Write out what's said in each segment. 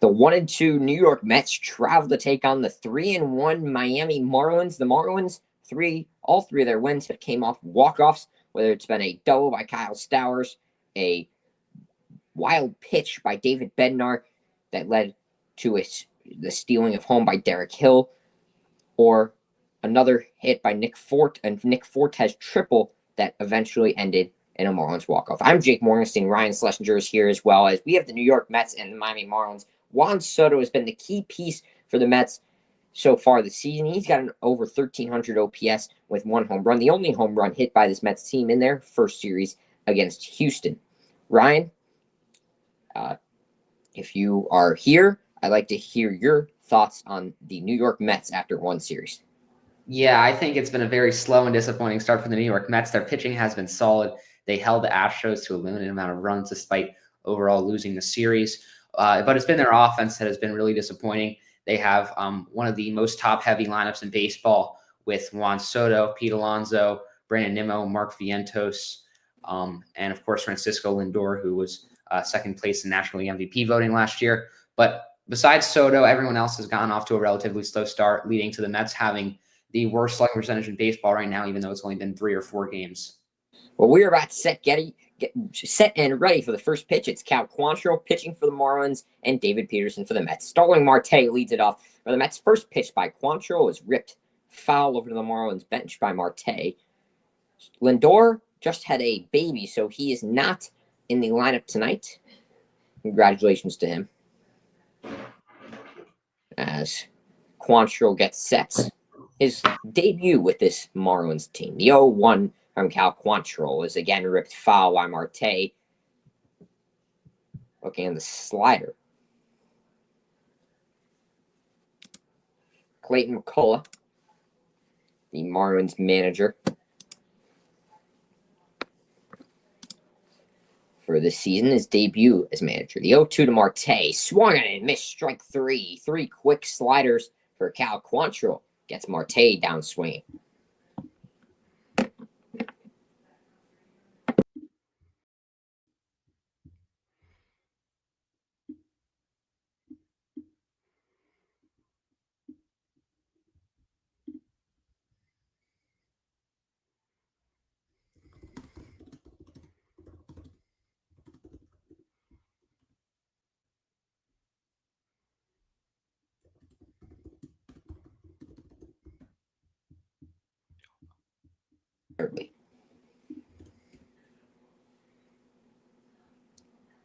The 1-2 New York Mets travel to take on the 3-1 Miami Marlins. The Marlins, all three of their wins have came off walk-offs, whether it's been a double by Kyle Stowers, a wild pitch by David Bednar that led to the stealing of home by Derek Hill, or another hit by Nick Forte's triple that eventually ended in a Marlins walk-off. I'm Jake Morganstein. Ryan Schlesinger is here as well, as we have the New York Mets and the Miami Marlins. Juan Soto has been the key piece for the Mets so far this season. He's got an over 1,300 OPS with one home run, the only home run hit by this Mets team in their first series against Houston. Ryan, if you are here, I'd like to hear your thoughts on the New York Mets after one series. Yeah, I think it's been a very slow and disappointing start for the New York Mets. Their pitching has been solid. They held the Astros to a limited amount of runs despite overall losing the series. But it's been their offense that has been really disappointing. They have one of the most top-heavy lineups in baseball with Juan Soto, Pete Alonso, Brandon Nimmo, Mark Vientos, and, of course, Francisco Lindor, who was second place in National League MVP voting last year. But besides Soto, everyone else has gotten off to a relatively slow start, leading to the Mets having the worst slugging percentage in baseball right now, even though it's only been 3 or 4 games. Well, we're about set and ready for the first pitch. It's Cal Quantrill pitching for the Marlins and David Peterson for the Mets. Starling Marte leads it off. For the Mets' first pitch by Quantrill was ripped foul over to the Marlins bench by Marte. Lindor just had a baby, so he is not in the lineup tonight. Congratulations to him. As Quantrill gets set his debut with this Marlins team. The 0-1 from Cal Quantrill is again ripped foul by Marte. Looking at the slider. Clayton McCullough, the Marlins manager for this season, his debut as manager. The 0-2 to Marte, swung on and missed, strike 3. 3 quick sliders for Cal Quantrill. Gets Marte down swinging.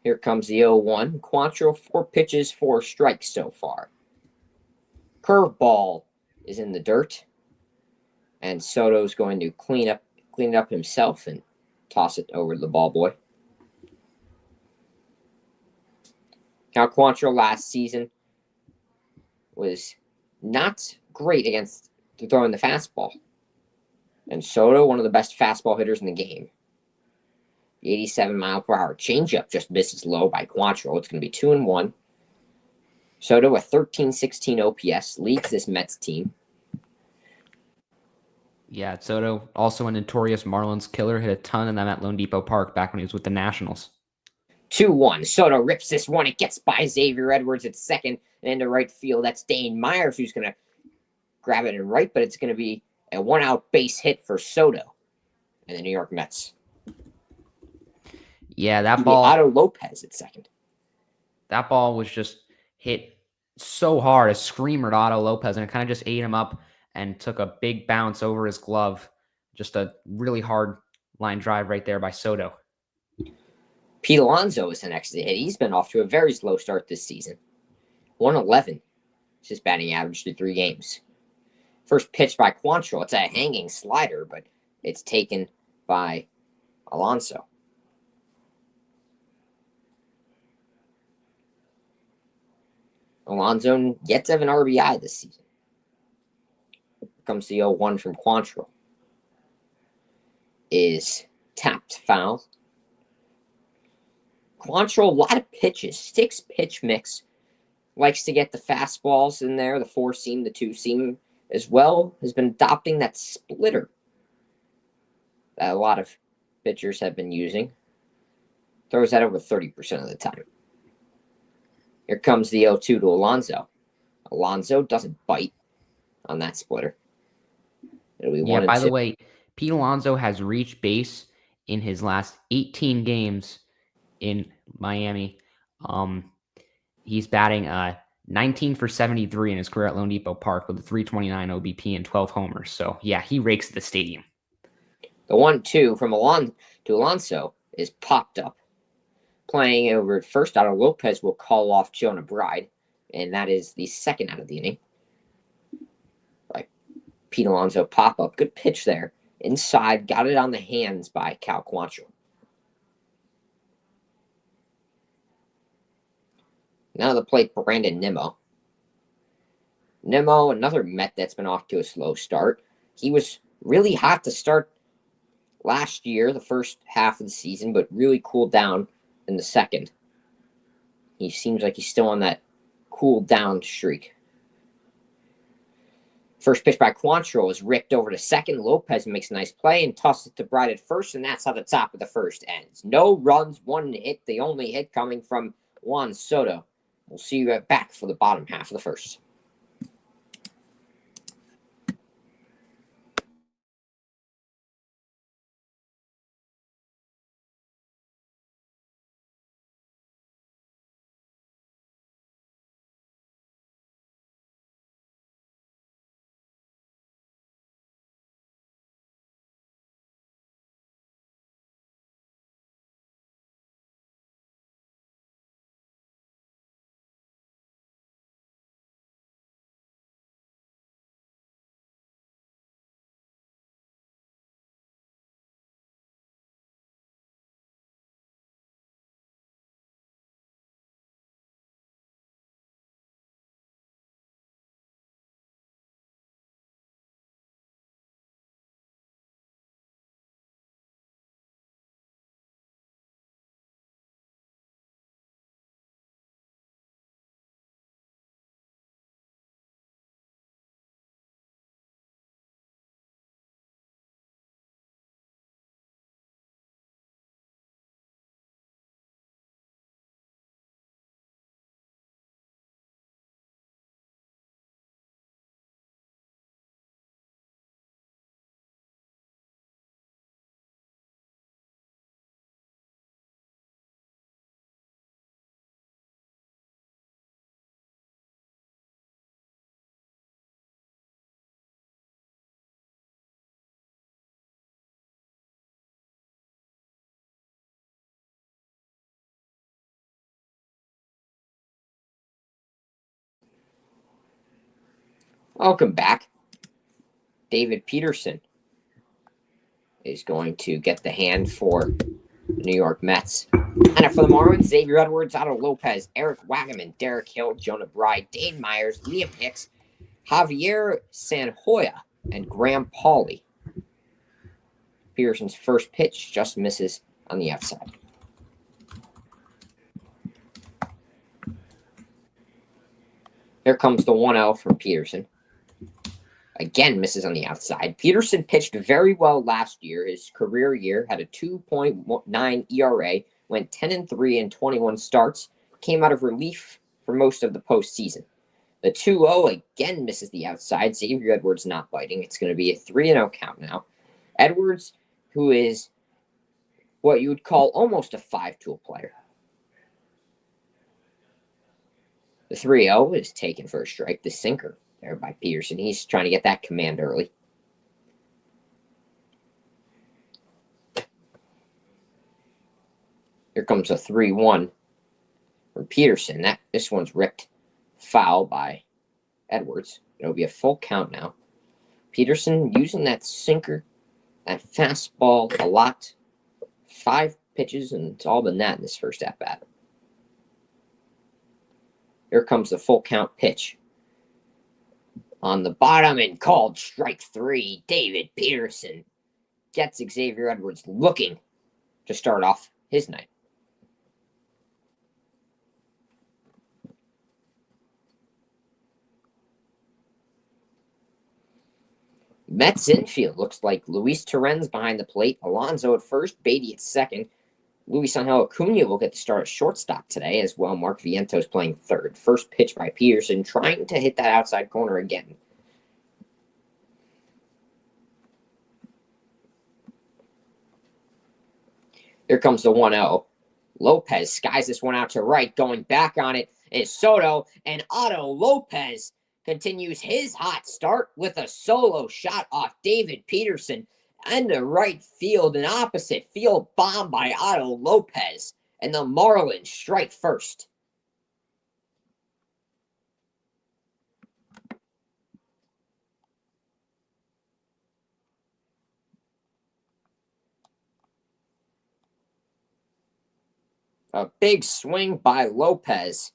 Here comes the 0-1. Quantrill, 4 pitches, 4 strikes so far. Curveball is in the dirt. And Soto's going to clean it up himself and toss it over to the ball boy. Now, Quantrill last season was not great against throwing the fastball. And Soto, one of the best fastball hitters in the game. The 87-mile-per-hour changeup just misses low by Quantrill. It's going to be 2-1. Soto, a 1316 OPS, leads this Mets team. Yeah, Soto, also a notorious Marlins killer, hit a ton in that at Lone Depot Park back when he was with the Nationals. 2-1. Soto rips this one. It gets by Xavier Edwards at second and into right field. That's Dane Myers who's going to grab it in right, but it's going to be a 1-out base hit for Soto and the New York Mets. Yeah, that ball. Otto Lopez at second. That ball was just hit so hard, a screamer to Otto Lopez, and it kind of just ate him up and took a big bounce over his glove. Just a really hard line drive right there by Soto. Pete Alonso is the next to hit. He's been off to a very slow start this season. 111 is his batting average through 3 games. First pitch by Quantrill. It's a hanging slider, but it's taken by Alonso. Alonso yet to have an RBI this season. Here comes the 0-1 from Quantrill. Is tapped foul. Quantrill, a lot of pitches, 6-pitch mix. Likes to get the fastballs in there, the 4-seam, the 2-seam as well. Has been adopting that splitter that a lot of pitchers have been using. Throws that over 30% of the time. Here comes the 0-2 to Alonso. Alonso doesn't bite on that splitter. It'll be 1-2. By the way, Pete Alonso has reached base in his last 18 games in Miami. He's batting 19 for 73 in his career at Lone Depot Park with a 329 OBP and 12 homers. So, yeah, he rakes the stadium. The 1-2 from Alonso is popped up. Playing over at first, Otto Lopez will call off Jonah Bride, and that is the second out of the inning. Like Pete Alonso pop up. Good pitch there. Inside, got it on the hands by Cal Quantrill. Now to the plate, Brandon Nimmo. Nimmo, another Met that's been off to a slow start. He was really hot to start last year, the first half of the season, but really cooled down in the second. He seems like he's still on that cool down streak. First pitch by Quantrill is ripped over to second. Lopez makes a nice play and tosses it to Bride at first, and that's how the top of the first ends. No runs, one hit. The only hit coming from Juan Soto. We'll see you right back for the bottom half of the first. Welcome back. David Peterson is going to get the hand for the New York Mets. And for the Marlins, Xavier Edwards, Otto Lopez, Eric Wagaman, Derek Hill, Jonah Bride, Dane Myers, Liam Hicks, Javier Sanjoya, and Graham Pauley. Peterson's first pitch just misses on the outside. Here comes the 1-0 from Peterson. Again, misses on the outside. Peterson pitched very well last year. His career year had a 2.9 ERA, went 10-3 in 21 starts, came out of relief for most of the postseason. The 2-0 again misses the outside. Xavier Edwards not biting. It's going to be a 3-0 count now. Edwards, who is what you would call almost a 5-tool player. The 3-0 is taken for a strike. The sinker there by Peterson. He's trying to get that command early. Here comes a 3-1 from Peterson. This one's ripped foul by Edwards. It'll be a full count now. Peterson using that sinker, that fastball a lot. 5 pitches, and it's all been that in this first at-bat. Here comes the full count pitch. On the bottom and called strike 3, David Peterson gets Xavier Edwards looking to start off his night. Mets infield looks like Luis Torrens behind the plate, Alonso at first, Beatty at second, Luis Angel Acuna will get the start at shortstop today as well. Mark Vientos playing third. First pitch by Peterson, trying to hit that outside corner again. Here comes the 1-0. Lopez skies this one out to right. Going back on it is Soto, and Otto Lopez continues his hot start with a solo shot off David Peterson into right field. An opposite field bomb by Otto Lopez, and the Marlins strike first. A big swing by Lopez.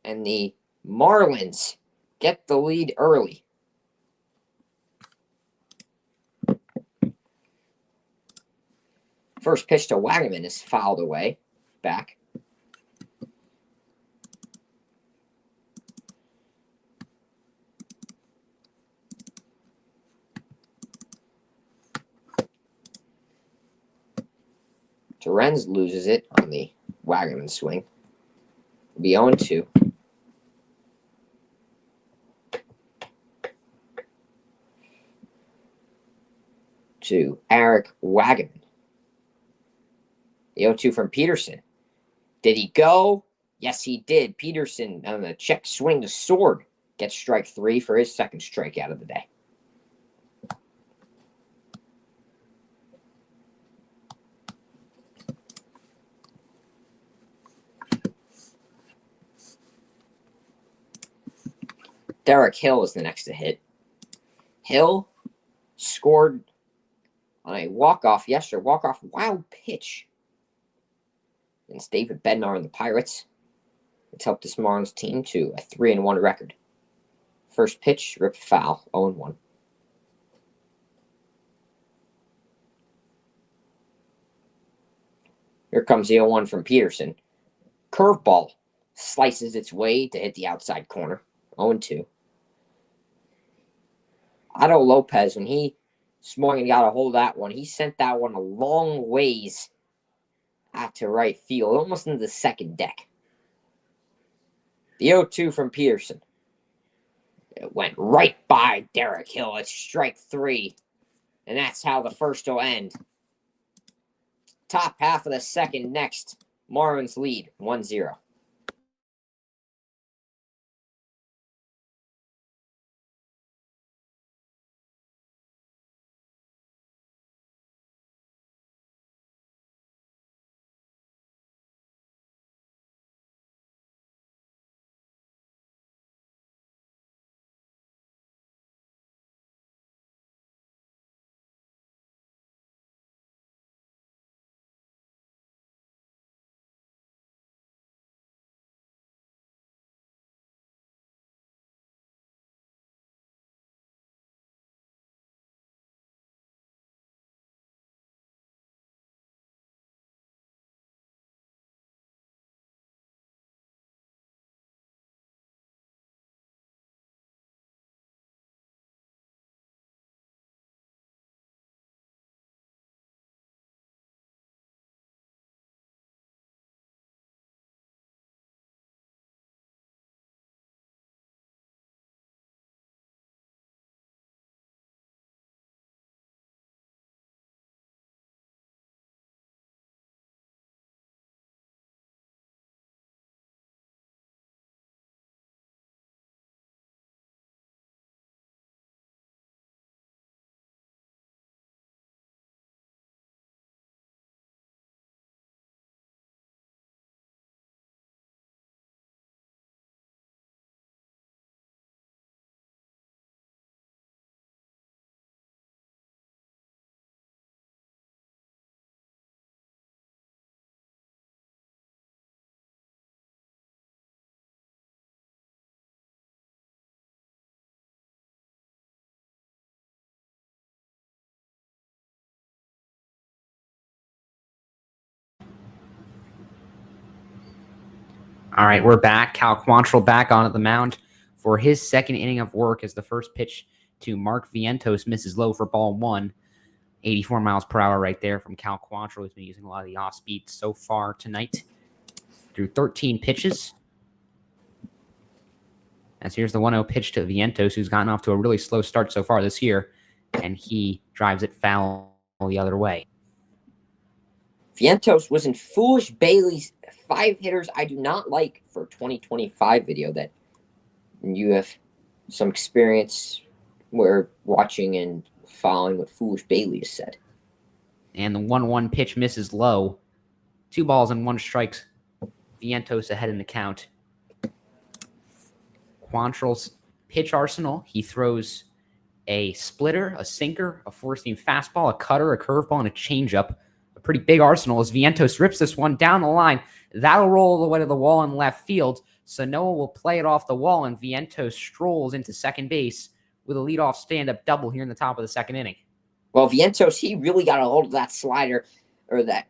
And the Marlins get the lead early. First pitch to Wagaman is fouled away. Back. Terens loses it on the Wagaman swing. It'll be 0-2. To Eric Wagaman. The 0-2 from Peterson. Did he go? Yes, he did. Peterson on the check swing to Sword gets strike 3 for his second strikeout of the day. Derek Hill is the next to hit. Hill scored on a walk-off wild pitch against David Bednar and the Pirates. It's helped this Marlins team to a 3-1 record. First pitch, ripped foul, 0-1. Here comes the 0-1 from Peterson. Curveball slices its way to hit the outside corner, 0-2. Otto Lopez, when he swung and got a hold of that one, he sent that one a long ways out to right field, almost into the second deck. The 0-2 from Peterson. It went right by Derek Hill. It's strike 3. And that's how the first will end. Top half of the second next. Marlins lead 1-0. All right, we're back. Cal Quantrill back on at the mound for his second inning of work as the first pitch to Mark Vientos misses low for ball 1. 84 miles per hour right there from Cal Quantrill, who's been using a lot of the off speed so far tonight. Through 13 pitches. As here's the 1-0 pitch to Vientos, who's gotten off to a really slow start so far this year, and he drives it foul the other way. Vientos was in Foolish Bailey's 5 hitters I do not like for 2025 video that you have some experience where watching and following what Foolish Bailey has said. And the 1-1 pitch misses low. 2 balls and 1 strike. Vientos ahead in the count. Quantrill's pitch arsenal. He throws a splitter, a sinker, a four-seam fastball, a cutter, a curveball, and a changeup. A pretty big arsenal as Vientos rips this one down the line. That'll roll the way to the wall in left field. Sanoa will play it off the wall, and Vientos strolls into second base with a leadoff stand-up double here in the top of the second inning. Well, Vientos, he really got a hold of that slider or that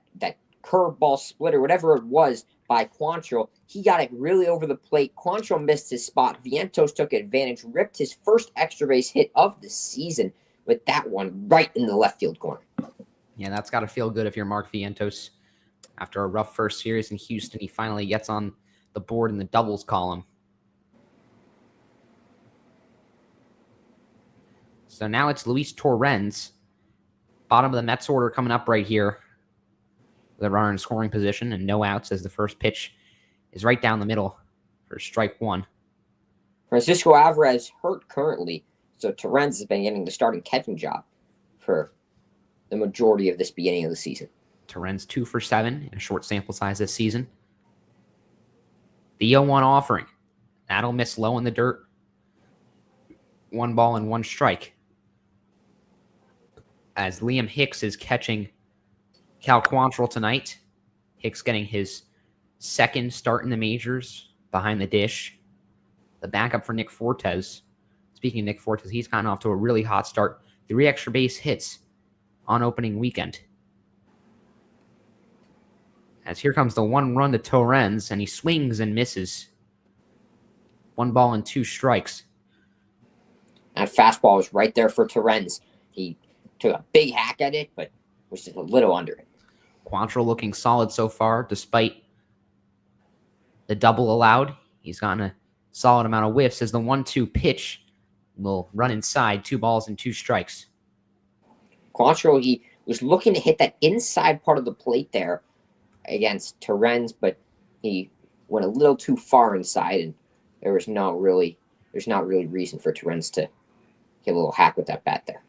curveball splitter, whatever it was, by Quantrill. He got it really over the plate. Quantrill missed his spot. Vientos took advantage, ripped his first extra base hit of the season with that one right in the left field corner. Yeah, that's got to feel good if you're Mark Vientos. After a rough first series in Houston, he finally gets on the board in the doubles column. So now it's Luis Torrens. Bottom of the Mets order coming up right here. With a runner in scoring position and no outs as the first pitch is right down the middle for strike 1. Francisco Alvarez hurt currently, so Torrens has been getting the starting catching job for the majority of this beginning of the season. Torrens 2 for 7 in a short sample size this season. The 0-1 offering. That'll miss low in the dirt. 1 ball and 1 strike. As Liam Hicks is catching Cal Quantrill tonight. Hicks getting his second start in the majors behind the dish. The backup for Nick Fortes. Speaking of Nick Fortes, he's gotten off to a really hot start. 3 extra base hits on opening weekend. As here comes the 1 run to Torrens, and he swings and misses. 1 ball and 2 strikes. That fastball was right there for Torrens. He took a big hack at it, but was just a little under it. Quantrill looking solid so far, despite the double allowed. He's gotten a solid amount of whiffs as the 1-2 pitch will run inside. 2 balls and 2 strikes. Quantrill, he was looking to hit that inside part of the plate there against Torrens, but he went a little too far inside, and there's not really reason for Torrens to get a little hack with that bat there.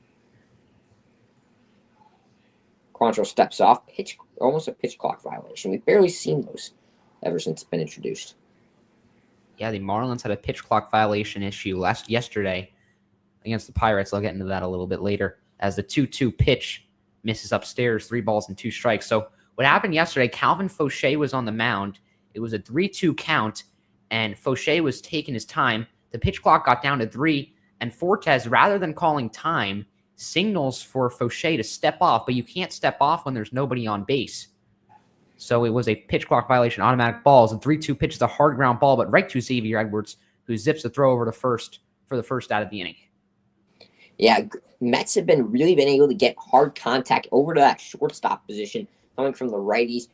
Quantrill steps off, almost a pitch clock violation. We've barely seen those ever since it's been introduced. Yeah, the Marlins had a pitch clock violation issue yesterday against the Pirates. I'll get into that a little bit later. As the 2-2 pitch misses upstairs, 3 balls and 2 strikes. So what happened yesterday, Calvin Fauché was on the mound. It was a 3-2 count, and Fauché was taking his time. The pitch clock got down to 3, and Fortes, rather than calling time, signals for Fauché to step off, but you can't step off when there's nobody on base. So it was a pitch clock violation, automatic balls. The 3-2 pitch is a hard ground ball, but right to Xavier Edwards, who zips the throw over to first for the first out of the inning. Yeah, Mets have really been able to get hard contact over to that shortstop position coming from the righties.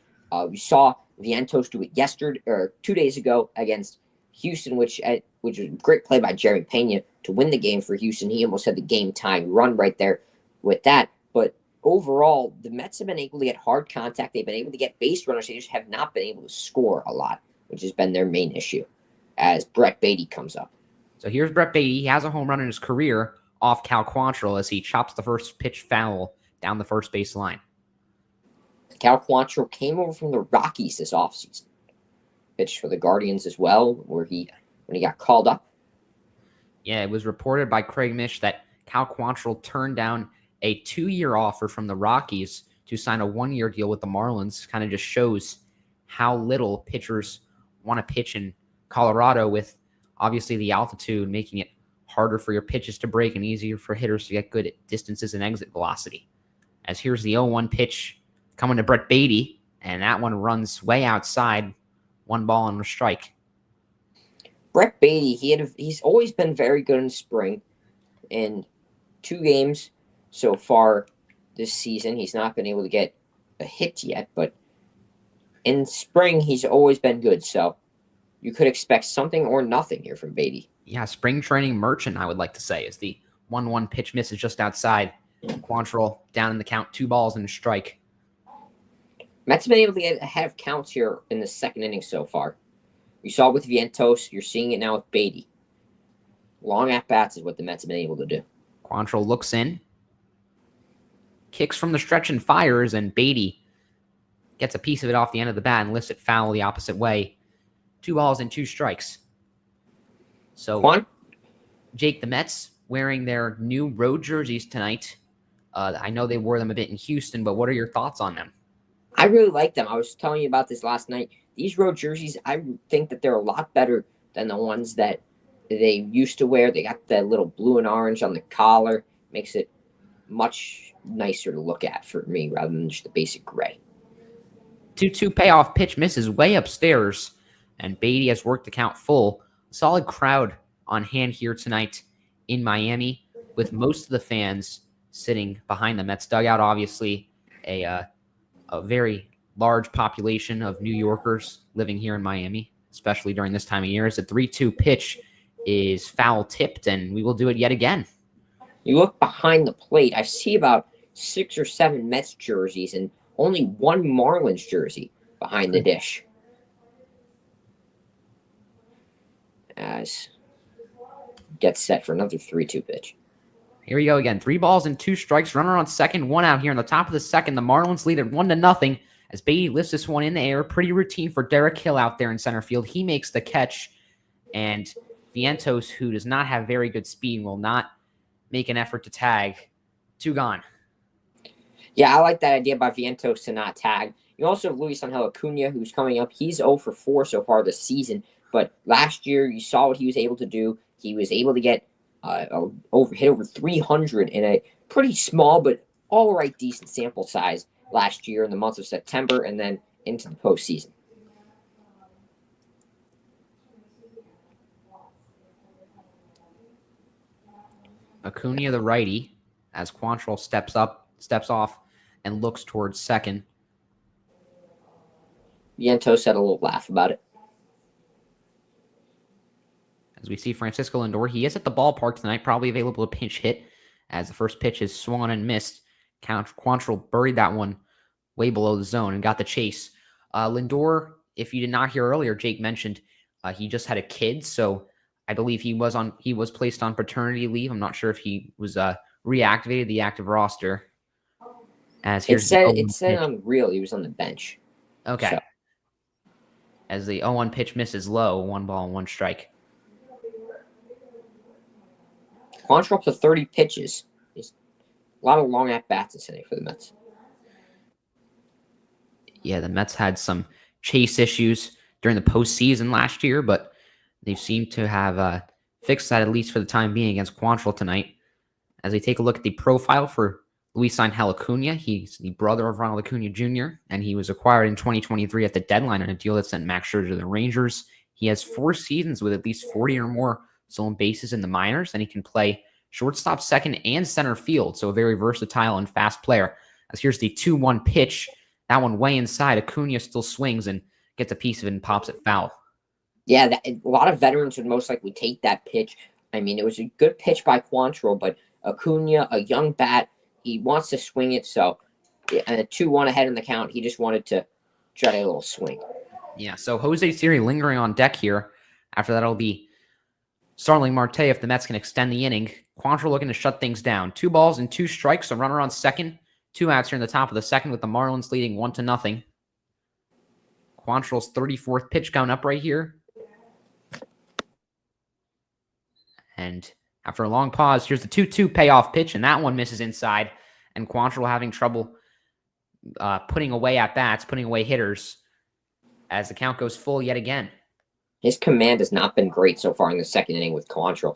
We saw Vientos do it 2 days ago against Houston, which was a great play by Jerry Pena to win the game for Houston. He almost had the game-tying run right there with that. But overall, the Mets have been able to get hard contact. They've been able to get base runners. They just have not been able to score a lot, which has been their main issue as Brett Beatty comes up. So here's Brett Beatty. He has a home run in his career off Cal Quantrill as he chops the first pitch foul down the first base line. Cal Quantrill came over from the Rockies this offseason. Pitched for the Guardians as well, when he got called up. Yeah, it was reported by Craig Mish that Cal Quantrill turned down a 2-year offer from the Rockies to sign a 1-year deal with the Marlins. Kind of just shows how little pitchers want to pitch in Colorado, with obviously the altitude making it harder for your pitches to break and easier for hitters to get good distances and exit velocity. As here's the 0-1 pitch coming to Brett Beatty, and that one runs way outside. 1 ball and a strike. Brett Beatty, he's always been very good in spring. In 2 games so far this season. He's not been able to get a hit yet, but in spring, he's always been good. So you could expect something or nothing here from Beatty. Yeah, spring training merchant, I would like to say, is the 1-1 pitch misses just outside. Quantrill down in the count, 2 balls and a strike. Mets have been able to get ahead of counts here in the second inning so far. You saw it with Vientos. You're seeing it now with Beatty. Long at-bats is what the Mets have been able to do. Quantrill looks in, kicks from the stretch and fires, and Beatty gets a piece of it off the end of the bat and lifts it foul the opposite way. 2 balls and 2 strikes. So, Jake, the Mets wearing their new road jerseys tonight. I know they wore them a bit in Houston, but what are your thoughts on them? I really like them. I was telling you about this last night. These road jerseys, I think that they're a lot better than the ones that they used to wear. They got the little blue and orange on the collar. Makes it much nicer to look at for me rather than just the basic gray. 2-2 payoff pitch misses way upstairs, and Beatty has worked the count full. Solid crowd on hand here tonight in Miami, with most of the fans sitting behind the Mets dugout. Obviously, a very large population of New Yorkers living here in Miami, especially during this time of year. As the 3-2 pitch is foul tipped, and we will do it yet again. You look behind the plate, I see about 6 or 7 Mets jerseys and only 1 Marlins jersey behind the dish. As gets set for another 3-2 pitch. Here we go again. 3 balls and 2 strikes. Runner on second, 1 out here in the top of the second. The Marlins lead at 1-0 as Beatty lifts this one in the air. Pretty routine for Derek Hill out there in center field. He makes the catch, and Vientos, who does not have very good speed, will not make an effort to tag. 2 gone. Yeah, I like that idea by Vientos to not tag. You also have Luis Angel Acuna, who's coming up. He's 0 for 4 so far this season. But last year, you saw what he was able to do. He was able to get hit over 300 in a pretty small but all right decent sample size last year in the months of September and then into the postseason. Acuna, the righty, as Quantrill steps off, and looks towards second. Vientos had a little laugh about it. As we see Francisco Lindor, he is at the ballpark tonight, probably available to pinch hit, as the first pitch is swung and missed. Quantrill buried that one way below the zone and got the chase. Lindor, if you did not hear earlier, Jake mentioned he just had a kid, so I believe he was placed on paternity leave. I'm not sure if he was reactivated the active roster. As it said on Real he was on the bench. Okay. So. As the 0-1 pitch misses low, 1 ball and 1 strike. Quantrill up to 30 pitches. He's a lot of long at-bats this inning for the Mets. Yeah, the Mets had some chase issues during the postseason last year, but they seem to have fixed that at least for the time being against Quantrill tonight. As we take a look at the profile for Luis Angel Acuna, he's the brother of Ronald Acuna Jr., and he was acquired in 2023 at the deadline on a deal that sent Max Scherzer to the Rangers. He has 4 seasons with at least 40 or more stolen bases in the minors, and he can play shortstop, second, and center field, so a very versatile and fast player. As here's the 2-1 pitch. That one way inside. Acuna still swings and gets a piece of it and pops it foul. Yeah, a lot of veterans would most likely take that pitch. I mean, it was a good pitch by Quantrill, but Acuna, a young bat, he wants to swing it, so and a 2-1 ahead in the count, he just wanted to try a little swing. Yeah, so Jose Siri lingering on deck here. After that, it'll be Starling Marte if the Mets can extend the inning. Quantrill looking to shut things down. 2 balls and 2 strikes, a runner on second. 2 outs here in the top of the second with the Marlins leading 1-0. Quantrill's 34th pitch count up right here. And after a long pause, here's the 2-2 payoff pitch, and that one misses inside. And Quantrill having trouble putting away at-bats, putting away hitters as the count goes full yet again. His command has not been great so far in the second inning with Quantrill.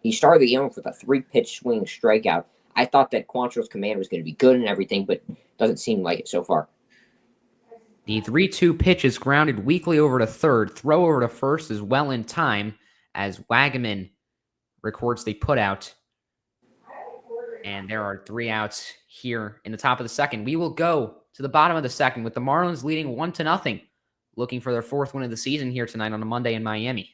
He started the inning with a 3-pitch swing strikeout. I thought that Quantrill's command was going to be good and everything, but doesn't seem like it so far. The 3-2 pitch is grounded weakly over to third. Throw over to first is well in time as Wagaman records the putout. And there are 3 outs here in the top of the second. We will go to the bottom of the second with the Marlins leading 1-0, looking for their 4th win of the season here tonight on a Monday in Miami.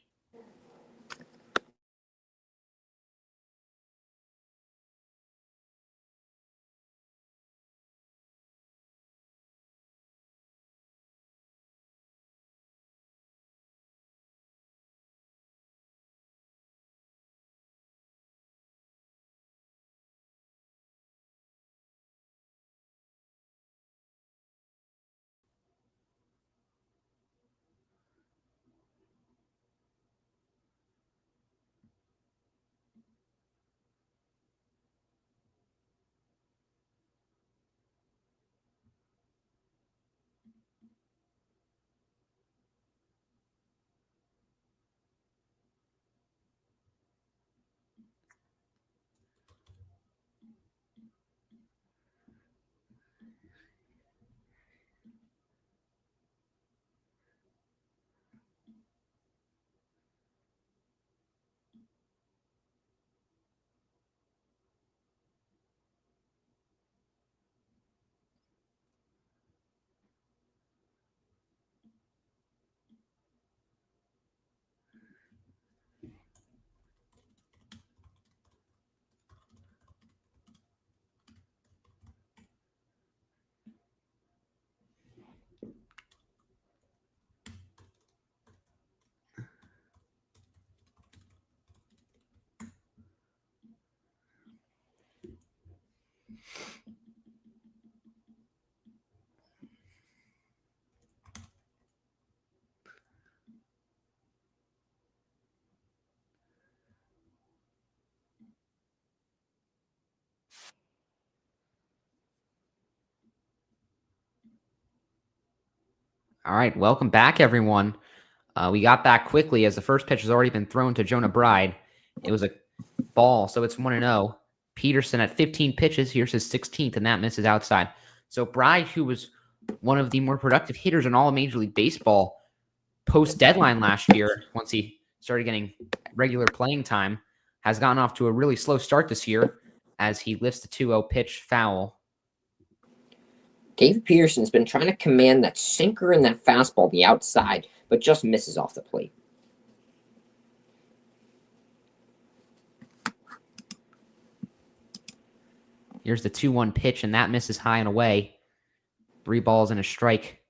All right, welcome back, everyone. We got back quickly as the first pitch has already been thrown to Jonah Bride. It was a ball, so it's 1-0. Peterson at 15 pitches. Here's his 16th, and that misses outside. So Bride, who was one of the more productive hitters in all of Major League Baseball post-deadline last year, once he started getting regular playing time, has gotten off to a really slow start this year as he lifts the 2-0 pitch foul. David Peterson's been trying to command that sinker and that fastball on the outside, but just misses off the plate. Here's the 2-1 pitch, and that misses high and away. 3 balls and a strike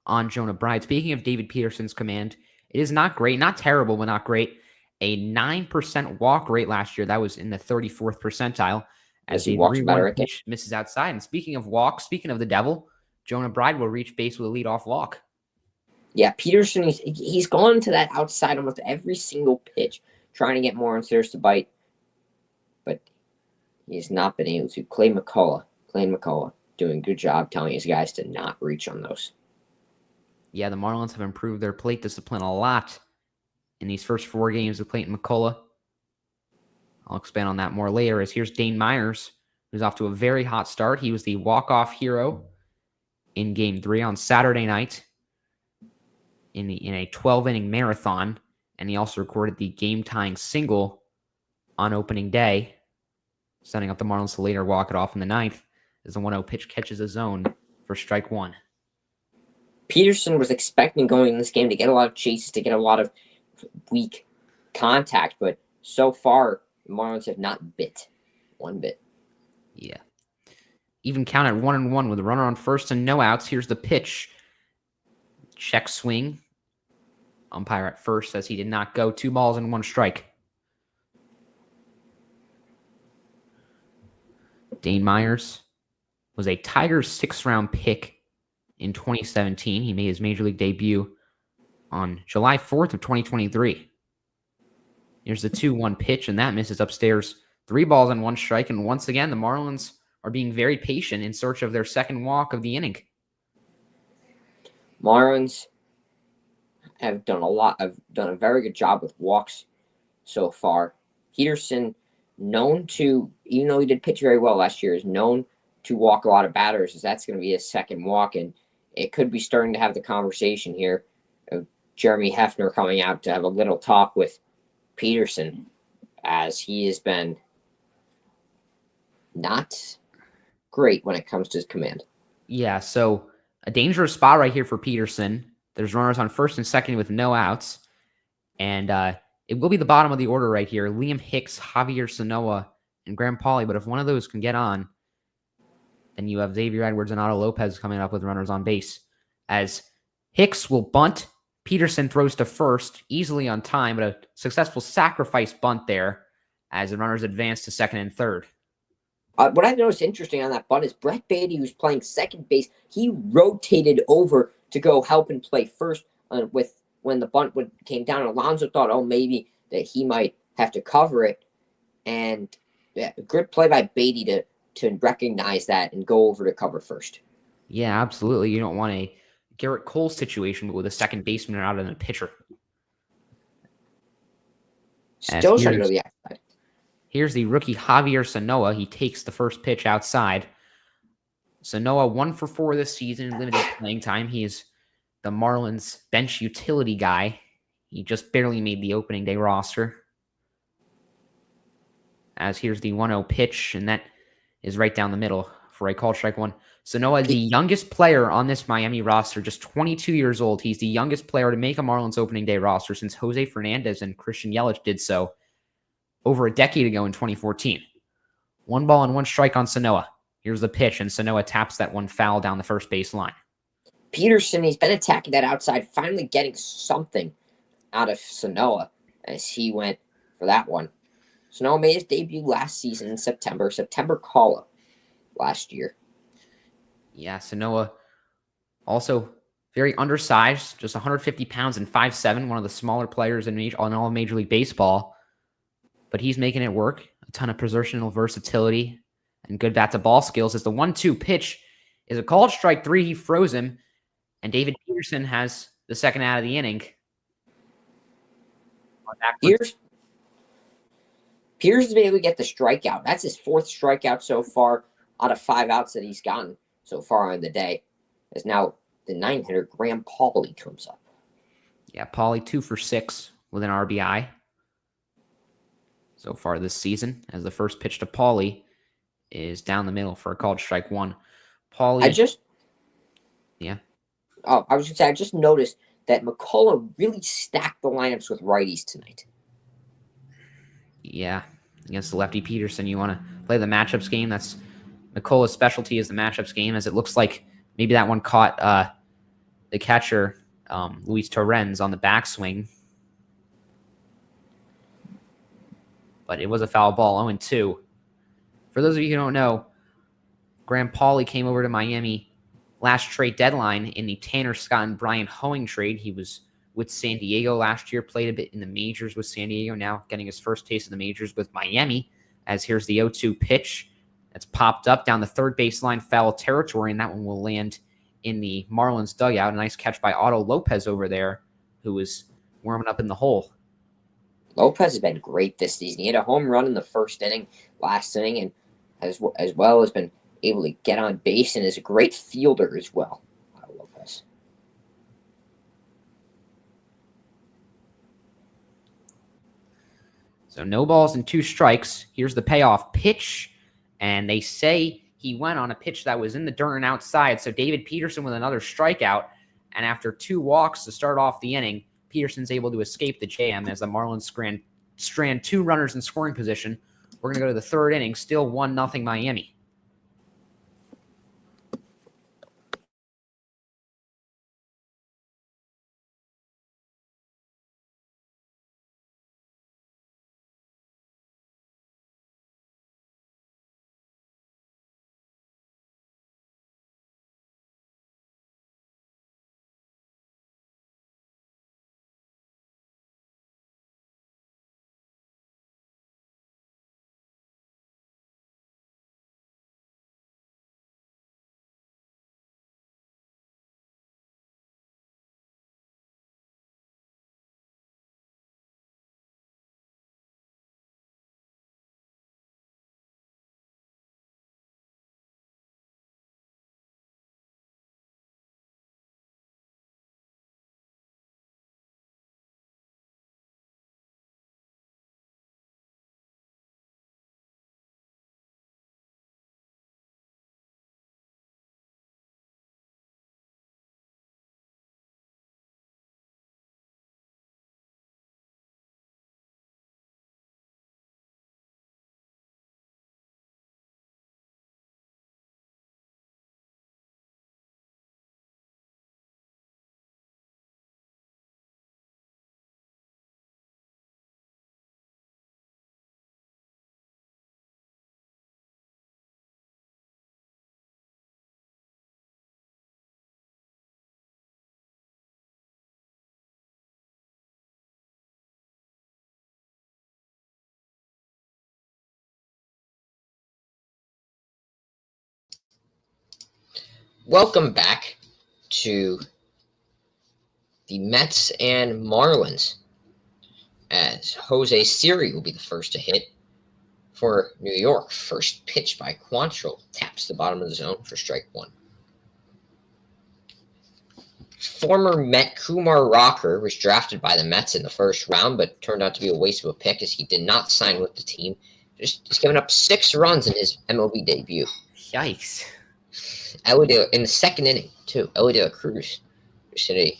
on Jonah Bride. Speaking of David Peterson's command, it is not great, not terrible, but not great. A 9% walk rate last year. That was in the 34th percentile. As the 3-1 pitch misses outside. And speaking of walks, speaking of the devil, Jonah Bride will reach base with a leadoff walk. Yeah, Peterson, he's gone to that outside almost every single pitch, trying to get more answers to bite. But he's not been able to. Clayton McCullough, doing a good job telling his guys to not reach on those. Yeah, the Marlins have improved their plate discipline a lot in these first 4 games with Clayton McCullough. I'll expand on that more later, as here's Dane Myers, who's off to a very hot start. He was the walk-off hero in Game 3 on Saturday night in a 12-inning marathon, and he also recorded the game-tying single on opening day, setting up the Marlins to later walk it off in the 9th as the 1-0 pitch catches a zone for strike 1. Peterson was expecting going in this game to get a lot of chases, to get a lot of weak contact, but so far, the Marlins have not bit one bit. Yeah. Even count at 1-1 with a runner on first and no outs. Here's the pitch. Check swing. Umpire at first says he did not go. 2 balls and 1 strike. Dane Myers was a Tigers 6th-round pick in 2017. He made his Major League debut on July 4th of 2023. Here's the 2-1 pitch, and that misses upstairs. 3 balls and 1 strike, and once again, the Marlins are being very patient in search of their second walk of the inning. Marlins have done a very good job with walks so far. Peterson, known to, even though he did pitch very well last year, is known to walk a lot of batters, as that's going to be his second walk, and it could be starting to have the conversation here of Jeremy Hefner coming out to have a little talk with Peterson, as he has been not great when it comes to his command. Yeah, so a dangerous spot right here for Peterson. There's runners on first and second with no outs. And it will be the bottom of the order right here. Liam Hicks, Javier Sanoa, and Graham Pauley. But if one of those can get on, then you have Xavier Edwards and Otto Lopez coming up with runners on base. As Hicks will bunt, Peterson throws to first, easily on time, but a successful sacrifice bunt there as the runners advance to second and third. What I noticed interesting on that bunt is Brett Beatty, who's playing second base, he rotated over to go help and play first with when the bunt came down. Alonso thought, oh, maybe that he might have to cover it. And yeah, good play by Beatty to recognize that and go over to cover first. Yeah, absolutely. You don't want a Garrett Cole situation with a second baseman out and a pitcher. Still trying to go to the outside. Here's the rookie Javier Sanoa. He takes the first pitch outside. Sanoa 1 for 4 this season in limited playing time. He is the Marlins bench utility guy. He just barely made the opening day roster. As here's the 1-0 pitch, and that is right down the middle for a called strike one. Sanoa, the youngest player on this Miami roster, just 22 years old. He's the youngest player to make a Marlins opening day roster since Jose Fernandez and Christian Yelich did so over a decade ago in 2014. 1 ball and 1 strike on Sanoa. Here's the pitch, and Sanoa taps that one foul down the first base line. Peterson, he's been attacking that outside, finally getting something out of Sanoa as he went for that one. Sanoa made his debut last season in September call-up last year. Yeah, Sanoa also very undersized, just 150 pounds and 5'7", one of the smaller players in all of Major League Baseball. But he's making it work. A ton of positional versatility and good bat-to-ball skills. As the 1-2 pitch is a called strike 3, he froze him. And David Peterson has the second out of the inning. Peterson's been able to get the strikeout. That's his 4th strikeout so far out of 5 outs that he's gotten so far on the day. As now the 9-hitter Graham Pauley comes up. Yeah, Pauley 2 for 6 with an RBI so far this season. As the first pitch to Pauley is down the middle for a called strike 1. Pauley. I was going to say, I just noticed that McCullough really stacked the lineups with righties tonight. Yeah, against the lefty Peterson, you want to play the matchups game. That's McCullough's specialty, is the matchups game, as it looks like maybe that one caught the catcher, Luis Torrens, on the backswing. But it was a foul ball, 0-2. For those of you who don't know, Graham Pauley came over to Miami last trade deadline in the Tanner Scott and Brian Hoeing trade. He was with San Diego last year, played a bit in the majors with San Diego, now getting his first taste of the majors with Miami. As here's the 0-2 pitch that's popped up down the third baseline, foul territory, and that one will land in the Marlins dugout. A nice catch by Otto Lopez over there, who was warming up in the hole. Lopez has been great this season. He had a home run in the first inning, last inning, and as well has been able to get on base and is a great fielder as well. Lopez. So no balls and 2 strikes. Here's the payoff pitch, and they say he went on a pitch that was in the dirt and outside. So David Peterson with another strikeout, and after 2 walks to start off the inning, Peterson's able to escape the jam as the Marlins strand 2 runners in scoring position. We're going to go to the 3rd inning, still 1-0 Miami. Welcome back to the Mets and Marlins, as Jose Siri will be the first to hit for New York. First pitch by Quantrill taps the bottom of the zone for strike one. Former Met Kumar Rocker was drafted by the Mets in the first round, but turned out to be a waste of a pick as he did not sign with the team. Just giving up 6 runs in his MLB debut. Yikes. In the second inning, too. Ellie De La Cruz just hit a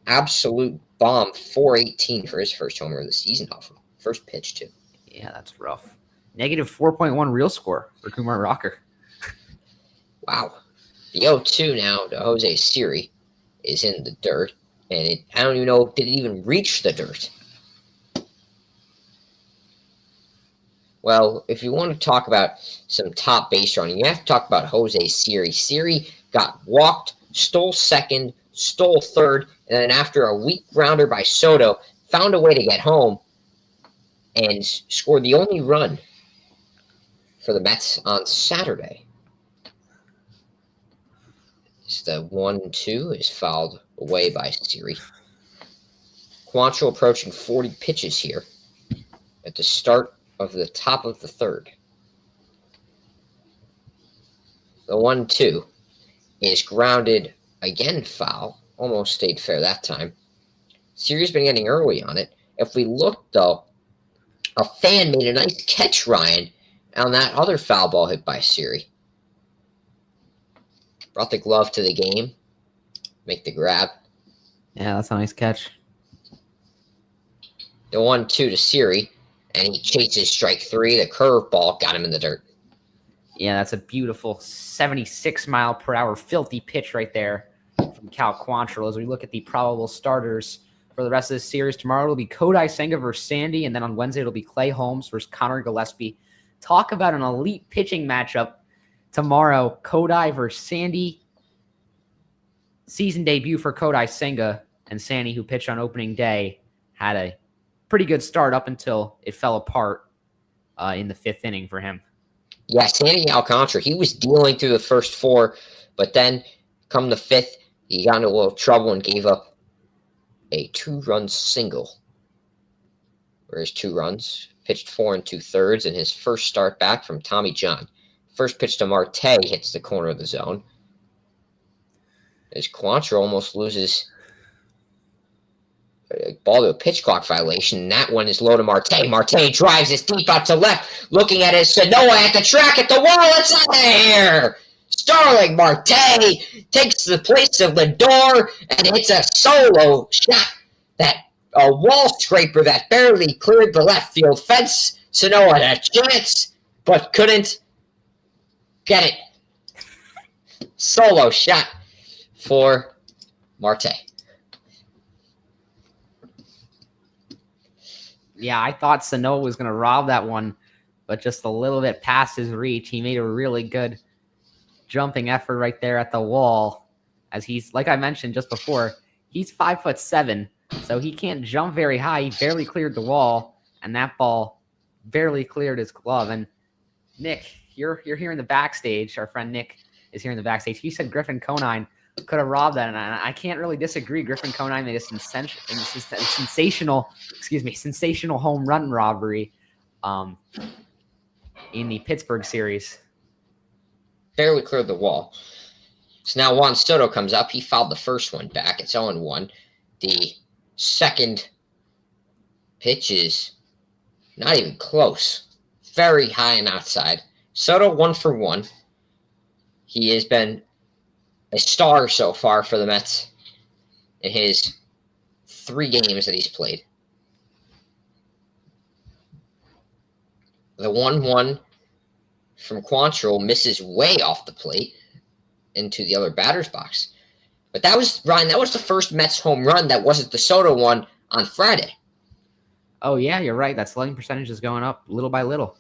absolute bomb, 418 for his first homer of the season off of first pitch, too. Yeah, that's rough. Negative 4.1 real score for Kumar Rocker. Wow. The 0-2 now to Jose Siri is in the dirt, and I don't even know, did it even reach the dirt? Well, if you want to talk about some top base running, you have to talk about Jose Siri. Siri got walked, stole second, stole third, and then after a weak grounder by Soto, found a way to get home and scored the only run for the Mets on Saturday. The 1-2 is fouled away by Siri. Quantrill approaching 40 pitches here at the start of the top of the third. The 1-2 is grounded again foul. Almost stayed fair that time. Siri's been getting early on it. If we look, though, a fan made a nice catch, Ryan, on that other foul ball hit by Siri. Brought the glove to the game. Make the grab. Yeah, that's a nice catch. The 1-2 to Siri, and he chases strike 3. The curveball got him in the dirt. Yeah, that's a beautiful 76-mile-per-hour filthy pitch right there from Cal Quantrill. As we look at the probable starters for the rest of this series, tomorrow it'll be Kodai Senga versus Sandy, and then on Wednesday it'll be Clay Holmes versus Connor Gillespie. Talk about an elite pitching matchup tomorrow. Kodai versus Sandy. Season debut for Kodai Senga, and Sandy, who pitched on opening day, had a pretty good start up until it fell apart in the 5th inning for him. Yeah, Sandy Alcantara, he was dealing through the first 4, but then come the 5th, he got into a little trouble and gave up a 2-run single. Whereas 2 runs, pitched 4 2/3 in his first start back from Tommy John. First pitch to Marte hits the corner of the zone. As Quantrill almost loses a ball to a pitch clock violation, and that one is low to Marte. Marte drives his deep out to left, looking at his Sanoa at the track at the wall. It's out of here! Starling Marte takes the place of Lindor, and hits a solo shot, that a wall scraper that barely cleared the left field fence. Sanoa had a chance, but couldn't get it. Solo shot for Marte. Yeah, I thought Sanoa was going to rob that one, but just a little bit past his reach. He made a really good jumping effort right there at the wall. As he's, like I mentioned just before, he's 5'7", so he can't jump very high. He barely cleared the wall, and that ball barely cleared his glove. And Nick, you're here in the backstage. Our friend Nick is here in the backstage. He said Griffin Conine could have robbed that, and I can't really disagree. Griffin Conine made a sensational home run robbery in the Pittsburgh series. Barely cleared the wall. So now Juan Soto comes up. He fouled the first one back. It's 0-1. The second pitch is not even close. Very high and outside. Soto 1 for 1. He has been a star so far for the Mets in his 3 games that he's played. The 1-1 from Quantrill misses way off the plate into the other batter's box. But that was, Ryan, that was the first Mets home run that wasn't the Soto one on Friday. Oh, yeah, you're right. That slugging percentage is going up little by little.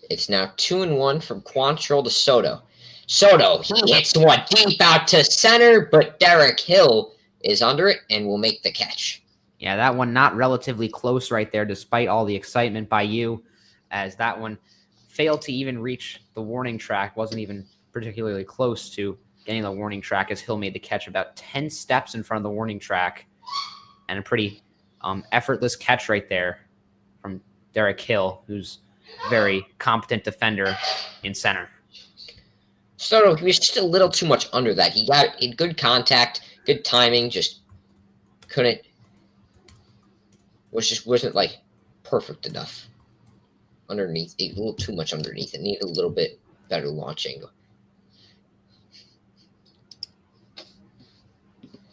It's now 2-1 from Quantrill to Soto. Soto, he hits one deep out to center, but Derek Hill is under it and will make the catch. Yeah, that one not relatively close right there, despite all the excitement by you, as that one failed to even reach the warning track, wasn't even particularly close to getting the warning track, as Hill made the catch about 10 steps in front of the warning track, and a pretty effortless catch right there from Derek Hill, who's a very competent defender in center. So he was just a little too much under that. He got in good contact, good timing, just wasn't like perfect enough underneath. A little too much underneath. It needed a little bit better launch angle.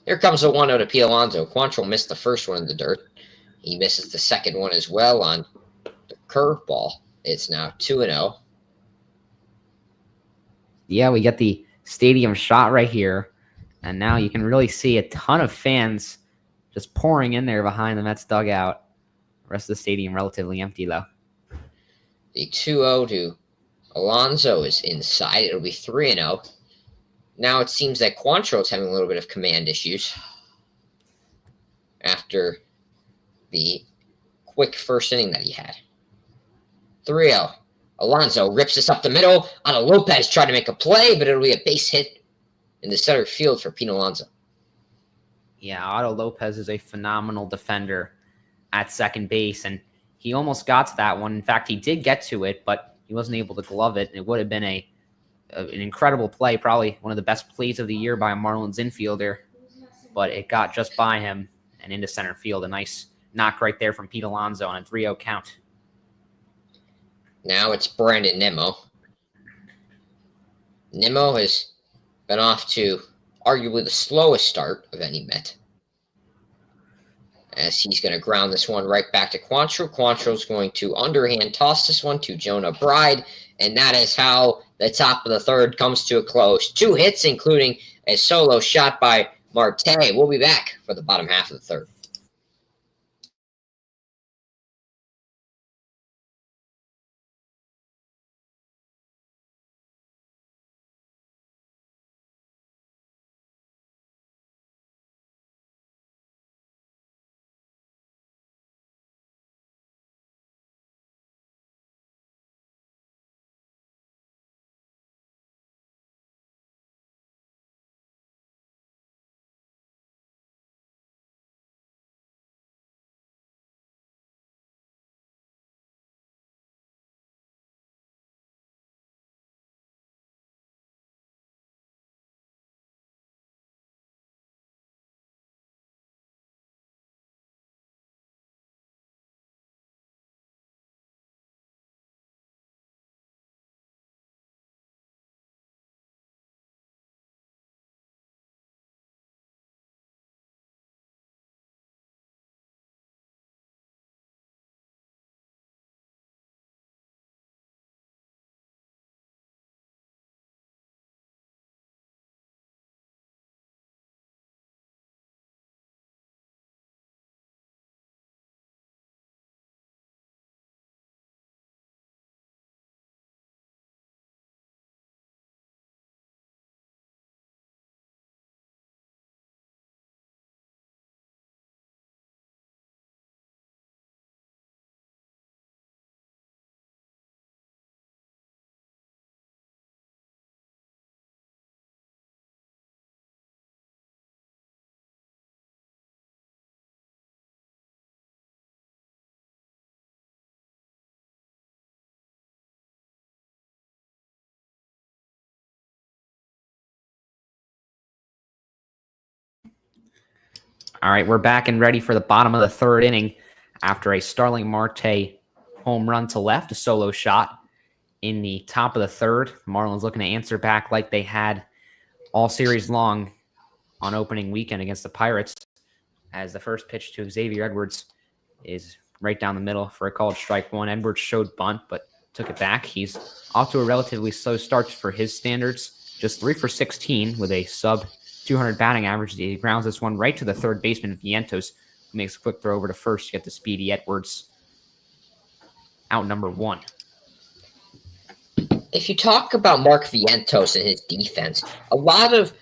Here comes the 1-0 to Pete Alonso. Quantrill missed the first one in the dirt. He misses the second one as well on the curveball. It's now 2-0. Yeah, we get the stadium shot right here. And now you can really see a ton of fans just pouring in there behind the Mets dugout. The rest of the stadium relatively empty, though. The 2-0 to Alonso is inside. It'll be 3-0. Now it seems that Quantrill is having a little bit of command issues after the quick first inning that he had. 3-0. Alonso rips this up the middle. Otto Lopez tried to make a play, but it'll be a base hit in the center field for Pete Alonso. Yeah, Otto Lopez is a phenomenal defender at second base, and he almost got to that one. In fact, he did get to it, but he wasn't able to glove it. It would have been an incredible play, probably one of the best plays of the year by a Marlins infielder, but it got just by him and into center field. A nice knock right there from Pete Alonso on a 3-0 count. Now it's Brandon Nimmo. Nimmo has been off to arguably the slowest start of any Met, as he's going to ground this one right back to Quantrill. Quantrill's going to underhand toss this one to Jonah Bride, and that is how the top of the third comes to a close. 2 hits, including a solo shot by Marte. We'll be back for the bottom half of the third. All right, we're back and ready for the bottom of the third inning after a Starling Marte home run to left, a solo shot in the top of the third. The Marlins looking to answer back like they had all series long on opening weekend against the Pirates, as the first pitch to Xavier Edwards is right down the middle for a called strike one. Edwards showed bunt, but took it back. He's off to a relatively slow start for his standards, just 3 for 16 with a sub 200 batting average. He grounds this one right to the third baseman, Vientos, who makes a quick throw over to first to get the speedy Edwards out number 1. If you talk about Mark Vientos and his defense, a lot of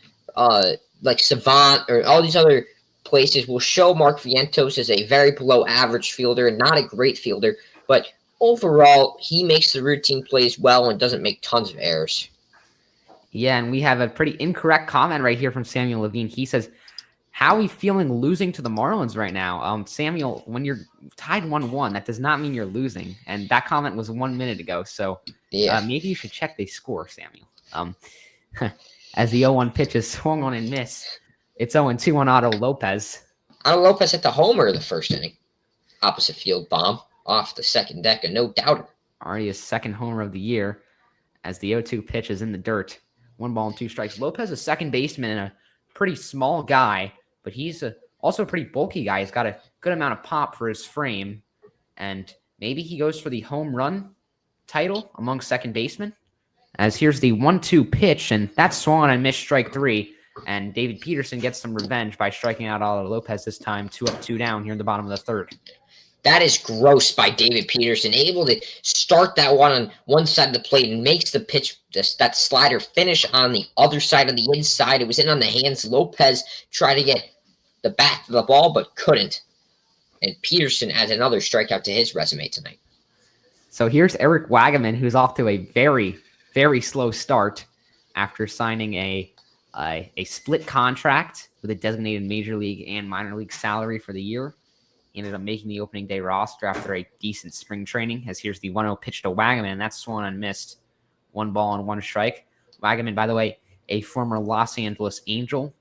like Savant or all these other places will show Mark Vientos as a very below average fielder, not a great fielder, but overall he makes the routine plays well and doesn't make tons of errors. Yeah, and we have a pretty incorrect comment right here from Samuel Levine. He says, how are we feeling losing to the Marlins right now? Samuel, when you're tied 1-1, that does not mean you're losing. And that comment was 1 minute ago. So maybe you should check the score, Samuel. As the 0-1 pitch is swung on and missed, it's 0-2 on Otto Lopez. Otto Lopez hit the homer of the first inning. Opposite field bomb off the second deck, and no doubter. Already his second homer of the year as the 0-2 pitch is in the dirt. 1 ball and 2 strikes. Lopez, a second baseman and a pretty small guy, but he's also a pretty bulky guy. He's got a good amount of pop for his frame, and maybe he goes for the home run title among second basemen. As here's the 1-2 pitch, and that's swung and missed, strike 3. And David Peterson gets some revenge by striking out Otto Lopez this time, 2 up, 2 down here in the bottom of the third. That is gross by David Peterson, able to start that one on one side of the plate and makes the pitch, that slider, finish on the other side of the inside. It was in on the hands. Lopez tried to get the bat to the ball, but couldn't. And Peterson adds another strikeout to his resume tonight. So here's Eric Wagaman, who's off to a very, very slow start after signing a split contract with a designated major league and minor league salary for the year. He ended up making the opening day roster after a decent spring training. As here's the 1-0 pitch to Wagaman, and that's swung and missed. 1 ball and 1 strike. Wagaman, by the way, a former Los Angeles Angel.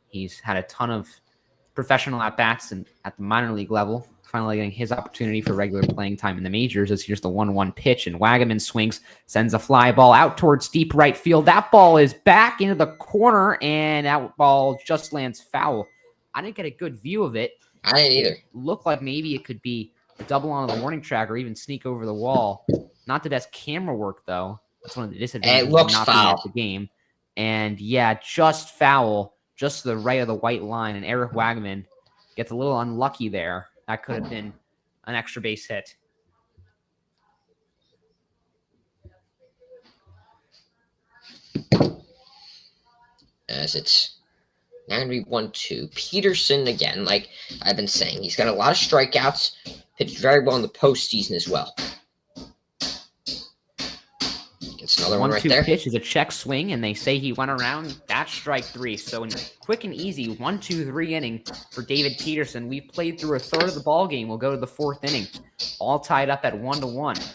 He's had a ton of professional at-bats and at the minor league level, finally getting his opportunity for regular playing time in the majors. As here's the 1-1 pitch, and Wagaman swings, sends a fly ball out towards deep right field. That ball is back into the corner, and that ball just lands foul. I didn't get a good view of it. I didn't either. It looked like maybe it could be a double onto the warning track or even sneak over the wall. Not the best camera work, though. That's one of the disadvantages of not being at the game. And yeah, just foul, just to the right of the white line. And Eric Wagaman gets a little unlucky there. That could have been an extra base hit. As it's now going to be 1-2. Peterson, again, like I've been saying, he's got a lot of strikeouts. Pitched very well in the postseason as well. Gets another one right there. 1-2 pitch is a check swing, and they say he went around. That's strike 3. So in quick and easy 1-2-3 inning for David Peterson. We've played through a third of the ball game. We'll go to the 4th inning, all tied up at 1-1.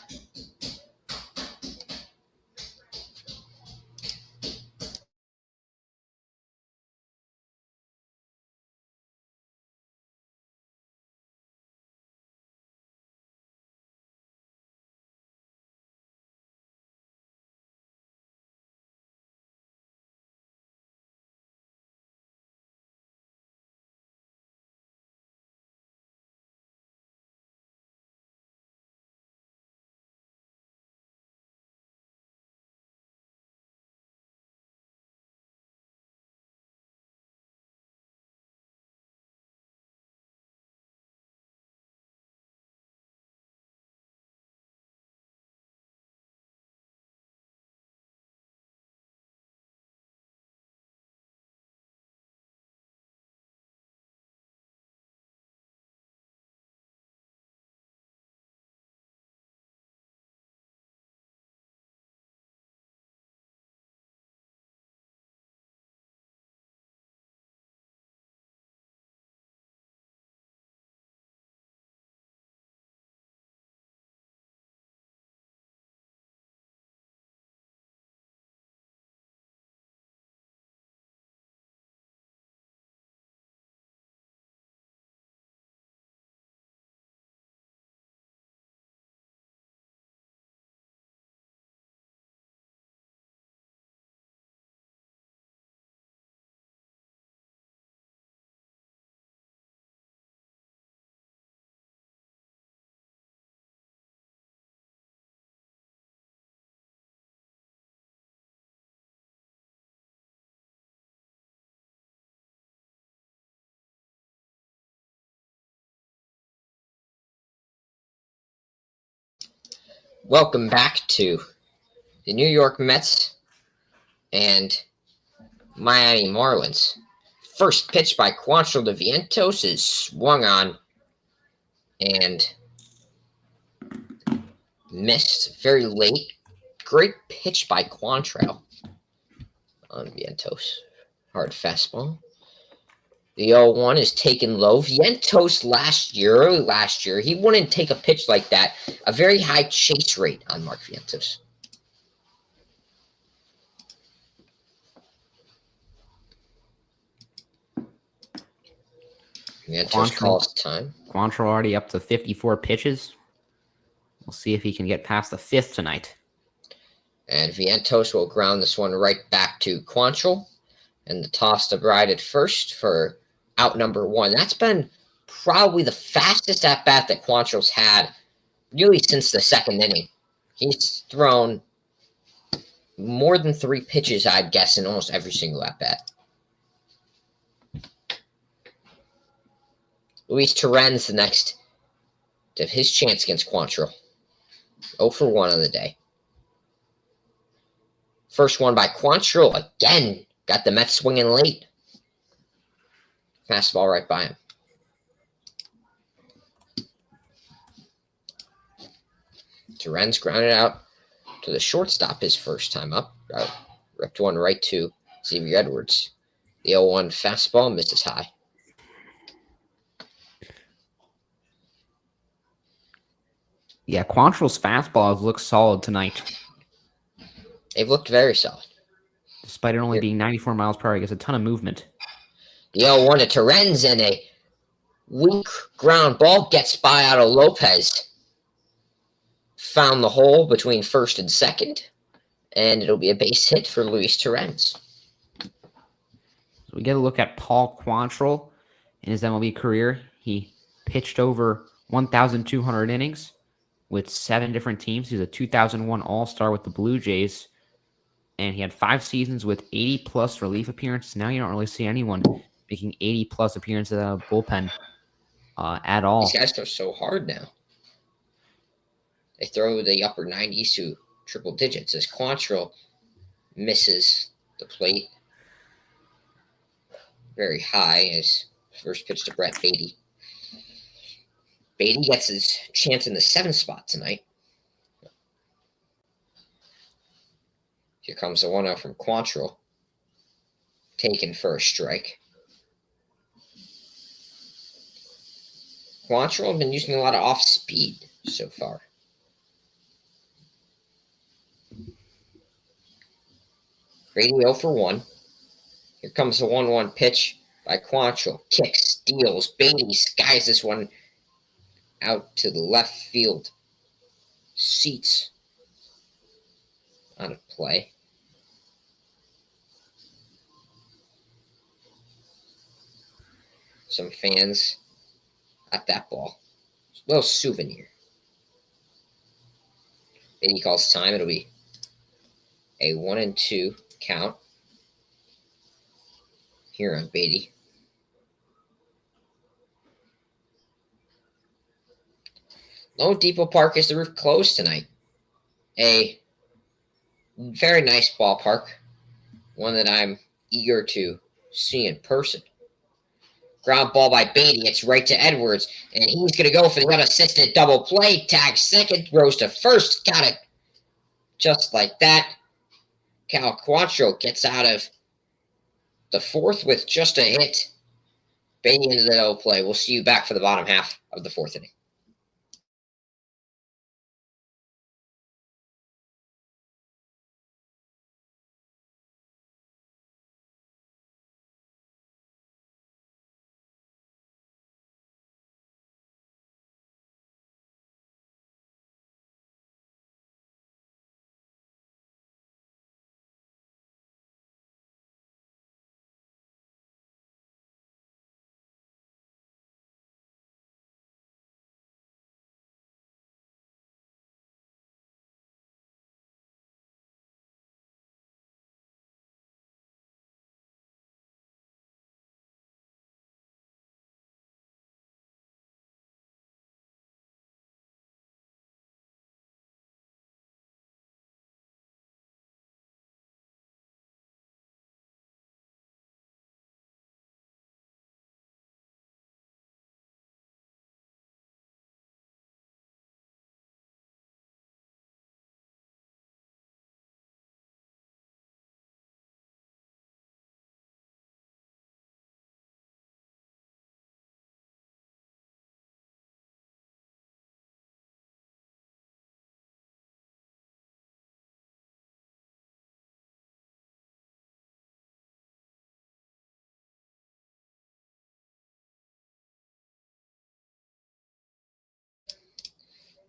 Welcome back to the New York Mets and Miami Marlins. First pitch by Quantrill de Vientos is swung on and missed very late. Great pitch by Quantrill. on Vientos. Hard fastball. The 0-1 is taken low. Vientos early last year, he wouldn't take a pitch like that. A very high chase rate on Mark Vientos. Vientos calls time. Quantrill already up to 54 pitches. We'll see if he can get past the 5th tonight. And Vientos will ground this one right back to Quantrill. And the toss to Bride at first for out number 1. That's been probably the fastest at-bat that Quantrill's had really since the 2nd inning. He's thrown more than 3 pitches, I'd guess, in almost every single at-bat. Luis Torrens the next to his chance against Quantrill. 0 for 1 on the day. First one by Quantrill. Again, got the Mets swinging late. Fastball right by him. Torrens grounded out to the shortstop his first time up. Ripped one right to Xavier Edwards. The 0-1 fastball misses high. Yeah, Quantrill's fastballs look solid tonight. They've looked very solid. Despite it only being 94 miles per hour, he gets a ton of movement. The 0-1 to Torrens and a weak ground ball gets by Otto Lopez. Found the hole between first and second, and it'll be a base hit for Luis Torrens. So we get a look at Paul Quantrill in his MLB career. He pitched over 1,200 innings with 7 different teams. He's a 2001 All-Star with the Blue Jays, and he had 5 seasons with 80-plus relief appearances. Now you don't really see anyone making 80-plus appearances out of the bullpen at all. These guys throw so hard now. They throw the upper 90s to triple digits as Quantrill misses the plate very high as first pitch to Brett Beatty. Beatty gets his chance in the 7th spot tonight. Here comes the 1-0 from Quantrill. Taken for a strike. Quantrill has been using a lot of off speed so far. Brady 0 for 1. Here comes the 1-1 pitch by Quantrill. Kicks, steals. Beatty skies this one out to the left field seats out of play. Some fans at that ball. A little souvenir. Beatty calls time. It'll be a 1-2 count here on Beatty. Lone Depot Park is the roof closed tonight. A very nice ballpark. One that I'm eager to see in person. Ground ball by Beatty. It's right to Edwards. And he's going to go for the unassisted double play. Tag second. Rose to first. Got it. Just like that. Cal Quantrill gets out of the 4th with just a hit. Beatty into the double play. We'll see you back for the bottom half of the 4th inning.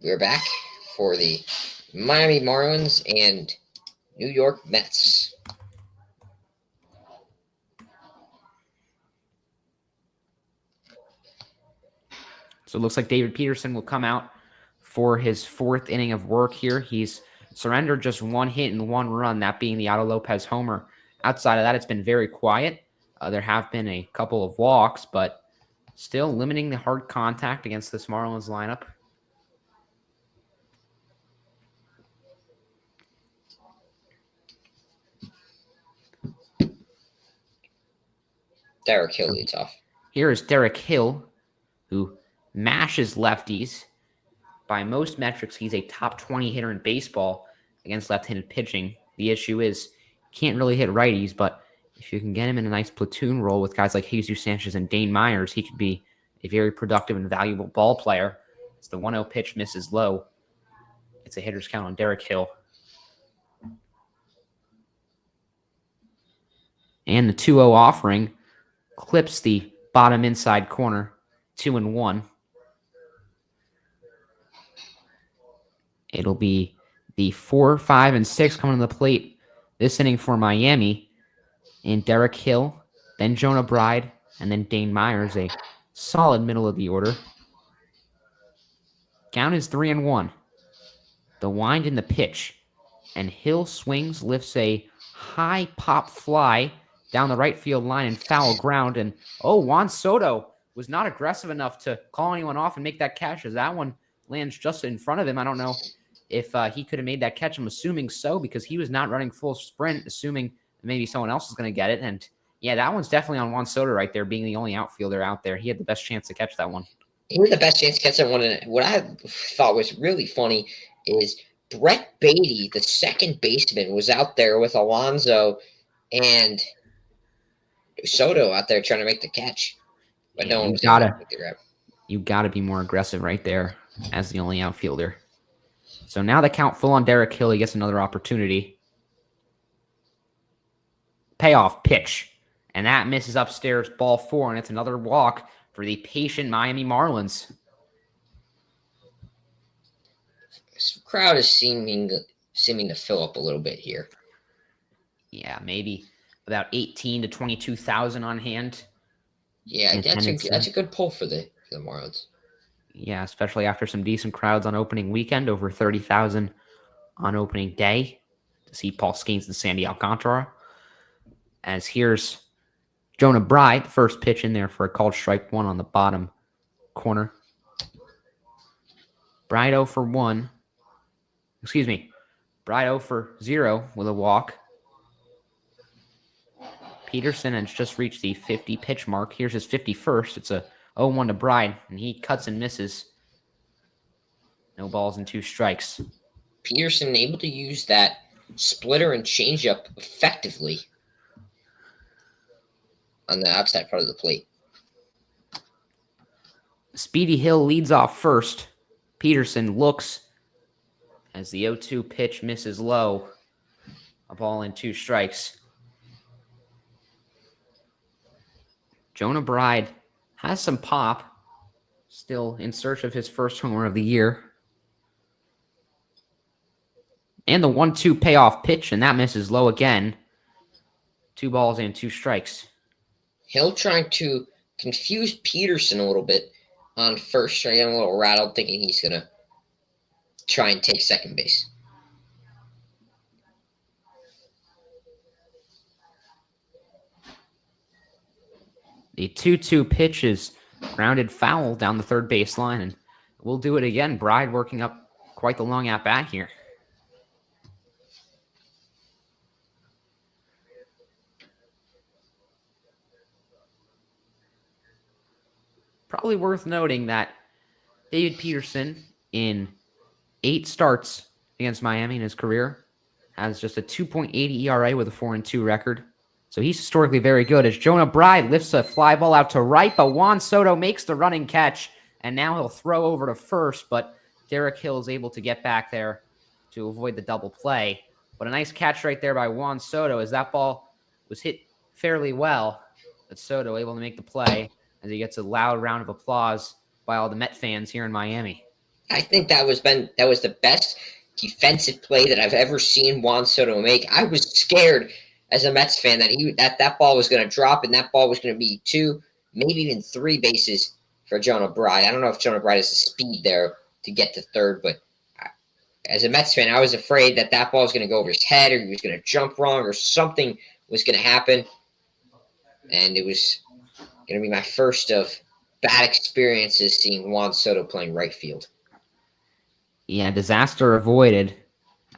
We're back for the Miami Marlins and New York Mets. So it looks like David Peterson will come out for his fourth inning of work here. He's surrendered just one hit and one run, that being the Otto Lopez homer. Outside of that, it's been very quiet. There have been a couple of walks, but still limiting the hard contact against this Marlins lineup. Derek Hill leads off. Here is Derek Hill, who mashes lefties. By most metrics, he's a top 20 hitter in baseball against left-handed pitching. The issue is can't really hit righties, but if you can get him in a nice platoon role with guys like Jesus Sanchez and Dane Myers, he could be a very productive and valuable ball player. As the 1-0 pitch misses low, it's a hitter's count on Derek Hill. And the 2-0 offering clips the bottom inside corner, 2-1. It'll be the 4, 5, and 6 coming to the plate this inning for Miami. And Derek Hill, then Jonah Bride, and then Dane Myers, a solid middle of the order. Count is 3-1. The wind in the pitch. And Hill swings, lifts a high pop fly down the right field line and foul ground. And, Juan Soto was not aggressive enough to call anyone off and make that catch, as that one lands just in front of him. I don't know if he could have made that catch. I'm assuming so, because he was not running full sprint, assuming maybe someone else is going to get it. And yeah, that one's definitely on Juan Soto right there, being the only outfielder out there. He had the best chance to catch that one. He had the best chance to catch that one. And what I thought was really funny is Brett Beatty, the second baseman, was out there with Alonso and Soto out there trying to make the catch. But no one was able to make the grab. You got to be more aggressive right there as the only outfielder. So now the count full on Derek Hill. He gets another opportunity. Payoff pitch. And that misses upstairs, ball 4, and it's another walk for the patient Miami Marlins. This crowd is seeming to fill up a little bit here. Yeah, maybe about 18 to 22,000 on hand. Yeah, that's a good pull for the Marlins. Yeah, especially after some decent crowds on opening weekend, over 30,000 on opening day to see Paul Skeens and Sandy Alcantara. As here's Jonah Bride, the first pitch in there for a called strike 1 on the bottom corner. Bride 0 for 1. Excuse me. Bride 0 for 0 with a walk. Peterson has just reached the 50 pitch mark. Here's his 51st. It's a 0-1 to Bride, and he cuts and misses. No balls and 2 strikes. Peterson able to use that splitter and changeup effectively on the outside part of the plate. Speedy Hill leads off first. Peterson looks as the 0-2 pitch misses low. A ball and 2 strikes. Jonah Bride has some pop. Still in search of his first homer of the year. And the 1-2 payoff pitch, and that misses low again. 2 balls and 2 strikes. Hill trying to confuse Peterson a little bit on first, trying to get a little rattled, thinking he's going to try and take second base. The 2-2 pitch is grounded foul down the third base line, and we'll do it again. Bride working up quite the long at-bat here. Probably worth noting that David Peterson, in 8 starts against Miami in his career, has just a 2.80 ERA with a 4-2 record. So he's historically very good. As Jonah Bride lifts a fly ball out to right, but Juan Soto makes the running catch, and now he'll throw over to first, but Derek Hill is able to get back there to avoid the double play. But a nice catch right there by Juan Soto, as that ball was hit fairly well, but Soto able to make the play as he gets a loud round of applause by all the Met fans here in Miami. I think that was the best defensive play that I've ever seen Juan Soto make. I was scared as a Mets fan that ball was going to drop and that ball was going to be 2, maybe even 3 bases for Jonah Bride. I don't know if Jonah Bride has the speed there to get to third, but as a Mets fan, I was afraid that ball was going to go over his head or he was going to jump wrong or something was going to happen. And it was going to be my first of bad experiences seeing Juan Soto playing right field. Yeah, disaster avoided,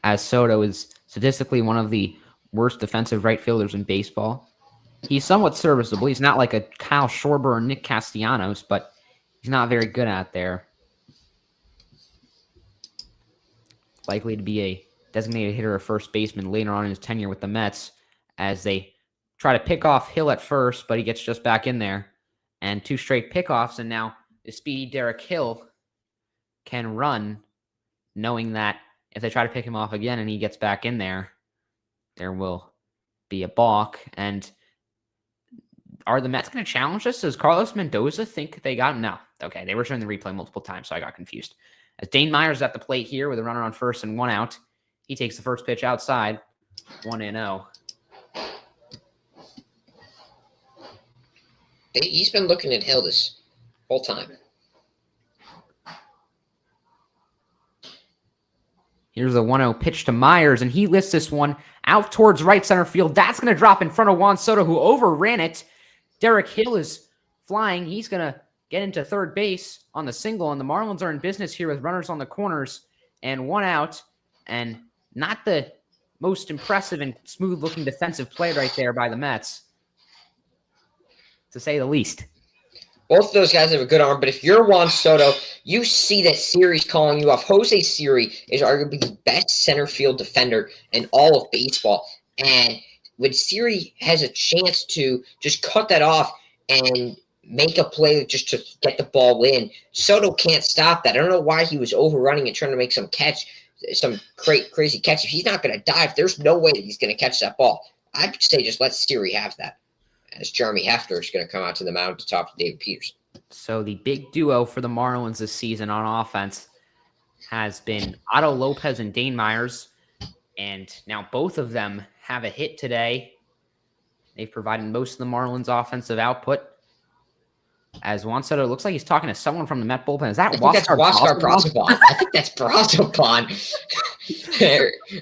as Soto is statistically one of the worst defensive right fielders in baseball. He's somewhat serviceable. He's not like a Kyle Schwarber or Nick Castellanos, but he's not very good out there. Likely to be a designated hitter or first baseman later on in his tenure with the Mets, as they try to pick off Hill at first, but he gets just back in there. And 2 straight pickoffs, and now the speedy Derek Hill can run, knowing that if they try to pick him off again and he gets back in there, there will be a balk. And are the Mets going to challenge this? Does Carlos Mendoza think they got him? No. Okay, they were showing the replay multiple times, so I got confused. As Dane Myers at the plate here with a runner on first and 1 out. He takes the first pitch outside, 1-0. He's been looking at Hill this whole time. Here's a 1-0 pitch to Myers, and he lifts this one out towards right center field. That's going to drop in front of Juan Soto, who overran it. Derek Hill is flying. He's going to get into third base on the single, and the Marlins are in business here with runners on the corners and 1 out, and not the most impressive and smooth-looking defensive play right there by the Mets, to say the least. Both of those guys have a good arm, but if you're Juan Soto, you see that Siri's calling you off. Jose Siri is arguably the best center field defender in all of baseball. And when Siri has a chance to just cut that off and make a play just to get the ball in, Soto can't stop that. I don't know why he was overrunning and trying to make some crazy catch. If he's not going to dive, there's no way that he's going to catch that ball. I'd say just let Siri have that, as Jeremy Hefner is going to come out to the mound to talk to David Peterson. So the big duo for the Marlins this season on offense has been Otto Lopez and Dane Myers, and now both of them have a hit today. They've provided most of the Marlins' offensive output. As Juan Soto looks like he's talking to someone from the Met bullpen. Is that Huascar Brazoban? I think that's Brazoban.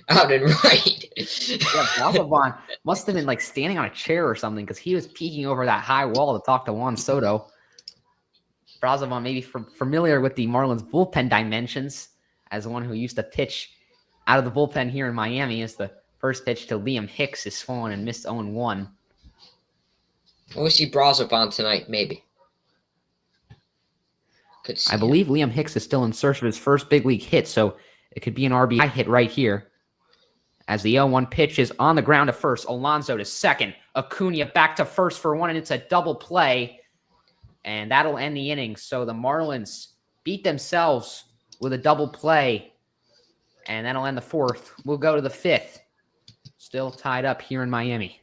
Out and right. Yeah, Brazoban must have been like standing on a chair or something, because he was peeking over that high wall to talk to Juan Soto. Brazoban maybe familiar with the Marlins bullpen dimensions, as one who used to pitch out of the bullpen here in Miami, as the first pitch to Liam Hicks is fallen and missed 0-1. We'll see Brazoban tonight, maybe. I believe Liam Hicks is still in search of his first big league hit, so it could be an RBI hit right here. As the 0-1 pitch is on the ground to first, Alonso to second, Acuna back to first for 1, and it's a double play, and that'll end the inning. So the Marlins beat themselves with a double play, and that'll end the 4th. We'll go to the 5th. Still tied up here in Miami.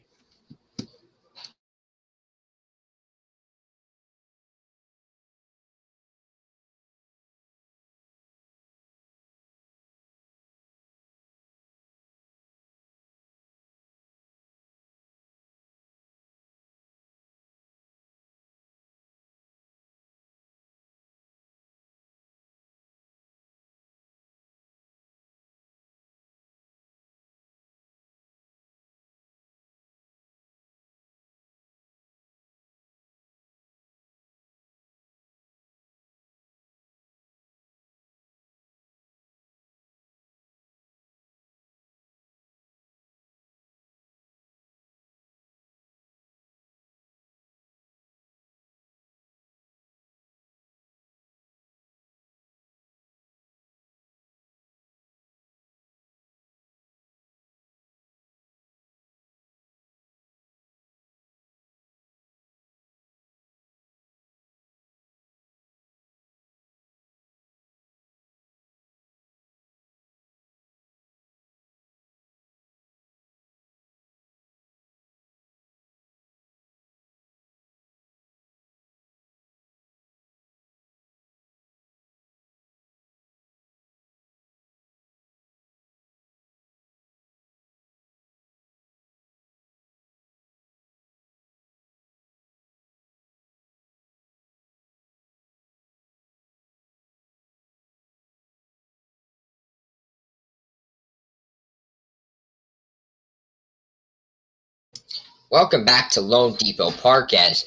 Welcome back to Lone Depot Park as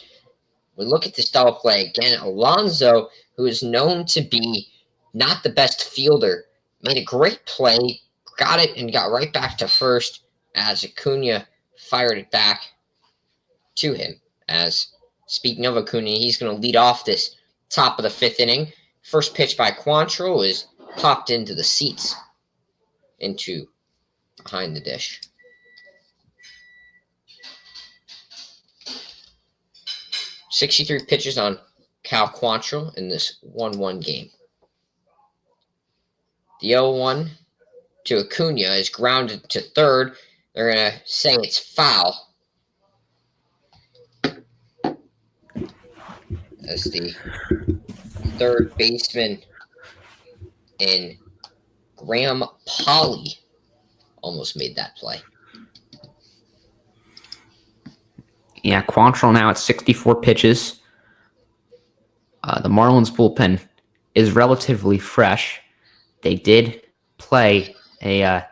we look at this double play again. Alonso, who is known to be not the best fielder, made a great play, got it, and got right back to first as Acuna fired it back to him. As, speaking of Acuna, he's going to lead off this top of the fifth inning. First pitch by Quantrill is popped into the seats, into behind the dish. .63 pitches on Cal Quantrill in this 1-1 game. The 0-1 to Acuna is grounded to third. They're going to say it's foul, as the third baseman in Graham Pauley almost made that play. Yeah, Quantrill now at 64 pitches. The Marlins bullpen is relatively fresh. They did play a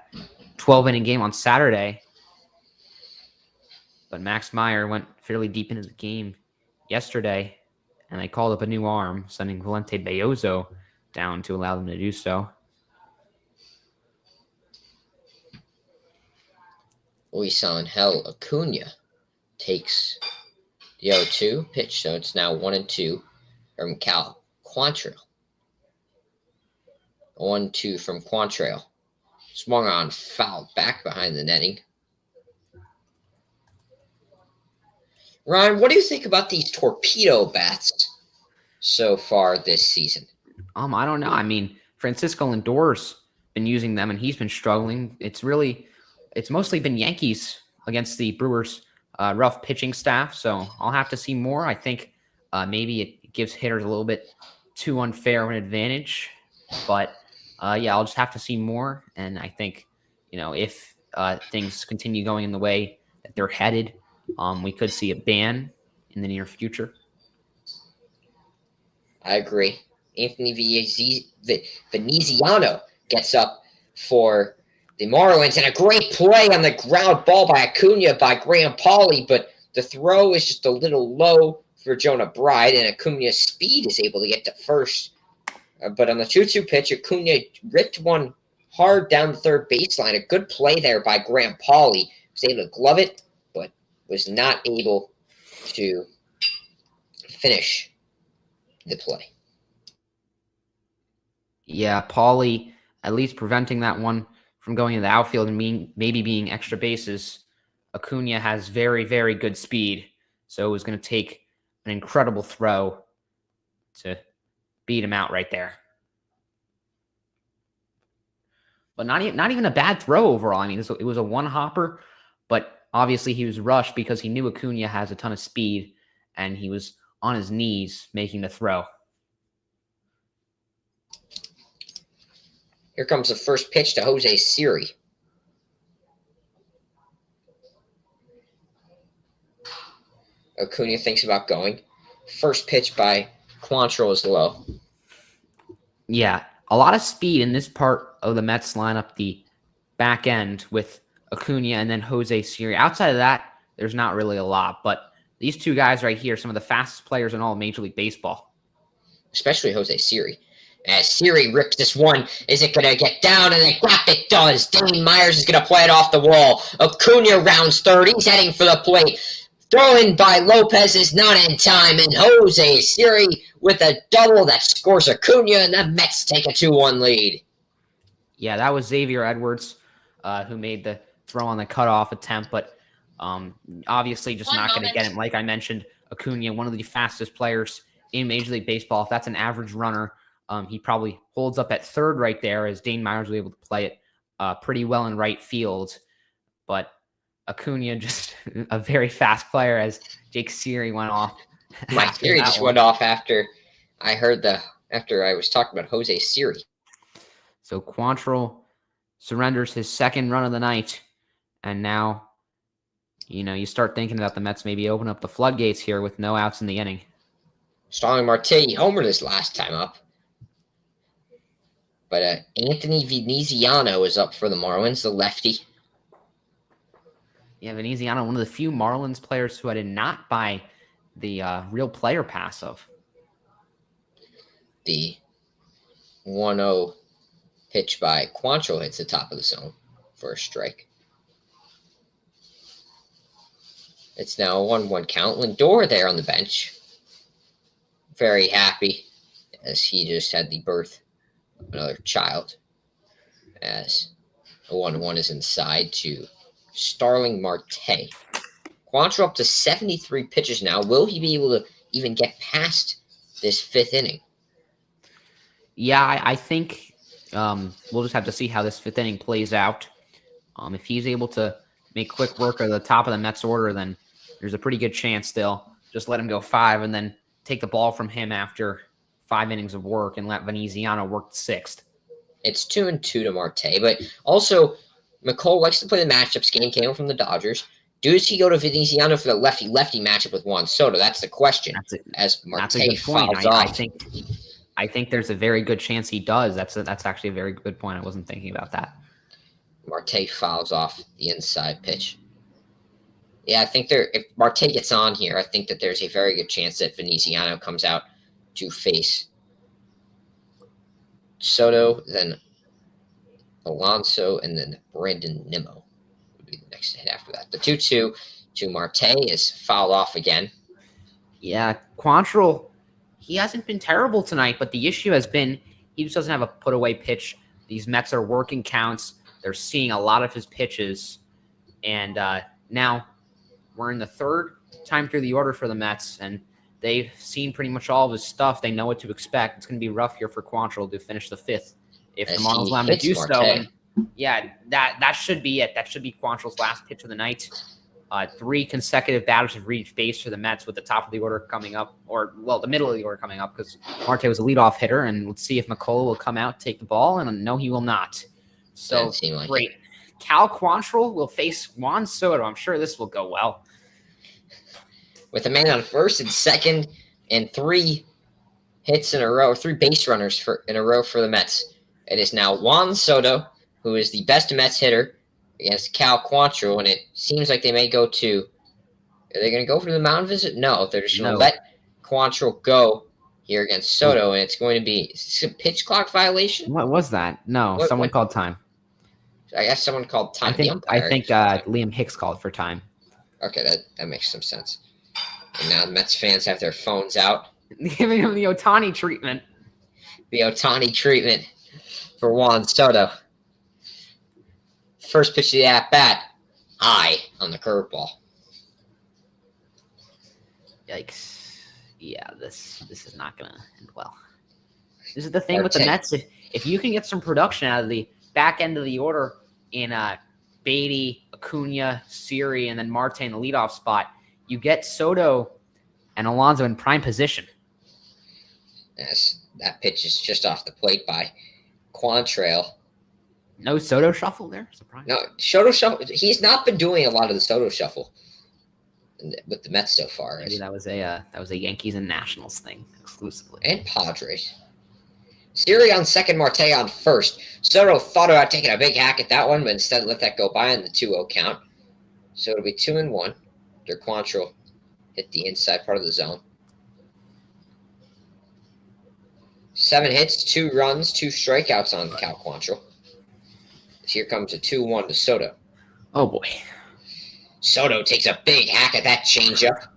12-inning game on Saturday, but Max Meyer went fairly deep into the game yesterday, and they called up a new arm, sending Valente Belloso down to allow them to do so. Luis Angel Acuna takes the 0-2 pitch, so it's now 1-2 from Cal Quantrill. 1-2 from Quantrill. Swung on, fouled back behind the netting. Ryan, what do you think about these torpedo bats so far this season? I don't know. I mean, Francisco Lindor's been using them, and he's been struggling. It's mostly been Yankees against the Brewers' rough pitching staff, so I'll have to see more. I think maybe it gives hitters a little bit too unfair an advantage, but yeah, I'll just have to see more. And I think, if things continue going in the way that they're headed, we could see a ban in the near future. I agree. Anthony Veneziano gets up for the Marlins, and a great play on the ground ball by Acuna by Graham Pauley, but the throw is just a little low for Jonah Bride, and Acuna's speed is able to get to first. But on the 2-2 pitch, Acuna ripped one hard down the third baseline. A good play there by Graham Pauley. Was able to glove it, but was not able to finish the play. Yeah, Pauley at least preventing that one from going in the outfield and maybe being extra bases. Acuna has very, very good speed, so it was going to take an incredible throw to beat him out right there. But not even a bad throw overall. I mean, it was a one-hopper, but obviously he was rushed because he knew Acuna has a ton of speed, and he was on his knees making the throw. Here comes the first pitch to Jose Siri. Acuna thinks about going. First pitch by Quantrill is low. Yeah, a lot of speed in this part of the Mets lineup, the back end with Acuna and then Jose Siri. Outside of that, there's not really a lot, but these two guys right here, some of the fastest players in all of Major League Baseball. Especially Jose Siri. As Siri rips this one, is it going to get down? And it does. Dane Myers is going to play it off the wall. Acuna rounds third. He's heading for the plate. Throw in by Lopez is not in time. And Jose Siri with a double that scores Acuna, and the Mets take a 2-1 lead. Yeah, that was Xavier Edwards who made the throw on the cutoff attempt, but obviously just not going to get him. Like I mentioned, Acuna, one of the fastest players in Major League Baseball. If that's an average runner, he probably holds up at third right there, as Dane Myers was able to play it pretty well in right field. But Acuna, just a very fast player, as Jake Siri went off. My Siri just went off after I heard after I was talking about Jose Siri. So Quantrill surrenders his second run of the night, and now, you start thinking about the Mets maybe open up the floodgates here with no outs in the inning. Starling Marte homered his last time up. But Anthony Veneziano is up for the Marlins, the lefty. Yeah, Veneziano, one of the few Marlins players who I did not buy the real player pass of. The 1-0 pitch by Quantrill hits the top of the zone for a strike. It's now a 1-1 count. Lindor there on the bench. Very happy as he just had the birth of another child. As a 1-1 is inside to Starling Marte. Quantrill up to 73 pitches now. Will he be able to even get past this 5th inning? Yeah, I think we'll just have to see how this 5th inning plays out. If he's able to make quick work of the top of the Mets order, then there's a pretty good chance still. Just let him go 5 and then take the ball from him after 5 innings of work and let Veneziano work the 6th. It's 2-2 to Marte, but also McCall likes to play the matchups game. Came from the Dodgers. Does he go to Veneziano for the lefty-lefty matchup with Juan Soto? That's the question. As Marte that's a good point. fouls off. I think there's a very good chance he does. That's actually a very good point. I wasn't thinking about that. Marte fouls off the inside pitch. Yeah, I think if Marte gets on here, I think that there's a very good chance that Veneziano comes out to face Soto, then Alonso, and then Brandon Nimmo would be the next hit after that. The 2-2 to Marte is fouled off again. Yeah, Quantrill, he hasn't been terrible tonight, but the issue has been he just doesn't have a put-away pitch. These Mets are working counts. They're seeing a lot of his pitches. And now we're in the 3rd time through the order for the Mets, and they've seen pretty much all of his stuff. They know what to expect. It's going to be rough here for Quantrill to finish the 5th. If the Marlins allow him to do so, and yeah, that should be it. That should be Quantrill's last pitch of the night. 3 consecutive batters have reached base for the Mets with the top of the order coming up, the middle of the order coming up, because Marte was a leadoff hitter, and let's see if McCullough will come out, take the ball, and no, he will not. So great. Cal Quantrill will face Juan Soto. I'm sure this will go well. With a man on first and second and 3 hits in a row, 3 base runners in a row for the Mets. It is now Juan Soto, who is the best Mets hitter, against Cal Quantrill, and it seems like they may go to – are they going to go for the mound visit? No, they're just going to let Quantrill go here against Soto, and it's going to be – a pitch clock violation? What was that? No, someone called time. I guess someone called time. I think Liam Hicks called for time. Okay, that makes some sense. And now the Mets fans have their phones out. Giving him the Ohtani treatment. The Ohtani treatment for Juan Soto. First pitch of the at-bat, high on the curveball. Yikes. Yeah, this is not going to end well. This is the thing with the Mets. If you can get some production out of the back end of the order in Beatty, Acuna, Siri, and then Marte in the leadoff spot, you get Soto and Alonso in prime position. Yes, that pitch is just off the plate by Quantrill. No Soto shuffle there? Surprise. No, Soto shuffle. He's not been doing a lot of the Soto shuffle with the Mets so far. Maybe that was a Yankees and Nationals thing exclusively. And Padres. Siri on second, Marte on first. Soto thought about taking a big hack at that one, but instead let that go by on the 2-0 count. So it'll be 2-1. Their Quantrill hit the inside part of the zone. 7 hits, 2 runs, 2 strikeouts on Cal Quantrill. Here comes a 2-1 to Soto. Oh, boy. Soto takes a big hack at that changeup,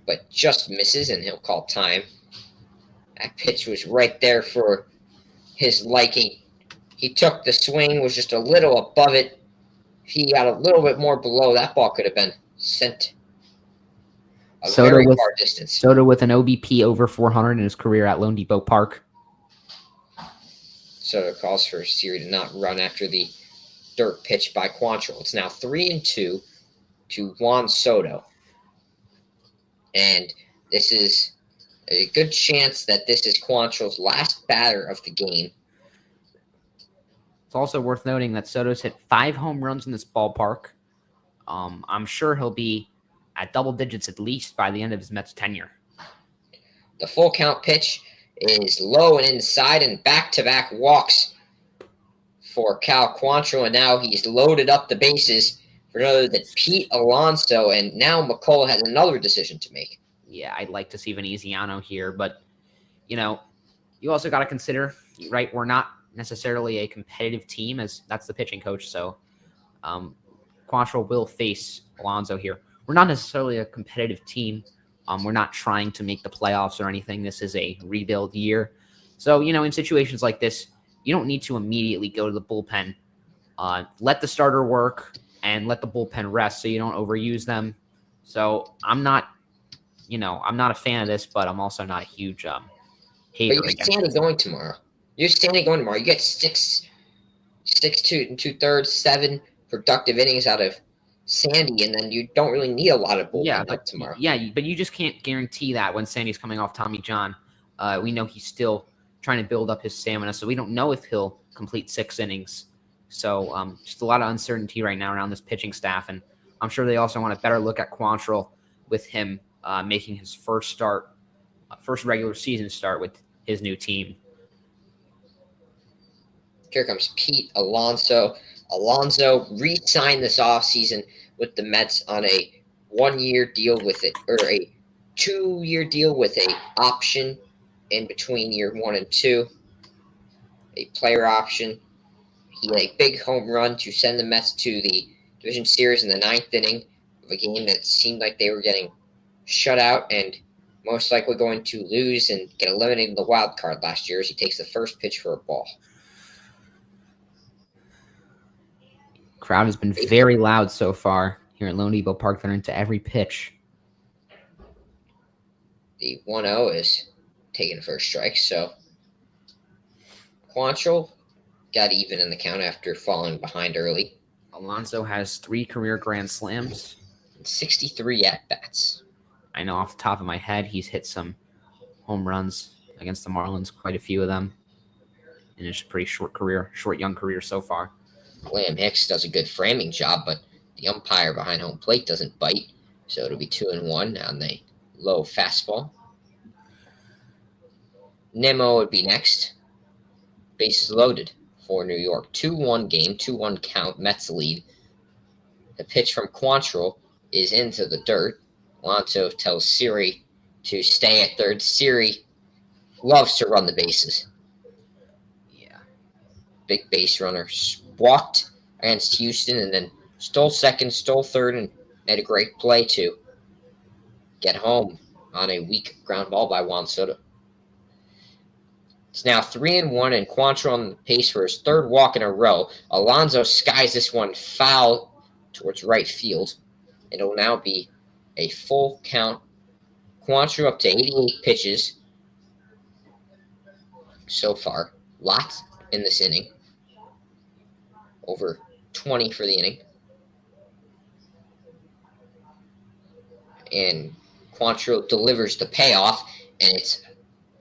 but just misses, and he'll call time. That pitch was right there for his liking. He took the swing, was just a little above it. If he got a little bit more below, that ball could have been sent a very far distance. Soto with an OBP over 400 in his career at Lone Depot Park. Soto calls for Siri to not run after the dirt pitch by Quantrill. It's now 3-2 to Juan Soto. And this is a good chance that this is Quantrill's last batter of the game. It's also worth noting that Soto's hit 5 home runs in this ballpark. I'm sure he'll be at double digits at least by the end of his Mets tenure. The full count pitch is low and inside, and back-to-back walks for Cal Quantrill, and now he's loaded up the bases for none other than Pete Alonso, and now McCullough has another decision to make. Yeah, I'd like to see Veneziano here, but you also got to consider, right? We're not necessarily a competitive team, as that's the pitching coach. So, Quantrill will face Alonso here. We're not necessarily a competitive team. We're not trying to make the playoffs or anything. This is a rebuild year. So, in situations like this, you don't need to immediately go to the bullpen. Let the starter work and let the bullpen rest so you don't overuse them. So I'm not a fan of this, but I'm also not a huge hater. But you're Sandy going tomorrow. You get 2 2/3, 7 productive innings out of Sandy, and then you don't really need a lot of bullpen help tomorrow. Yeah, but you just can't guarantee that when Sandy's coming off Tommy John. We know he's still trying to build up his stamina, so we don't know if he'll complete 6 innings. So just a lot of uncertainty right now around this pitching staff, and I'm sure they also want a better look at Quantrill with him making his first regular season start with his new team. Here comes Pete Alonso. Alonso re-signed this offseason with the Mets on a 1-year deal with it, or a 2-year deal with a option in between year 1 and 2, a player option. He had a big home run to send the Mets to the division series in the 9th inning of a game that seemed like they were getting shut out and most likely going to lose and get eliminated in the wild card last year as he takes the first pitch for a ball. Crowd has been very loud so far here at Lone Depot Park. They're into every pitch. The 1-0 is taking first strike, so Quantrill got even in the count after falling behind early. Alonso has 3 career grand slams. And 63 at-bats. I know off the top of my head he's hit some home runs against the Marlins, quite a few of them. And it's a pretty short young career so far. Liam Hicks does a good framing job, but the umpire behind home plate doesn't bite, so it'll be 2-1 on the low fastball. Nimmo would be next. Bases loaded for New York. 2-1 game, 2-1 count, Mets lead. The pitch from Quantrill is into the dirt. Alonso tells Siri to stay at third. Siri loves to run the bases. Yeah. Big base runner. Walked against Houston and then stole second, stole third, and made a great play to get home on a weak ground ball by Juan Soto. It's now 3-1, and Quantrill on the pace for his 3rd walk in a row. Alonso skies this one foul towards right field. It'll now be a full count. Quantrill up to 88 pitches so far. Lots in this inning. Over 20 for the inning. And Quantrill delivers the payoff, and it's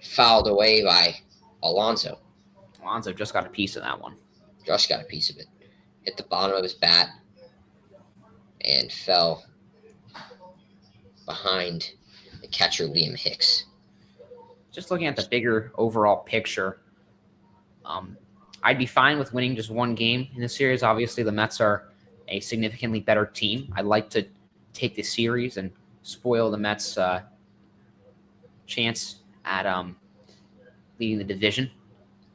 fouled away by Alonso. Alonso just got a piece of that one. Just got a piece of it. Hit the bottom of his bat and fell behind the catcher, Liam Hicks. Just looking at the bigger overall picture, I'd be fine with winning just 1 game in the series. Obviously, the Mets are a significantly better team. I'd like to take the series and spoil the Mets' chance at leading the division.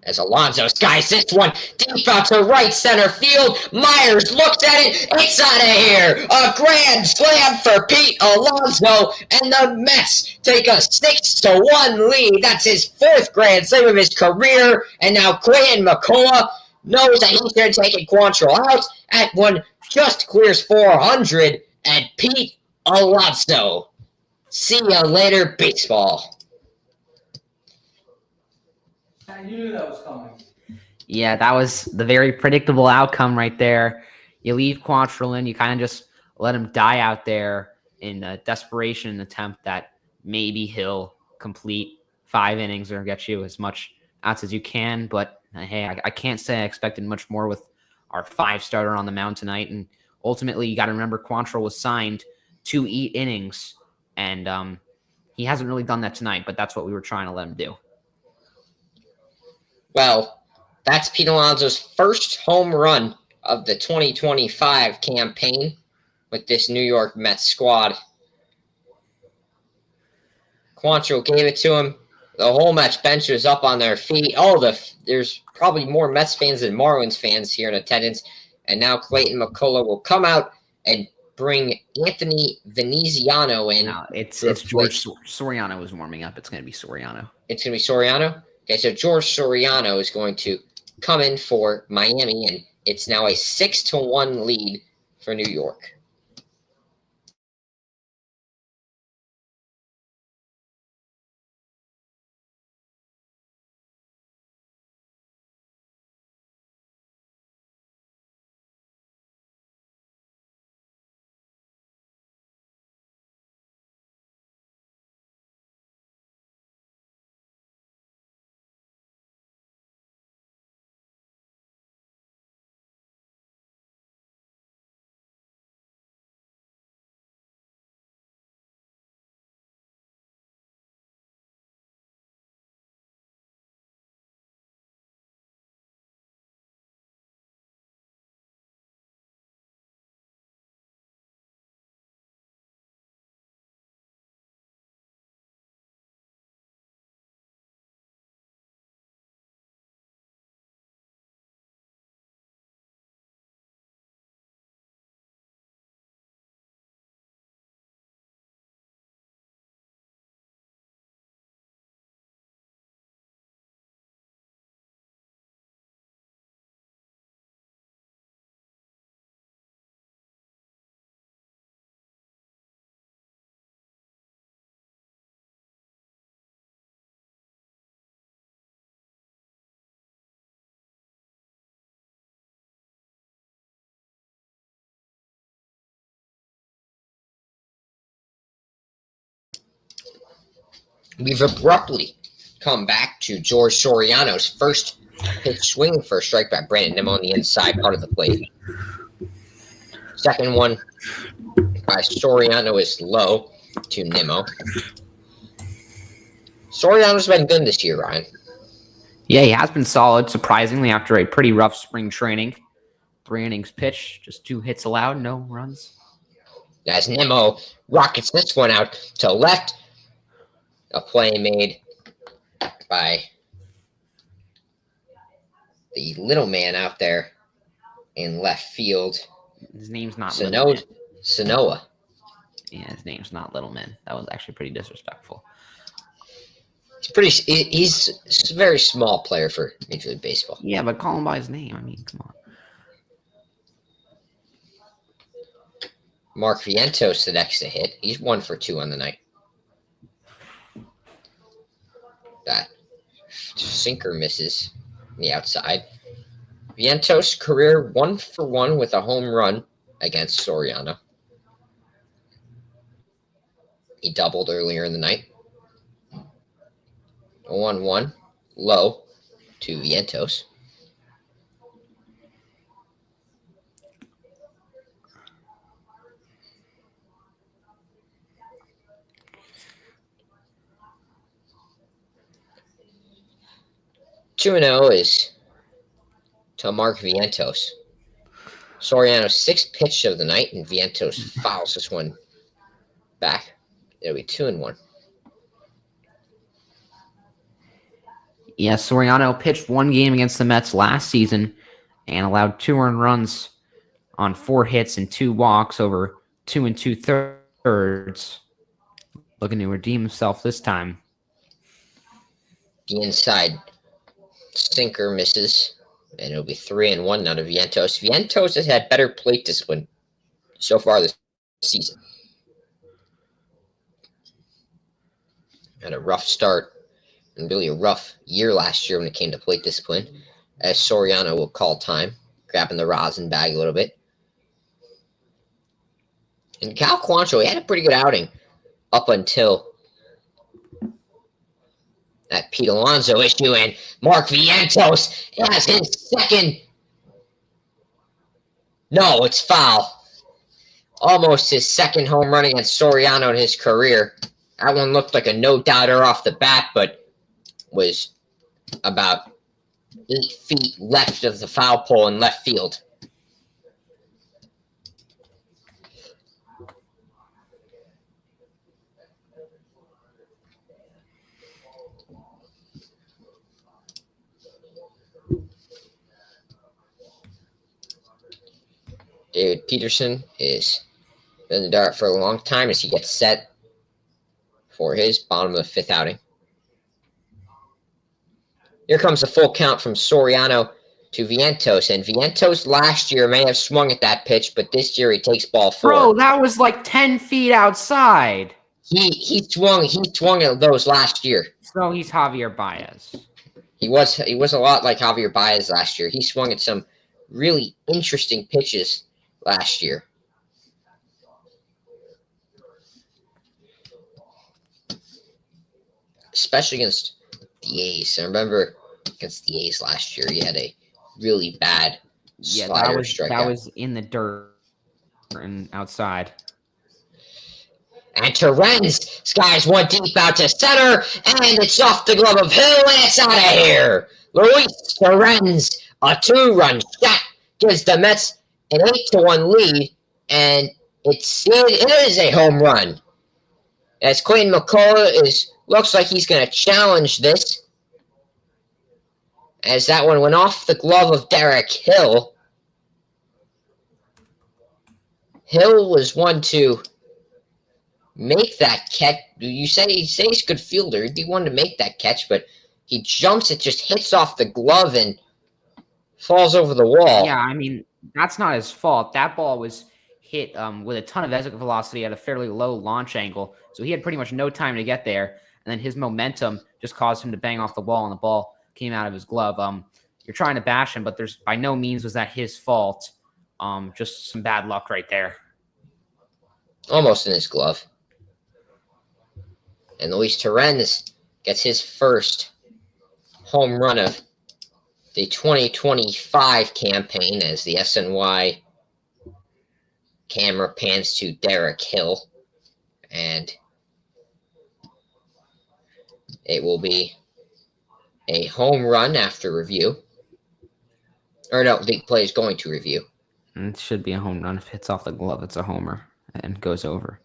As Alonso skies this one deep out to right center field. Myers looks at it. It's out of here. A grand slam for Pete Alonso. And the Mets take a 6-1 lead. That's his 4th grand slam of his career. And now Quinn McCullough knows that he's going to take Quantrill out. At one just clears 400. And Pete Alonso. See ya later, baseball. I knew that was coming. Yeah, that was the very predictable outcome right there. You leave Quantrill in, you kind of just let him die out there in a desperation attempt that maybe he'll complete 5 innings or get you as much outs as you can. But hey, I can't say I expected much more with our 5 starter on the mound tonight. And ultimately, you got to remember Quantrill was signed to eat innings, and he hasn't really done that tonight. But that's what we were trying to let him do. Well, that's Pete Alonso's first home run of the 2025 campaign. with this New York Mets squad. Quantrill gave it to him. The whole Mets bench was up on their feet. There's probably more Mets fans than Marlins fans here in attendance. And now Clayton McCullough will come out and bring Anthony Veneziano in. No, it's George Soriano is warming up. It's going to be Soriano. It's going to be Soriano? Okay, so George Soriano is going to come in for Miami, and it's now a 6-1 lead for New York. We've abruptly come back to George Soriano's first pitch swinging for a strike by Brandon Nimmo on the inside part of the plate. Second one by Soriano is low to Nimmo. Soriano's been good this year, Ryan. Yeah, he has been solid, surprisingly, after a pretty rough spring training. 3 innings pitch, just 2 hits allowed, no runs. As Nimmo rockets this one out to left. A play made by the little man out there in left field. His name's not Sanoa. Yeah, his name's not Littleman. That was actually pretty disrespectful. He's a very small player for Major League Baseball. Yeah, but call him by his name. I mean, come on. Mark Vientos the next to hit. He's 1 for 2 on the night. That sinker misses on the outside. Vientos' career 1 for 1 with a home run against Soriano. He doubled earlier in the night. 1-1, low to Vientos. Two and 0 is to Mark Vientos. Soriano's 6th pitch of the night, and Vientos fouls this one back. It'll be 2-1. Yeah, Soriano pitched 1 game against the Mets last season and allowed 2 earned runs on 4 hits and 2 walks over 2 2/3. Looking to redeem himself this time. The inside sinker misses, and it'll be 3-1 now to Vientos. Vientos has had better plate discipline so far this season. Had a rough start and really a rough year last year when it came to plate discipline, as Soriano will call time, grabbing the rosin bag a little bit. And Cal Quantrill, he had a pretty good outing up until that Pete Alonso issue, and Mark Vientos has his second. No, it's foul. Almost his second home run against Soriano in his career. That one looked like a no-doubter off the bat, but was about 8 feet left of the foul pole in left field. David Peterson is in the dart for a long time as he gets set for his bottom of the 5th outing. Here comes the full count from Soriano to Vientos, and Vientos last year may have swung at that pitch, but this year he takes ball 4. Bro, that was like 10 feet outside. He swung at those last year. So he's Javier Baez. He was a lot like Javier Baez last year. He swung at some really interesting pitches last year. Especially against the A's. I remember against the A's last year, he had a really bad slider strikeout. That was in the dirt and outside. And Terrens skies one deep out to center, and it's off the glove of Hill, and it's out of here. Luis Terrens, a 2-run shot, gives the Mets an 8-1 lead, and it is a home run. As Clayton McCullough looks like he's going to challenge this, as that one went off the glove of Derek Hill. Hill was one to make that catch. You say he's a good fielder. He'd be one to make that catch, but he jumps, it just hits off the glove and falls over the wall. Yeah, I mean, that's not his fault. That ball was hit with a ton of exit velocity at a fairly low launch angle, so he had pretty much no time to get there, and then his momentum just caused him to bang off the wall, and the ball came out of his glove. You're trying to bash him, but there's by no means was that his fault. Just some bad luck right there. Almost in his glove. And Luis Terrens gets his first home run of the 2025 campaign as the SNY camera pans to Derek Hill. And it will be a home run after review. Or no, the play is going to review. It should be a home run. If it hits off the glove, it's a homer and goes over.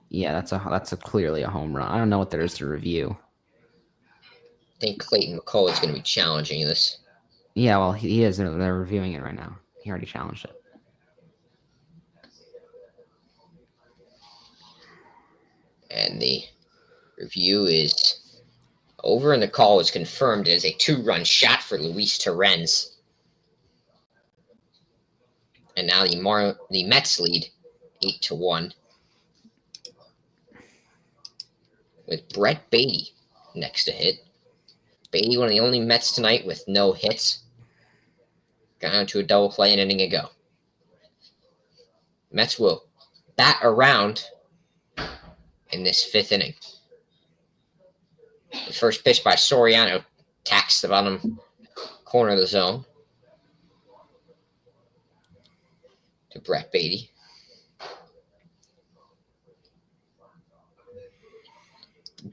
Yeah, that's clearly a home run. I don't know what there is to review. I think Clayton McCullough is going to be challenging this. Yeah, well, he is. They're reviewing it right now. He already challenged it. And the review is over, and the call is confirmed as a 2-run shot for Luis Terrens. And now the Mets lead 8-1. With Brett Beatty next to hit. Beatty, one of the only Mets tonight with no hits. Got down to a double play an inning ago. Mets will bat around in this 5th inning. The first pitch by Soriano tacks the bottom corner of the zone to Brett Beatty.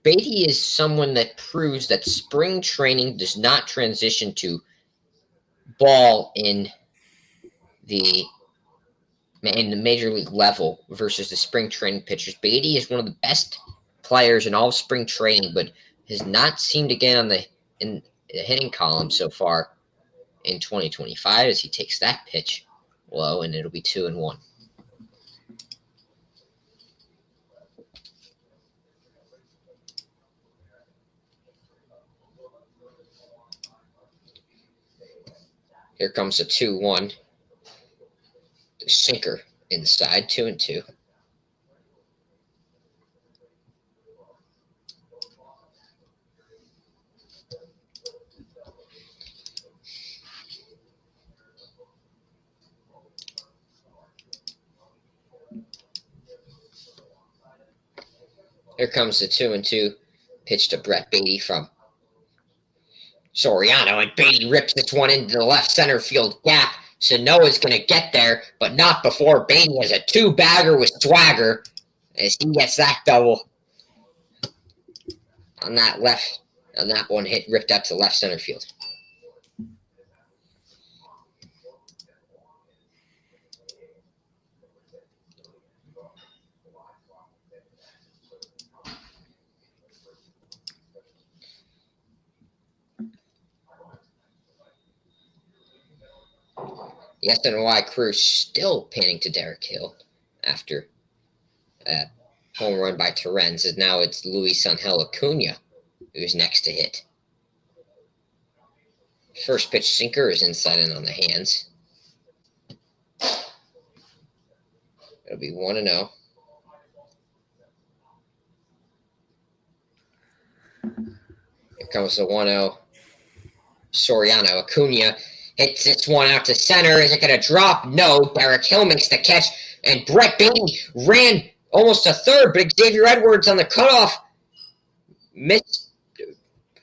Beatty is someone that proves that spring training does not transition to ball in the major league level versus the spring training pitchers. Beatty is one of the best players in all of spring training, but has not seemed to get in the hitting column so far in 2025 as he takes that pitch low, and it'll be 2-1. Here comes the 2-1. The sinker inside, 2-2. Here comes the 2-2 pitch to Brett Beatty from Soriano, and Beatty rips this one into the left center field gap. Sanoa's going to get there, but not before Beatty has a 2-bagger with swagger as he gets that double on that one hit ripped up to left center field. The SNY crew still panning to Derek Hill after a home run by Torrens, and now it's Luis Angel Acuna who's next to hit. First pitch sinker is inside and on the hands. It'll be 1-0. Here comes the 1-0. Soriano. Acuna hits this one out to center. Is it going to drop? No. Derek Hill makes the catch. And Brett Beatty ran almost a third, but Xavier Edwards on the cutoff missed.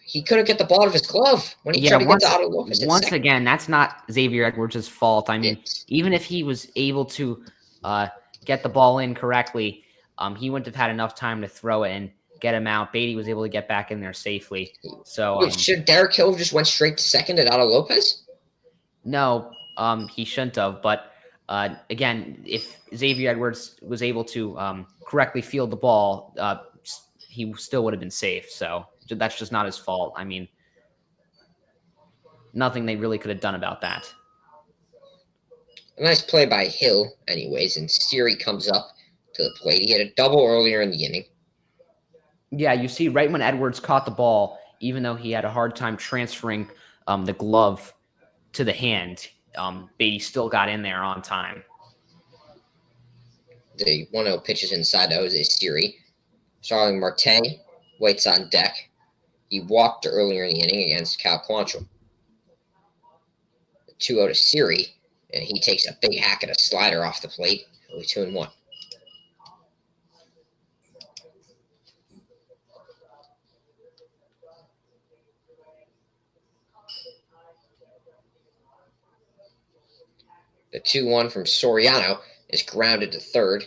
He couldn't get the ball out of his glove when he tried to get to Otto Lopez. Once again, that's not Xavier Edwards' fault. I mean, even if he was able to get the ball in correctly, he wouldn't have had enough time to throw it and get him out. Beatty was able to get back in there safely. So should Derek Hill just went straight to second at Otto Lopez? No, he shouldn't have. But again, if Xavier Edwards was able to correctly field the ball, he still would have been safe. So that's just not his fault. I mean, nothing they really could have done about that. A nice play by Hill, anyways, and Siri comes up to the plate. He had a double earlier in the inning. Yeah, you see right when Edwards caught the ball, even though he had a hard time transferring the glove to the hand, Beatty still got in there on time. The 1-0 pitches inside to Jose Siri. Starling Marte waits on deck. He walked earlier in the inning against Cal Quantrill. 2-0 to Siri, and he takes a big hack at a slider off the plate. Only 2-1. The 2-1 from Soriano is grounded to third.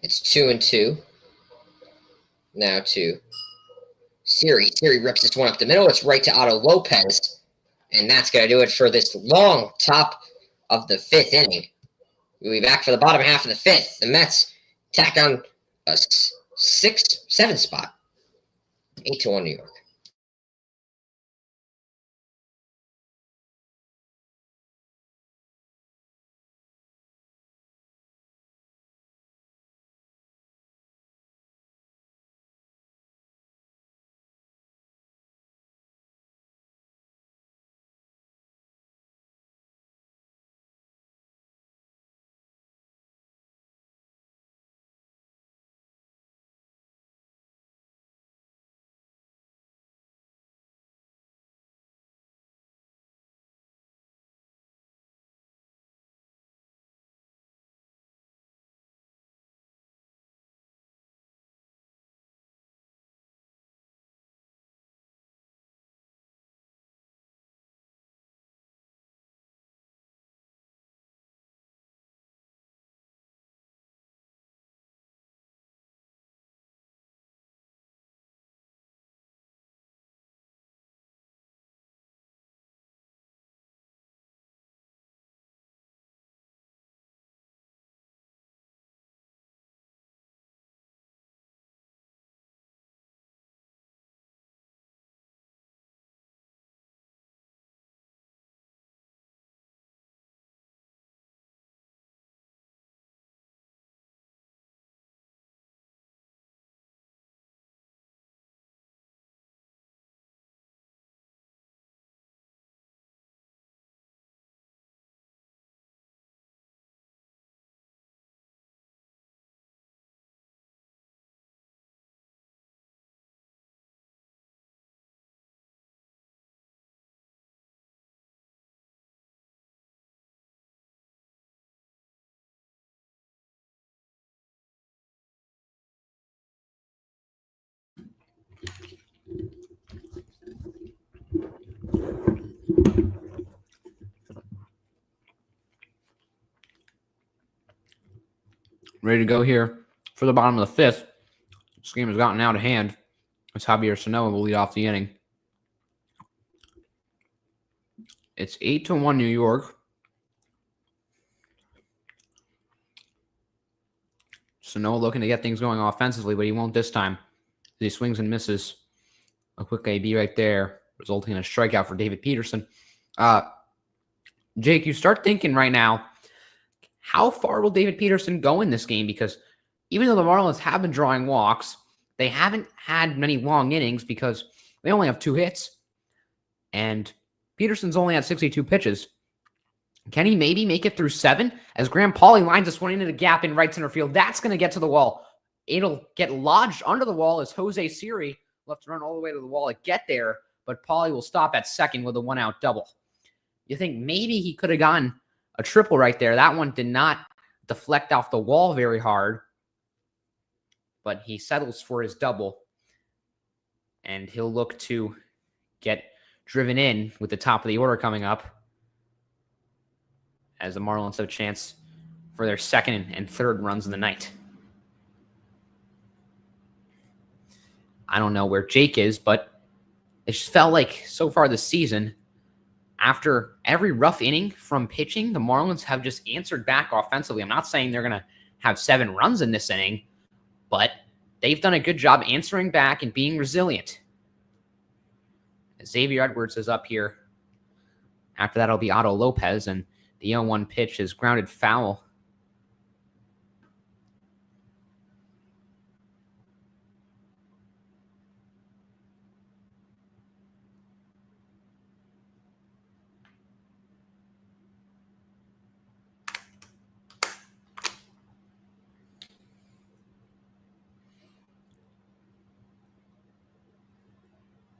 It's 2-2. Now to Siri. Siri rips this one up the middle. It's right to Otto Lopez. And that's going to do it for this long top of the fifth inning. We'll be back for the bottom half of the fifth. The Mets tack on a 6-7 spot. 8-1 New York. Ready to go here for the bottom of the fifth. This game has gotten out of hand as Xavier Sanoa will lead off the inning. It's 8-1 New York. Sano looking to get things going offensively, but he won't this time. He swings and misses. A quick AB right there, resulting in a strikeout for David Peterson. Jake, you start thinking right now, how far will David Peterson go in this game? Because even though the Marlins have been drawing walks, they haven't had many long innings because they only have 2 hits. And Peterson's only had 62 pitches. Can he maybe make it through 7? As Graham Pauley lines this one into the gap in right center field, that's going to get to the wall. It'll get lodged under the wall as Jose Siri left to run all the way to the wall to get there, but Pauley will stop at second with a 1-out double. You think maybe he could have gotten a triple right there. That one did not deflect off the wall very hard, but he settles for his double, and he'll look to get driven in with the top of the order coming up as the Marlins have a chance for their second and third runs of the night. I don't know where Jake is, but it just felt like so far this season, after every rough inning from pitching, the Marlins have just answered back offensively. I'm not saying they're going to have 7 runs in this inning, but they've done a good job answering back and being resilient. Xavier Edwards is up here. After that, it'll be Otto Lopez, and the 0-1 pitch is grounded foul.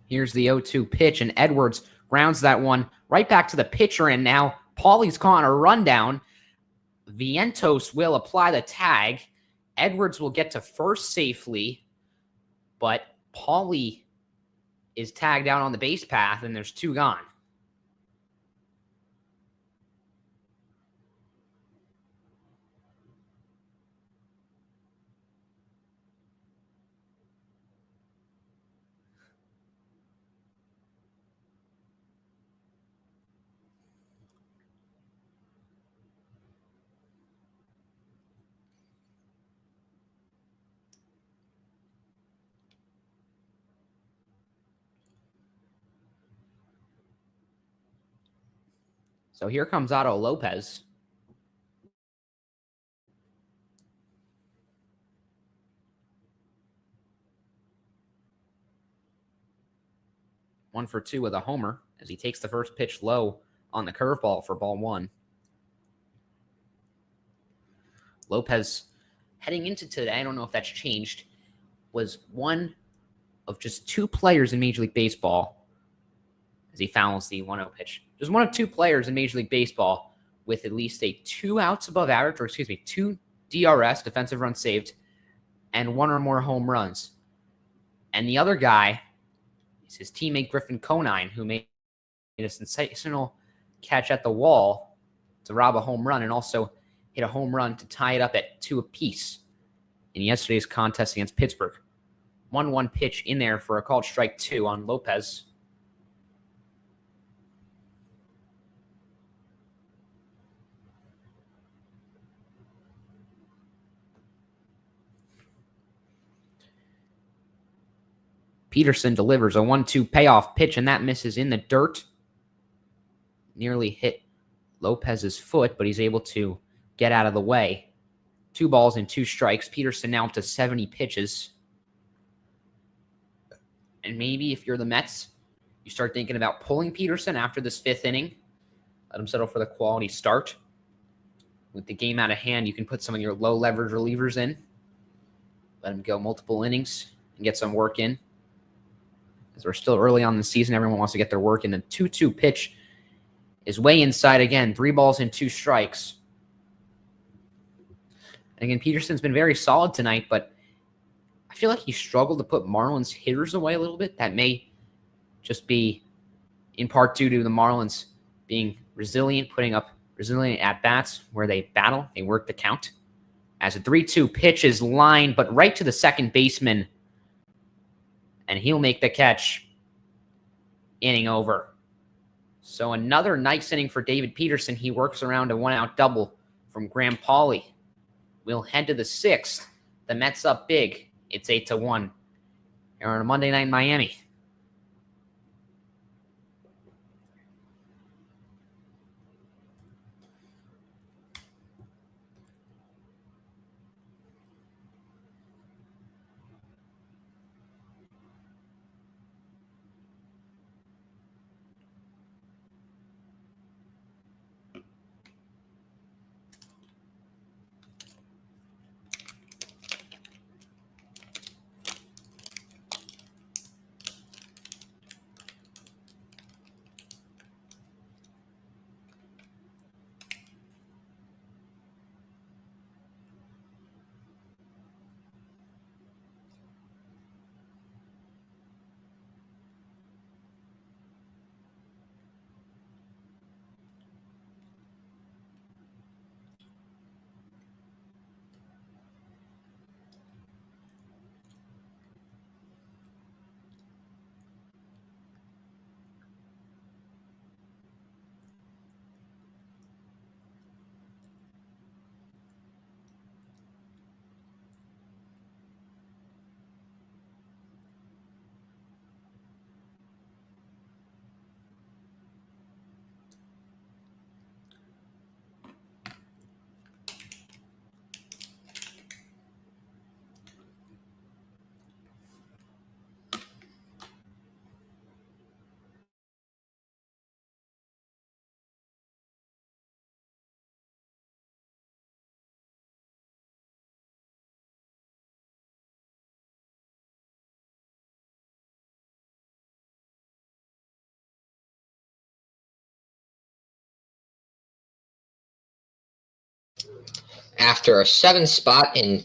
Here's the 0-2 pitch, and Edwards grounds that one right back to the pitcher, and now Pauley's calling a rundown. Vientos will apply the tag. Edwards will get to first safely, but Pauley is tagged out on the base path, and there's 2 gone. So here comes Otto Lopez. One for 2 with a homer as he takes the first pitch low on the curveball for ball 1. Lopez, heading into today, I don't know if that's changed, was one of just 2 players in Major League Baseball as he fouls the 1-0 pitch. Just one of 2 players in Major League Baseball with at least a 2 outs above average, 2 DRS, defensive runs saved, and 1 or more home runs. And the other guy is his teammate Griffin Conine, who made a sensational catch at the wall to rob a home run and also hit a home run to tie it up at 2 apiece in yesterday's contest against Pittsburgh. 1-1 pitch in there for a called strike 2 on Lopez. Peterson delivers a 1-2 payoff pitch, and that misses in the dirt. Nearly hit Lopez's foot, but he's able to get out of the way. 2 balls and 2 strikes. Peterson now up to 70 pitches. And maybe if you're the Mets, you start thinking about pulling Peterson after this 5th inning. Let him settle for the quality start. With the game out of hand, you can put some of your low leverage relievers in. Let him go multiple innings and get some work in. As we're still early on in the season, everyone wants to get their work in. The 2-2 pitch is way inside again. 3 balls and 2 strikes. And again, Peterson's been very solid tonight, but I feel like he struggled to put Marlins hitters away a little bit. That may just be in part due to the Marlins being resilient, putting up resilient at-bats where they battle, they work the count. As a 3-2 pitch is lined, but right to the second baseman, and he'll make the catch. Inning over. So another nice inning for David Peterson. He works around a 1-out double from Graham Pauley. We'll head to the 6th. The Mets up big. It's 8-1. Here on a Monday night in Miami. After a 7 spot in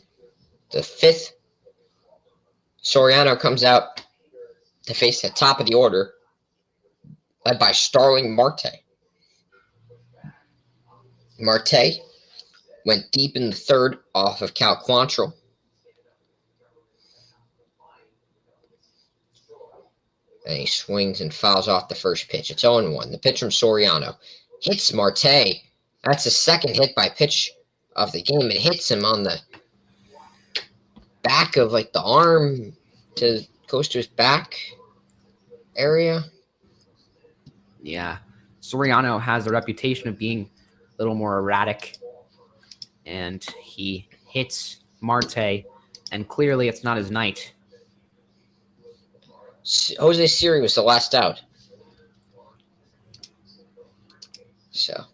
the 5th, Soriano comes out to face the top of the order, led by Starling Marte. Marte went deep in the 3rd off of Cal Quantrill. And he swings and fouls off the first pitch. It's 0-1. The pitch from Soriano hits Marte. That's the 2nd hit by pitch of the game. It hits him on the back of the arm, goes to his back area. Yeah. Soriano has a reputation of being a little more erratic, and he hits Marte, and clearly it's not his night. Jose Siri was the last out. So,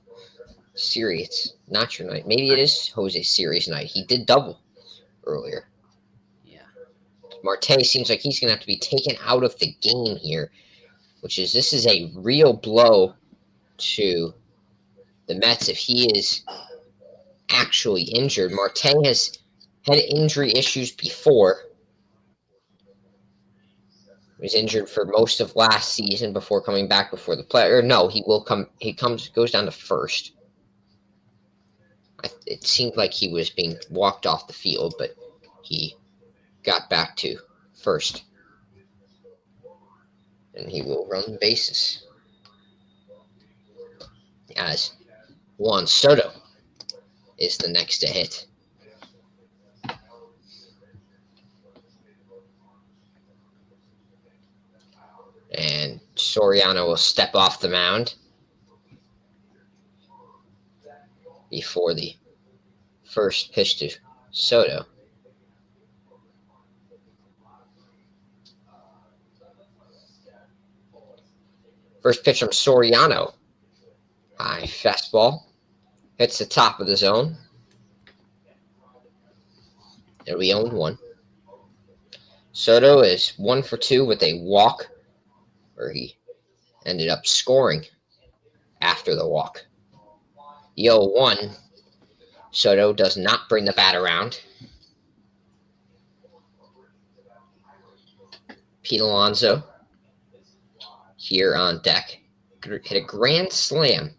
Siri, it's not your night. Maybe it is Jose Siri's night. He did double earlier. Yeah. Marte seems like he's going to have to be taken out of the game here, this is a real blow to the Mets if he is actually injured. Marte has had injury issues before. He was injured for most of last season before coming back before the play. Or no, he will come. He goes down to first. It seemed like he was being walked off the field, but he got back to first. And he will run the bases. As Juan Soto is the next to hit. And Soriano will step off the mound before the first pitch to Soto. First pitch from Soriano. High fastball. Hits the top of the zone. It'll be 0-1. Soto is 1 for 2 with a walk, where he ended up scoring after the walk. The 0-1. Soto does not bring the bat around. Pete Alonso here on deck. Hit a grand slam.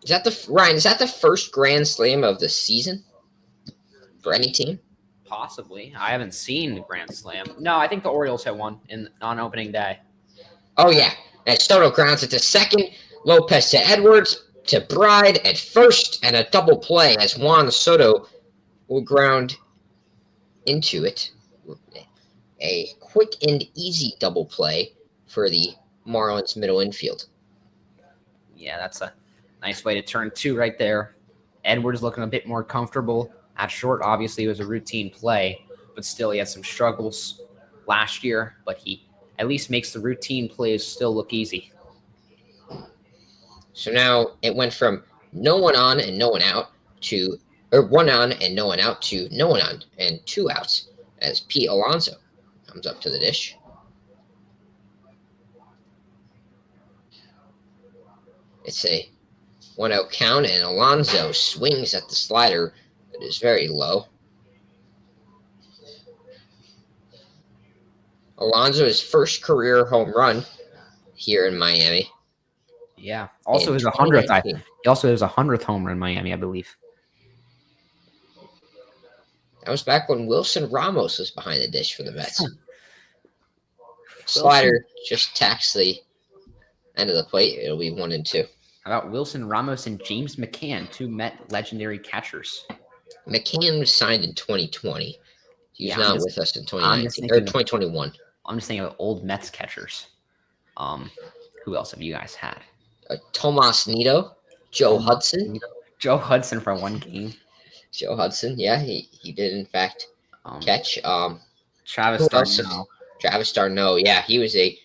Is that the first grand slam of the season for any team? Possibly. I haven't seen the Grand Slam. No, I think the Orioles hit one on opening day. Oh, yeah. And Soto grounds it to second. Lopez to Edwards to Bride at first, and a double play as Juan Soto will ground into it. A quick and easy double play for the Marlins middle infield. Yeah, that's a nice way to turn 2 right there. Edwards looking a bit more comfortable at short. Obviously, it was a routine play, but still he had some struggles last year, but he at least makes the routine plays still look easy. So now it went from no one on and no one out to, or one on and no one out to no one on and 2 outs as Pete Alonso comes up to the dish. It's a 1-0 count, and Alonso swings at the slider that is very low. Alonso's first career home run here in Miami. Yeah. Also, his 100th. 2019. He also has a 100th home run in Miami, I believe. That was back when Wilson Ramos was behind the dish for the Mets. Slider just tacks the end of the plate. It'll be 1-2. How about Wilson Ramos and James McCann, 2 Met legendary catchers? McCann was signed in 2020. He's Yeah, not with us in 2019 or thinking 2021. I'm just thinking of old Mets catchers. Who else have you guys had? Tomas Nido, Joe Hudson. Joe Hudson for 1 game. Joe Hudson, yeah, he did in fact catch. Travis who else? d'Arnaud. Travis d'Arnaud, yeah, he was a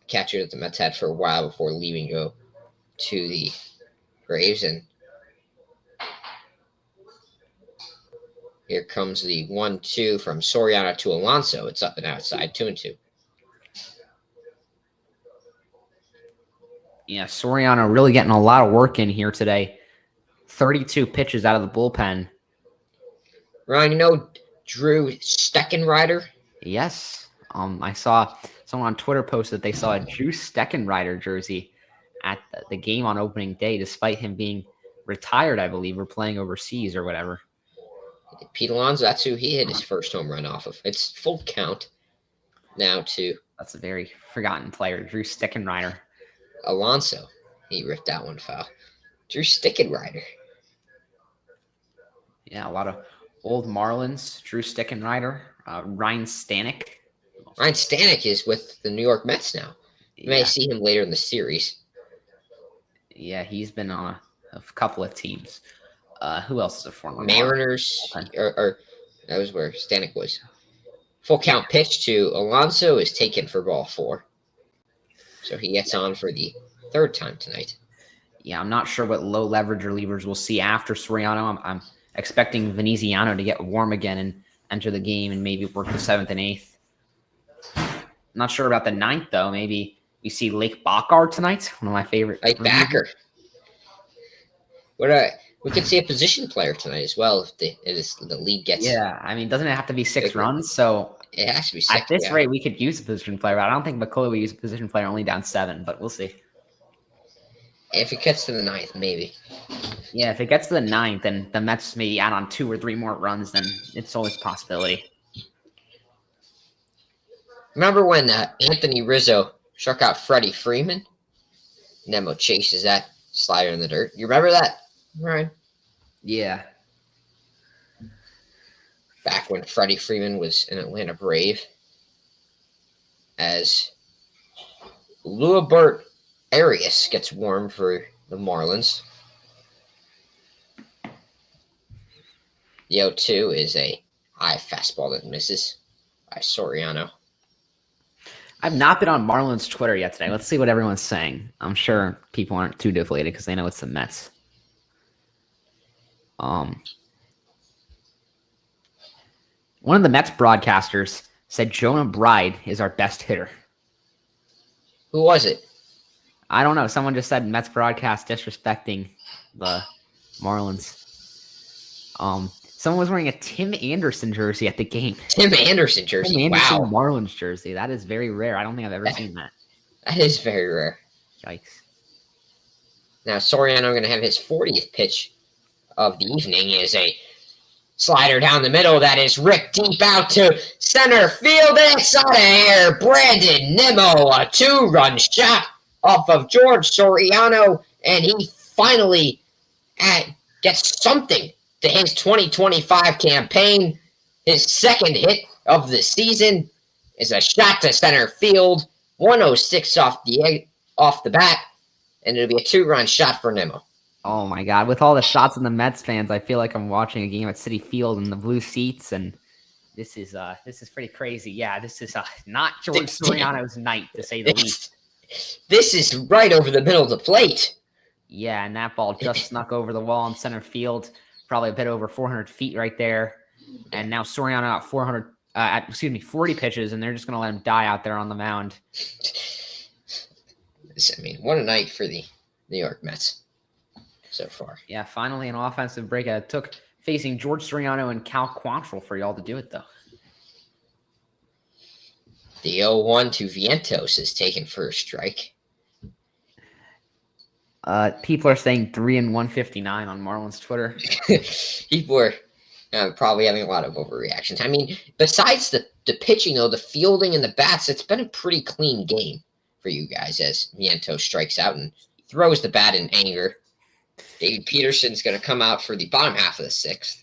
catcher that the Mets had for a while before leaving to go to the Braves. And here comes the 1-2 from Soriano to Alonso. It's up and outside, 2-2. Yeah, Soriano really getting a lot of work in here today. 32 pitches out of the bullpen. Ryan, you know Drew Steckenrider? Yes. I saw someone on Twitter post that they saw a Drew Steckenrider jersey at the game on opening day, despite him being retired, I believe, or playing overseas or whatever. Pete Alonso, that's who he hit his first home run off of. It's full count now to That's a very forgotten player, Drew Steckenrider. Alonso. He ripped that one foul. Drew Steckenrider. Yeah, a lot of old Marlins. Drew Steckenrider, Ryan Stanek. Ryan Stanek is with the New York Mets now. You may Yeah, see him later in the series. yeah, he's been on a couple of teams. Who else is a former Mariners, Okay. or that was where Stanek was. Full count pitch to Alonso is taken for ball 4. So he gets on for the 3rd time tonight. Yeah, I'm not sure what low leverage relievers we'll see after Soriano. I'm expecting Veneziano to get warm again and enter the game and maybe work the 7th and 8th. Not sure about the 9th, though. Maybe we see Lake Bakar tonight, one of my favorite. Like Backer. We could see a position player tonight as well if the lead gets. Yeah, I mean, doesn't it have to be 6 runs? So It has to be 6. at this rate, we could use a position player. But I don't think McCullough would use a position player only down 7, but we'll see. If it gets to the 9th, maybe. Yeah, if it gets to the 9th and the Mets maybe add on 2 or 3 more runs, then it's always a possibility. Remember when Anthony Rizzo struck out Freddie Freeman? Nemo chases that slider in the dirt. You remember that, Ryan? Yeah. Back when Freddie Freeman was an Atlanta Brave. As Luabert Arias gets warm for the Marlins. The 0-2 is a high fastball that misses by Soriano. I've not been on Marlins Twitter yet today. Let's see what everyone's saying. I'm sure people aren't too deflated because they know it's the Mets. One of the Mets broadcasters said Jonah Bride is our best hitter. Who was it? I don't know. Someone just said Mets broadcast disrespecting the Marlins. Someone was wearing a Tim Anderson jersey at the game. Tim Anderson jersey. Tim Anderson Wow. Marlins jersey. That is very rare. I don't think I've ever seen that. That is very rare. Yikes. Now, Soriano going to have his 40th pitch of the evening is a Slider down the middle. That is Rick deep out to center field. And it's out of here. Brandon Nimmo, a 2-run shot off of George Soriano. And he finally gets something to his 2025 campaign. His second hit of the season is a shot to center field. 106 off the bat. And it'll be a 2-run shot for Nimmo. Oh my God! With all the shots in the Mets fans, I feel like I'm watching a game at Citi Field in the blue seats, and this is pretty crazy. Yeah, this is not George Soriano's night, to say the least. This is right over the middle of the plate. Yeah, and that ball just snuck over the wall in center field, probably a bit over 400 feet right there. And now Soriano at 40 pitches, and they're just going to let him die out there on the mound. I mean, what a night for the New York Mets so far. Yeah, finally an offensive breakout. It took facing George Soriano and Cal Quantrill for y'all to do it, though. The 0-1 to Vientos is taken for a strike. People are saying 3 and 159 on Marlins Twitter. People are probably having a lot of overreactions. I mean, besides the pitching, though, the fielding and the bats, it's been a pretty clean game for you guys as Vientos strikes out and throws the bat in anger. David Peterson's going to come out for the bottom half of the 6th.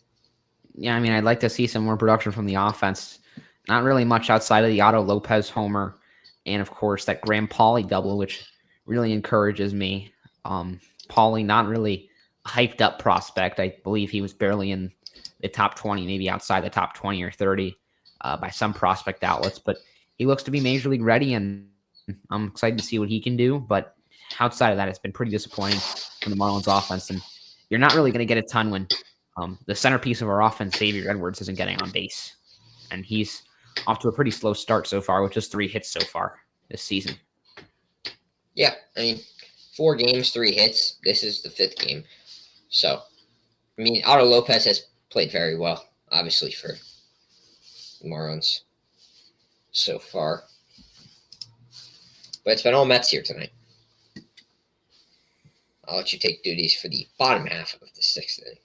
Yeah, I mean, I'd like to see some more production from the offense. Not really much outside of the Otto Lopez homer and, of course, that Graham Pauley double, which really encourages me. Pauley, not really a hyped-up prospect. I believe he was barely in the top 20, maybe outside the top 20 or 30 by some prospect outlets. But he looks to be Major League ready, and I'm excited to see what he can do. But outside of that, it's been pretty disappointing from the Marlins offense. And you're not really going to get a ton when the centerpiece of our offense, Xavier Edwards, isn't getting on base. And he's off to a pretty slow start so far with just 3 hits so far this season. Yeah, I mean, 4 games, 3 hits. This is the 5th game. So, I mean, Otto Lopez has played very well, obviously, for the Marlins so far. But it's been all Mets here tonight. I'll let you take duties for the bottom half of the 6th inning.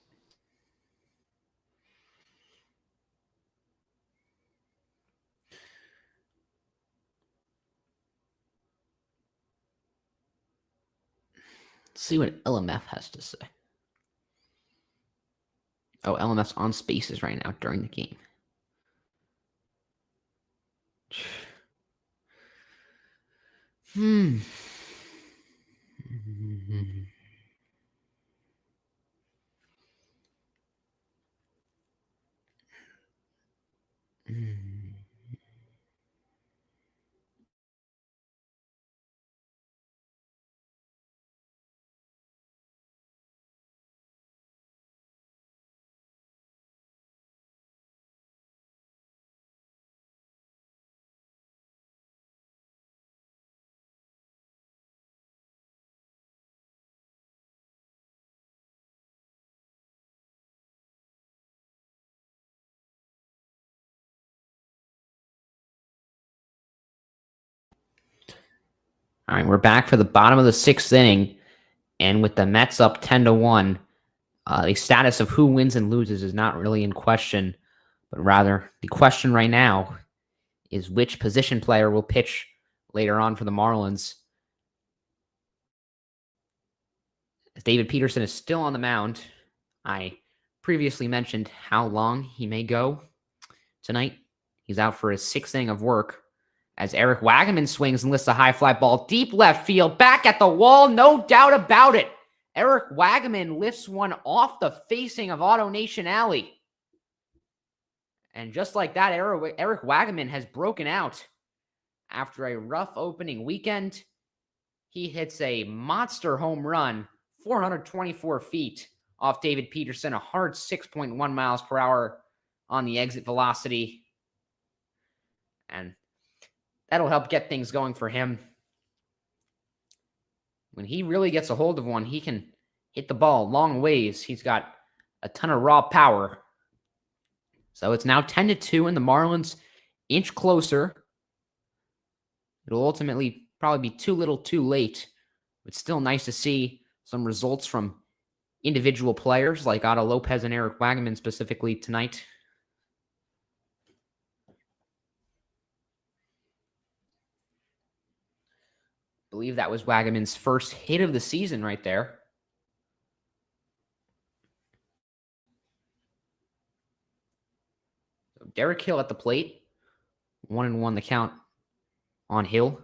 Let's see what LMF has to say. Oh, LMF's on spaces right now during the game. All right, we're back for the bottom of the 6th inning, and with the Mets up 10-1, the status of who wins and loses is not really in question, but rather the question right now is which position player will pitch later on for the Marlins. As David Peterson is still on the mound, I previously mentioned how long he may go tonight. He's out for his 6th inning of work. As Eric Wagaman swings and lifts a high fly ball deep left field, back at the wall, no doubt about it. Eric Wagaman lifts one off the facing of Auto Nation Alley. And just like that, Eric Wagaman has broken out. After a rough opening weekend, he hits a monster home run, 424 feet off David Peterson, a hard 6.1 miles per hour on the exit velocity. And that'll help get things going for him. When he really gets a hold of one, he can hit the ball long ways. He's got a ton of raw power. So it's now 10-2, and the Marlins inch closer. It'll ultimately probably be too little too late. But still nice to see some results from individual players like Otto Lopez and Eric Wagaman specifically tonight. I believe that was Wagaman's first hit of the season right there. So Derek Hill at the plate. 1-1 the count on Hill.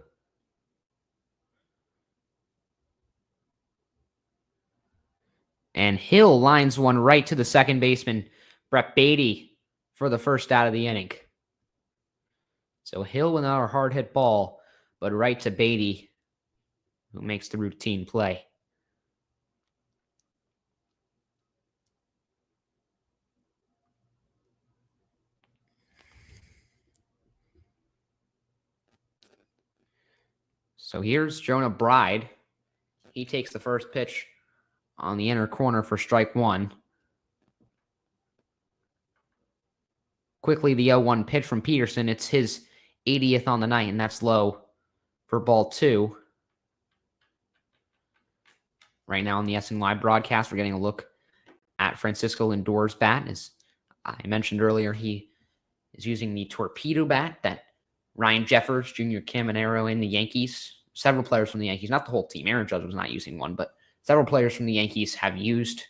And Hill lines one right to the second baseman, Brett Beatty, for the first out of the inning. So Hill with another hard hit ball, but right to Beatty, who makes the routine play. So here's Jonah Bride. He takes the first pitch on the inner corner for strike one. Quickly, the 0-1 pitch from Peterson. It's his 80th on the night, and that's low for ball two. Right now on the SNY broadcast, we're getting a look at Francisco Lindor's bat. As I mentioned earlier, he is using the torpedo bat that Ryan Jeffers, Junior Caminero in the Yankees, several players from the Yankees, not the whole team. Aaron Judge was not using one, but several players from the Yankees have used.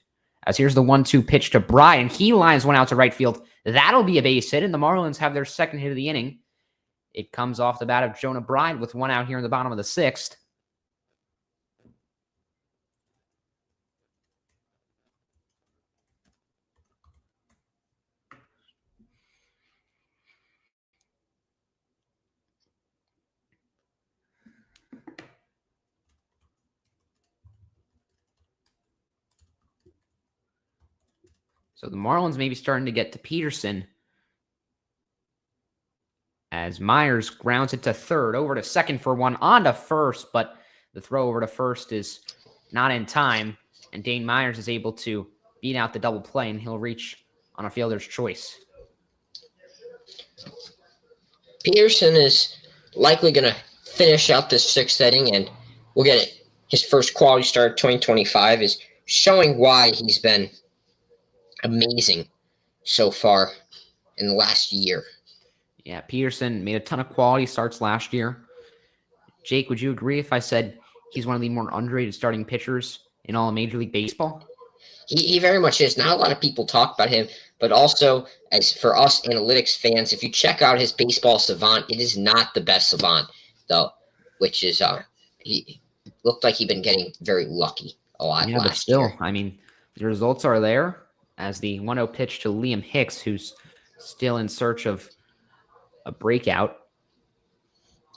As here's the 1-2 pitch to Bride, and he lines one out to right field. That'll be a base hit, and the Marlins have their second hit of the inning. It comes off the bat of Jonah Bride with one out here in the bottom of the sixth. So the Marlins may be starting to get to Peterson as Myers grounds it to third, over to second for one, on to first, but the throw over to first is not in time, and Dane Myers is able to beat out the double play, and he'll reach on a fielder's choice. Peterson is likely going to finish out this sixth inning, and we'll get it. His first quality start of 2025 is showing why he's been amazing so far in the last year. Yeah, Peterson made a ton of quality starts last year. Jake, would you agree if I said he's one of the more underrated starting pitchers in all of Major League Baseball? He very much is. Not a lot of people talk about him, but also, as for us analytics fans, if you check out his baseball savant, it is not the best savant, though, which is he looked like he'd been getting very lucky a lot Yeah, but last still, year. I mean, the results are there as the 1-0 pitch to Liam Hicks, who's still in search of a breakout.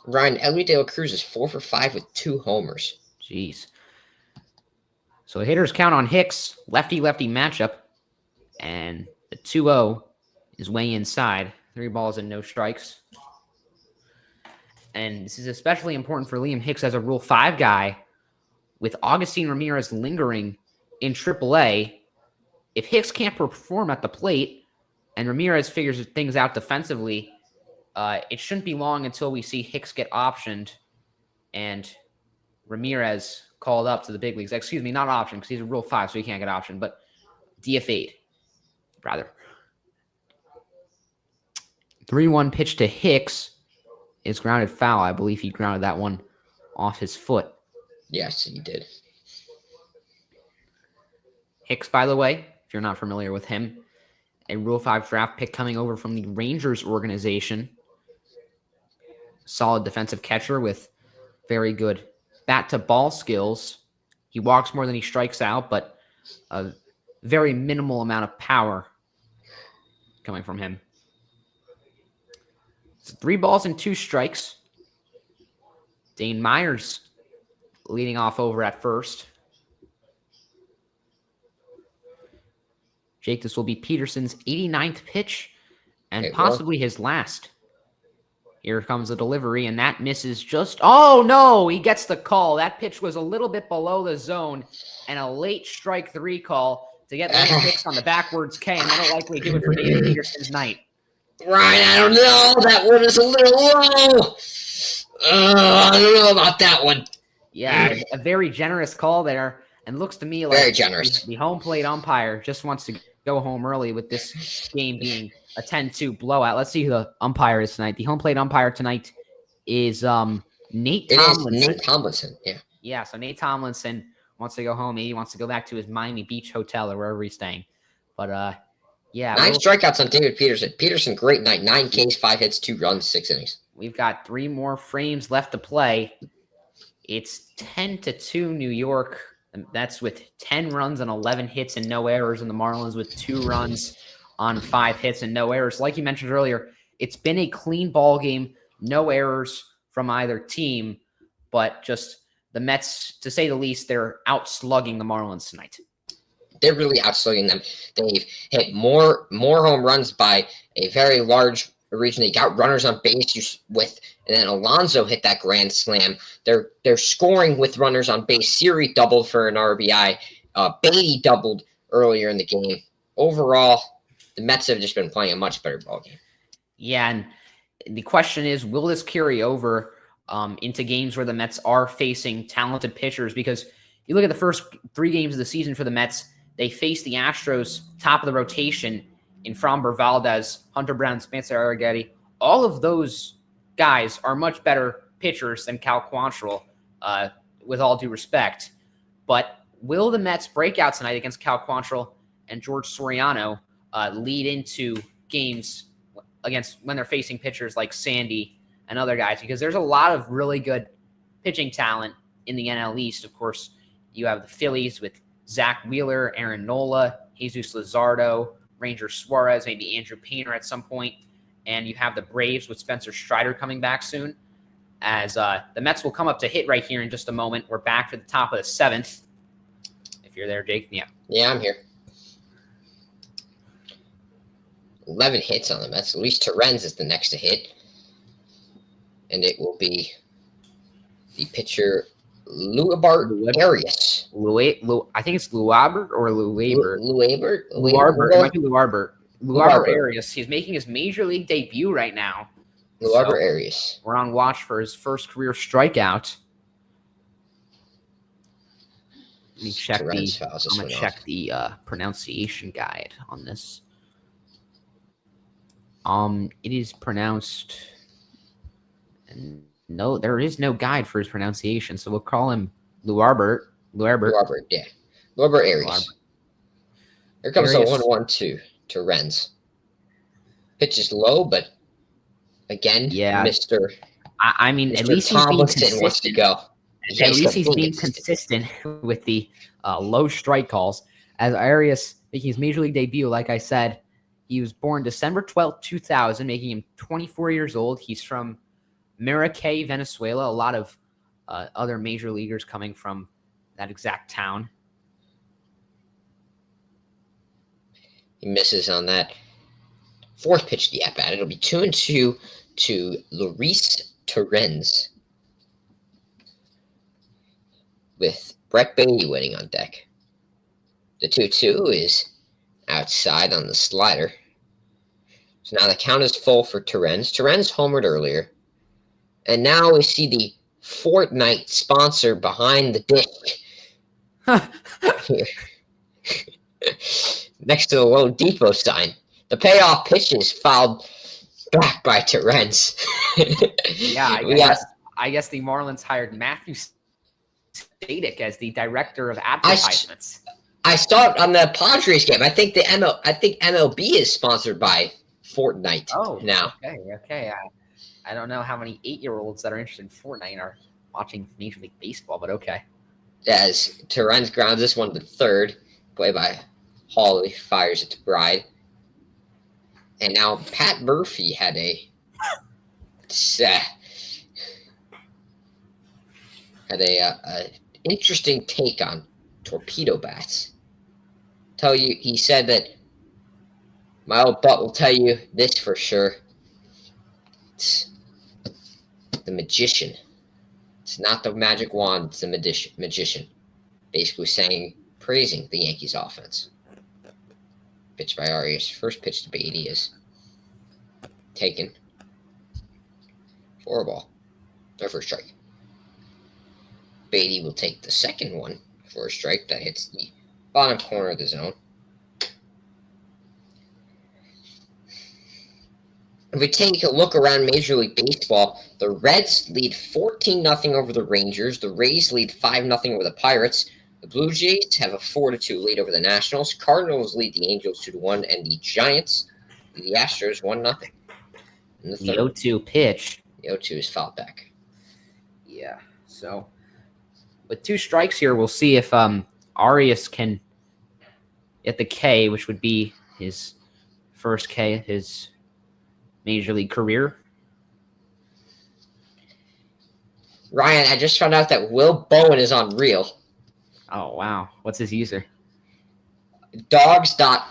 Ryan, Ellie De La Cruz is 4 for 5 with 2 homers. Jeez. So hitters count on Hicks, lefty-lefty matchup, and the 2-0 is way inside. 3 balls and no strikes. And this is especially important for Liam Hicks as a Rule 5 guy with Augustine Ramirez lingering in AAA. If Hicks can't perform at the plate and Ramirez figures things out defensively, it shouldn't be long until we see Hicks get optioned and Ramirez called up to the big leagues. Excuse me, not optioned because he's a Rule 5, so he can't get optioned, but DFA'd, rather. 3-1 pitch to Hicks is grounded foul. I believe he grounded that one off his foot. Yes, he did. Hicks, by the way, if you're not familiar with him, a Rule 5 draft pick coming over from the Rangers organization. Solid defensive catcher with very good bat-to-ball skills. He walks more than he strikes out, but a very minimal amount of power coming from him. So 3 balls and 2 strikes. Dane Myers leading off over at first. Jake, this will be Peterson's 89th pitch and possibly his last. Here comes the delivery, and that misses just... Oh, no! He gets the call. That pitch was a little bit below the zone, and a late strike 3 call to get the pitch on the backwards K, and that'll likely do it for David Peterson's night. Ryan, I don't know. That one is a little low. I don't know about that one. Yeah, a very generous call there. And looks to me Very like generous. the home plate umpire just wants to go home early with this game being a 10-2 blowout. Let's see who the umpire is tonight. The home plate umpire tonight is Nate It is Tomlinson. Nate Tomlinson. Yeah. Yeah, so Nate Tomlinson wants to go home. He wants to go back to his Miami Beach hotel or wherever he's staying. But yeah. 9 strikeouts on David Peterson. Peterson, great night. 9 Ks, 5 hits, 2 runs, 6 innings. We've got 3 more frames left to play. It's 10-2 New York. And that's with 10 runs and 11 hits and no errors. And the Marlins with 2 runs on 5 hits and no errors. Like you mentioned earlier, it's been a clean ball game. No errors from either team. But just the Mets, to say the least, they're out slugging the Marlins tonight. They're really outslugging them. They've hit more home runs by a very large region. They got runners on base and then Alonso hit that grand slam. They're scoring with runners on base. Siri doubled for an RBI. Beatty doubled earlier in the game. Overall, the Mets have just been playing a much better ball game. Yeah, and the question is, will this carry over into games where the Mets are facing talented pitchers? Because you look at the first 3 games of the season for the Mets, they faced the Astros, top of the rotation, in Framber Valdez, Hunter Brown, Spencer Arrighetti. All of those guys are much better pitchers than Cal Quantrill, with all due respect. But will the Mets break out tonight against Cal Quantrill and George Soriano lead into games against when they're facing pitchers like Sandy and other guys? Because there's a lot of really good pitching talent in the NL East. Of course, you have the Phillies with Zach Wheeler, Aaron Nola, Jesus Luzardo, Ranger Suarez, maybe Andrew Painter at some point. And you have the Braves with Spencer Strider coming back soon. As the Mets will come up to hit right here in just a moment. We're back to the top of the 7th. If you're there, Jake. Yeah. Yeah, I'm here. 11 hits on the Mets. Luis Torrens is the next to hit. And it will be the pitcher Luabart Arias. I think it's Luabert or Luabert. Luabert. It might be Luabert. Luabert Arias. He's making his major league debut right now. Luabert Arias. We're on watch for his first career strikeout. Let me check I'm gonna check the pronunciation guide on this. It is pronounced. No, there is no guide for his pronunciation, so we'll call him Luabert. Luabert, yeah. Luabert Arias. Here comes Arias. the 1-1-2 to Renz. Pitch is low, but again, yeah, Mr. I mean, Mr. at least he's being Tomlinson wants to go. At least he's being consistent with the low strike calls. As Arias making his major league debut, like I said, he was born December 12th, 2000, making him 24 years old. He's from Maracay, Venezuela. A lot of other major leaguers coming from that exact town. He misses on that 4th pitch of the at-bat. It'll be 2-2 to Luis Torrens, with Brett Beatty waiting on deck. The 2-2 is outside on the slider. So now the count is full for Torrens. Torrens homered earlier. And now we see the Fortnite sponsor behind the dish. Here. Next to the Lone Depot sign. The payoff pitch is fouled back by Torrens. Yeah, I guess the Marlins hired Matthew Static as the director of advertisements. I saw it on the Padres game. I think MLB is sponsored by Fortnite now. Okay. I don't know how many 8-year-olds that are interested in Fortnite are watching Major League Baseball, but okay. As Torrens grounds this one to third, play by Hawley, fires it to Bride. And now Pat Murphy had a interesting take on torpedo bats. He said that my old butt will tell you this for sure. It's the magician. It's not the magic wand, it's the magician. Basically praising the Yankees offense. Pitch by Arias. First pitch to Beatty is taken for a ball. Or for a strike. Beatty will take the second one for a strike that hits the bottom corner of the zone. If we take a look around Major League Baseball, the Reds lead 14-0 over the Rangers. The Rays lead 5-0 over the Pirates. The Blue Jays have a 4-2 lead over the Nationals. Cardinals lead the Angels 2-1, and the Giants lead the Astros 1-0. In the The third, 0-2 pitch. the 0-2 is fouled back. Yeah. So with 2 strikes here, we'll see if Arias can get the K, which would be his first K of his Major League career. Ryan, I just found out that Will Bowen is on Reel. Oh, wow. What's his user? Dogs.protz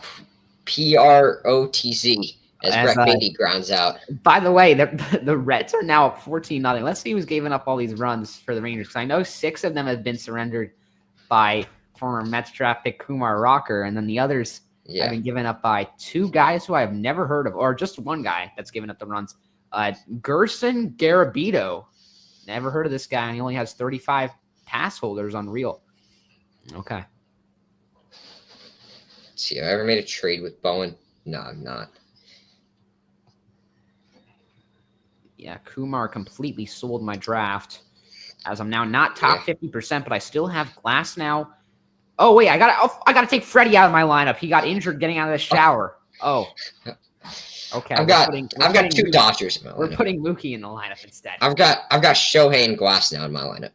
as Brett Beatty grounds out. By the way, the Reds are now up 14-0. Let's see who's giving up all these runs for the Rangers. Because I know 6 of them have been surrendered by former Mets draft pick Kumar Rocker, and then the others have been given up by 2 guys who I have never heard of, or just 1 guy that's given up the runs. Gerson Garabito. Never heard of this guy, and he only has 35 pass holders on Reel. Okay. Let's see, have I ever made a trade with Bowen? No, I'm not. Yeah, Kumar completely sold my draft, as I'm now not top 50%, but I still have Glass now. Oh wait, I gotta take Freddie out of my lineup. He got injured getting out of the shower. Oh, okay. I've got 2 Dodgers in my lineup. We're putting Mookie in the lineup instead. I've got Shohei and Glass now in my lineup.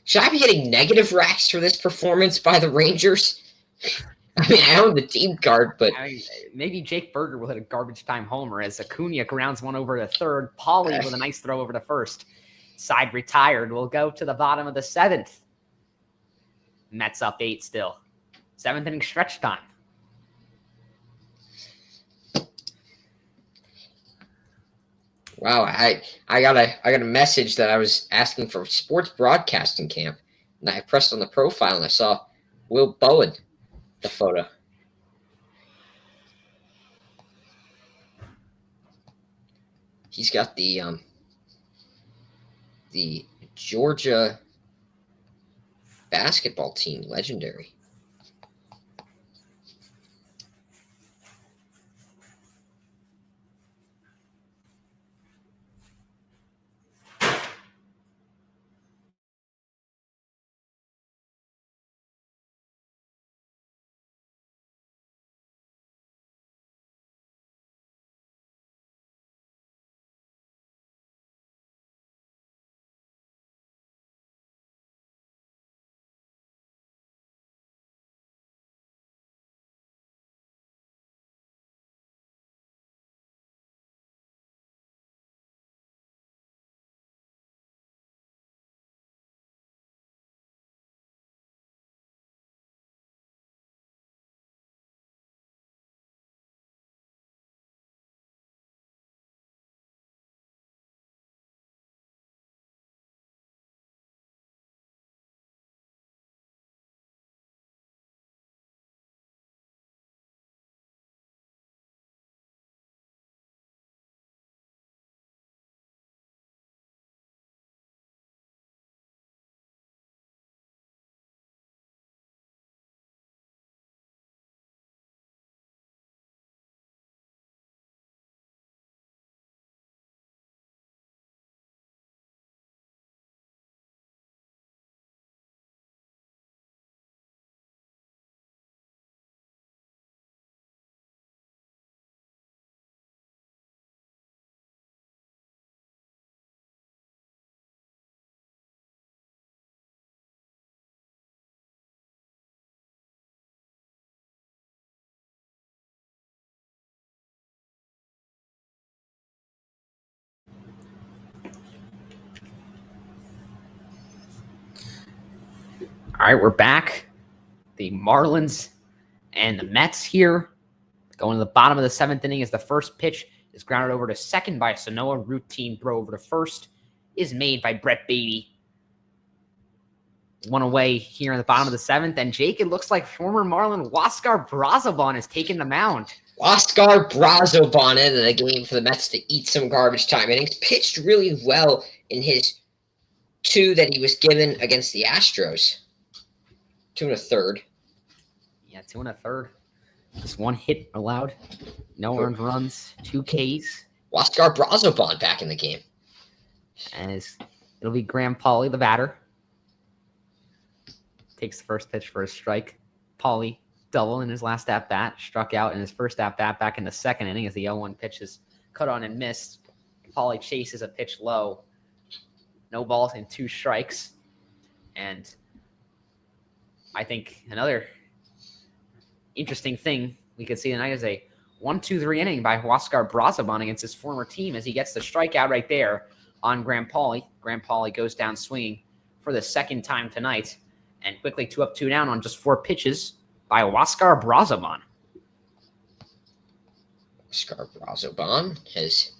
Should I be getting negative racks for this performance by the Rangers? I mean, I own the team card, but maybe Jake Berger will hit a garbage time homer as Acuna grounds one over to third. Pauly with a nice throw over to first. Side retired. We'll go to the bottom of the 7th. Mets up 8 still. 7th inning stretch time. Wow, I got a message that I was asking for sports broadcasting camp, and I pressed on the profile and I saw Will Bowen, the photo. He's got the Georgia basketball team, legendary. All right, we're back. The Marlins and the Mets here. Going to the bottom of the 7th inning as the first pitch is grounded over to second by Sanoa. Routine throw over to first is made by Brett Beatty. 1 away here in the bottom of the 7th. And Jake, it looks like former Marlin Huáscar Brazoban has taken the mound. Huáscar Brazoban into the game for the Mets to eat some garbage time innings. Pitched really well in his 2 that he was given against the Astros. 2 1/3. Yeah, 2 1/3. Just 1 hit allowed. No earned runs. 2 Ks. Huascar Brazoban back in the game. As it'll be Graham Pauly, the batter. Takes the first pitch for a strike. Pauly double in his last at bat. Struck out in his first at bat back in the second inning as the 0-1 pitch is cut on and missed. Pauly chases a pitch low. No balls and 2 strikes. And I think another interesting thing we could see tonight is a 1-2-3 inning by Huascar Brazoban against his former team as he gets the strikeout right there on Graham Pauly. Graham Pauly goes down swinging for the second time tonight and quickly 2 up, 2 down on just 4 pitches by Huascar Brazoban. Huascar Brazoban has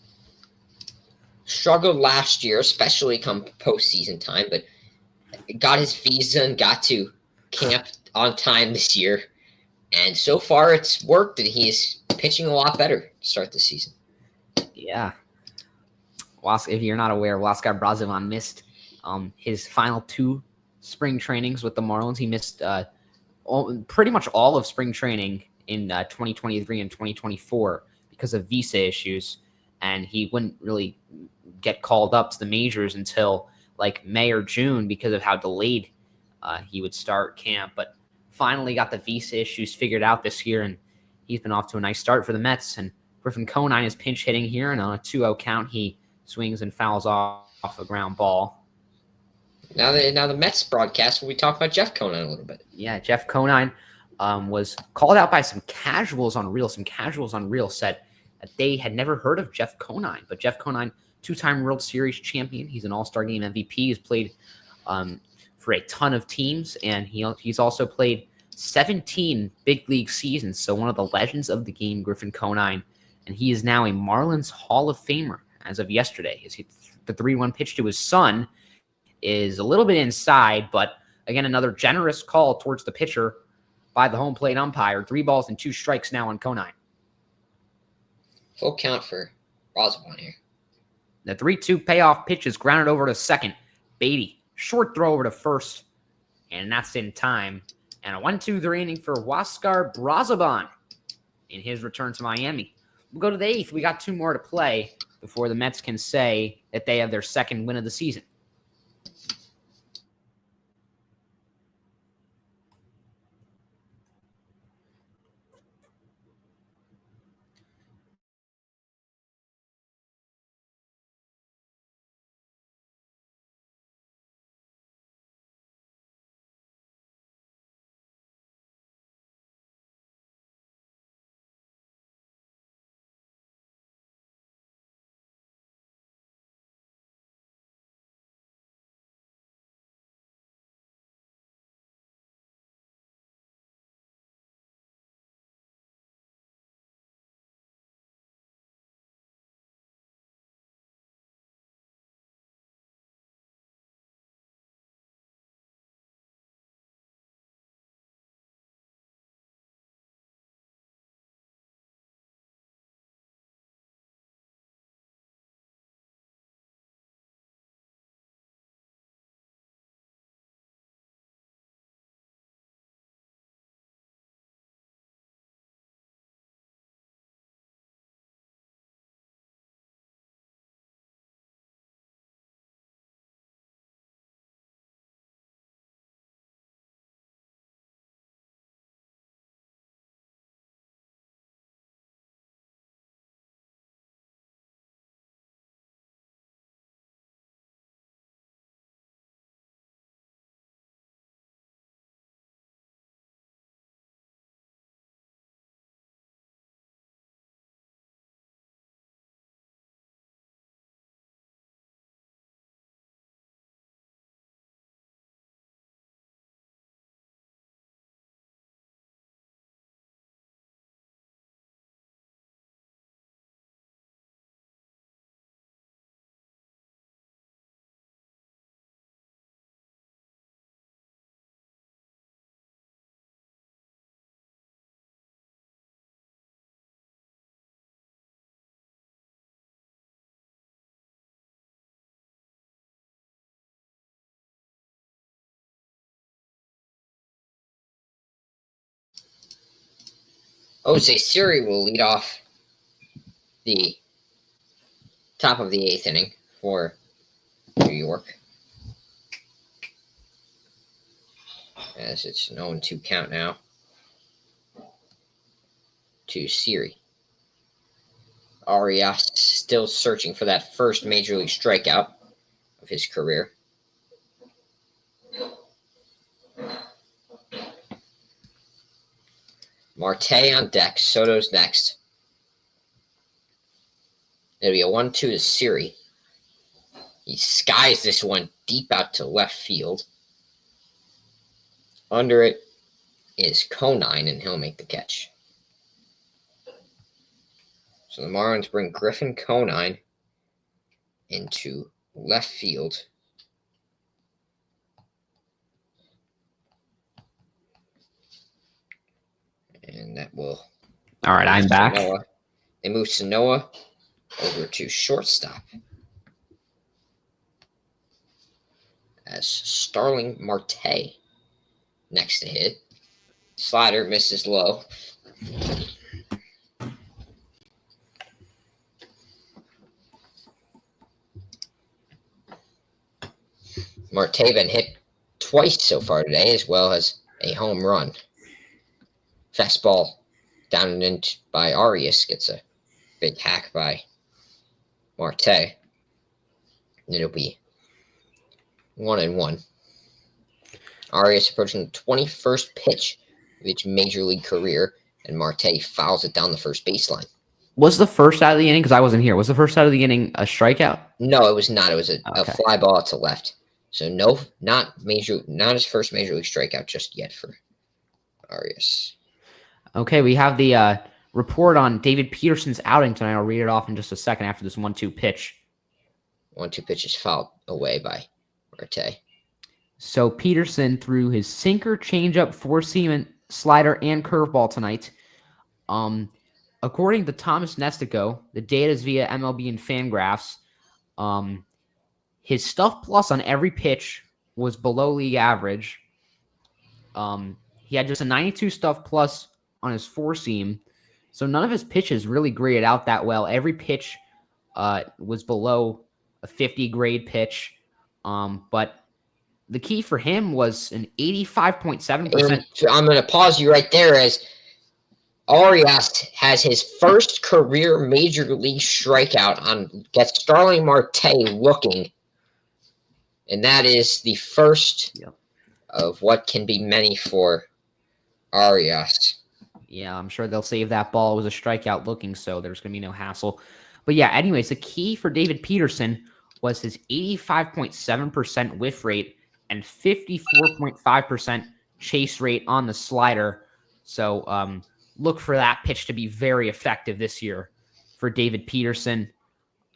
struggled last year, especially come postseason time, but got his visa and got to camp on time this year. And so far it's worked, and he is pitching a lot better to start the season. Yeah. If you're not aware, Huascar Brazoban missed his final 2 spring trainings with the Marlins. He missed pretty much all of spring training in 2023 and 2024 because of visa issues, and he wouldn't really get called up to the majors until like May or June because of how delayed he would start camp. But finally got the visa issues figured out this year, and he's been off to a nice start for the Mets. And Griffin Conine is pinch hitting here, and on a 2-0 count, he swings and fouls off a ground ball. Now the Mets broadcast, we talk about Jeff Conine a little bit. Yeah, Jeff Conine was called out by some casuals on Reel. Some casuals on Reel said that they had never heard of Jeff Conine, but Jeff Conine, 2-time World Series champion. He's an All-Star Game MVP. He's played for a ton of teams, and he's also played 17 big league seasons. So one of the legends of the game, Griffin Conine, and he is now a Marlins Hall of Famer as of yesterday. The 3-1 pitch to his son is a little bit inside, but again, another generous call towards the pitcher by the home plate umpire. 3 balls and 2 strikes now on Conine. Full count for Brazoban here. The 3-2 payoff pitch is grounded over to second. Beatty, short throw over to first, and that's in time. And a 1-2-3 inning for Huascar Brazoban in his return to Miami. We'll go to the 8th. We got 2 more to play before the Mets can say that they have their second win of the season. Jose Siri will lead off the top of the 8th inning for New York. As it's an 0-2 count now to Siri. Arias still searching for that first major league strikeout of his career. Marte on deck. Soto's next. It'll be a 1-2 to Siri. He skies this one deep out to left field. Under it is Conine, and he'll make the catch. So the Marlins bring Griffin Conine into left field. And that will... All right, I'm back. They move Sanoa over to shortstop as Starling Marte next to hit. Slider misses low. Marte been hit twice so far today, as well as a home run. Fastball down and in by Arias gets a big hack by Marte. And it'll be 1-1. Arias approaching the 21st pitch of his major league career, and Marte fouls it down the first baseline. Was the first out of the inning, because I wasn't here, was the first out of the inning a strikeout? No, it was not. It was a fly ball to left. So not his first major league strikeout just yet for Arias. Okay, we have the report on David Peterson's outing tonight. I'll read it off in just a second after this 1-2 pitch. 1-2 pitch is fouled away by Marte. So Peterson threw his sinker, changeup, four-seam, slider, and curveball tonight. According to Thomas Nestico, the data is via MLB and Fangraphs. His stuff plus on every pitch was below league average. He had just a 92 stuff plus on his four-seam. So none of his pitches really graded out that well. Every pitch was below a 50 grade pitch. But the key for him was an 85.7%. I'm going to pause you right there, as Arias has his first career major league strikeout gets Starling Marte looking. And that is the first of what can be many for Arias. Yeah, I'm sure they'll save that ball. It was a strikeout looking, so there's going to be no hassle. But yeah, anyways, the key for David Peterson was his 85.7% whiff rate and 54.5% chase rate on the slider. So look for that pitch to be very effective this year for David Peterson.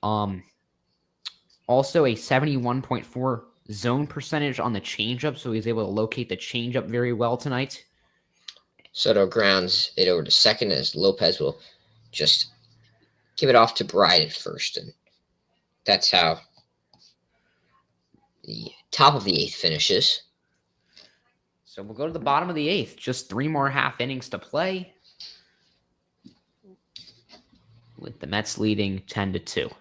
Also a 71.4 zone percentage on the changeup, so he's able to locate the changeup very well tonight. Soto grounds it over to second, as Lopez will just give it off to Bride at first. And that's how the top of the 8th finishes. So we'll go to the bottom of the 8th. Just 3 more half innings to play, with the Mets leading 10-2.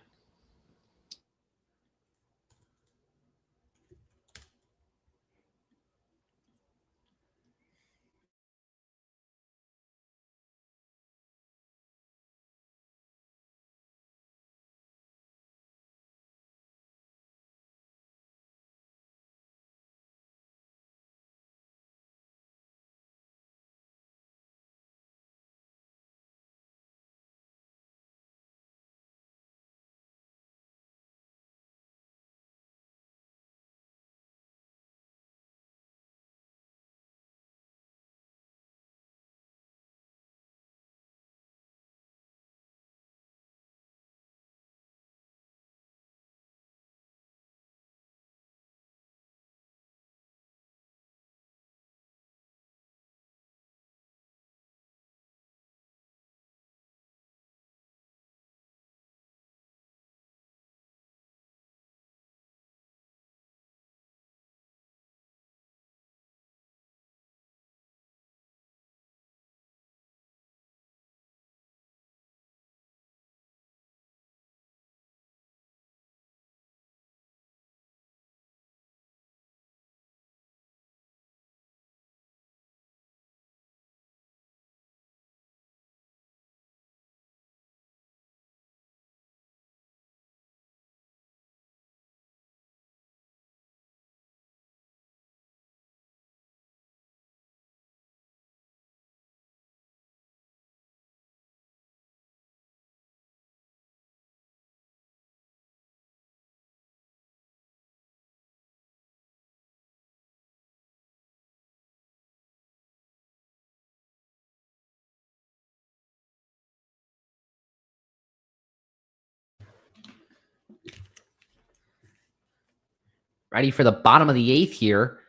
ready for the bottom of the 8th here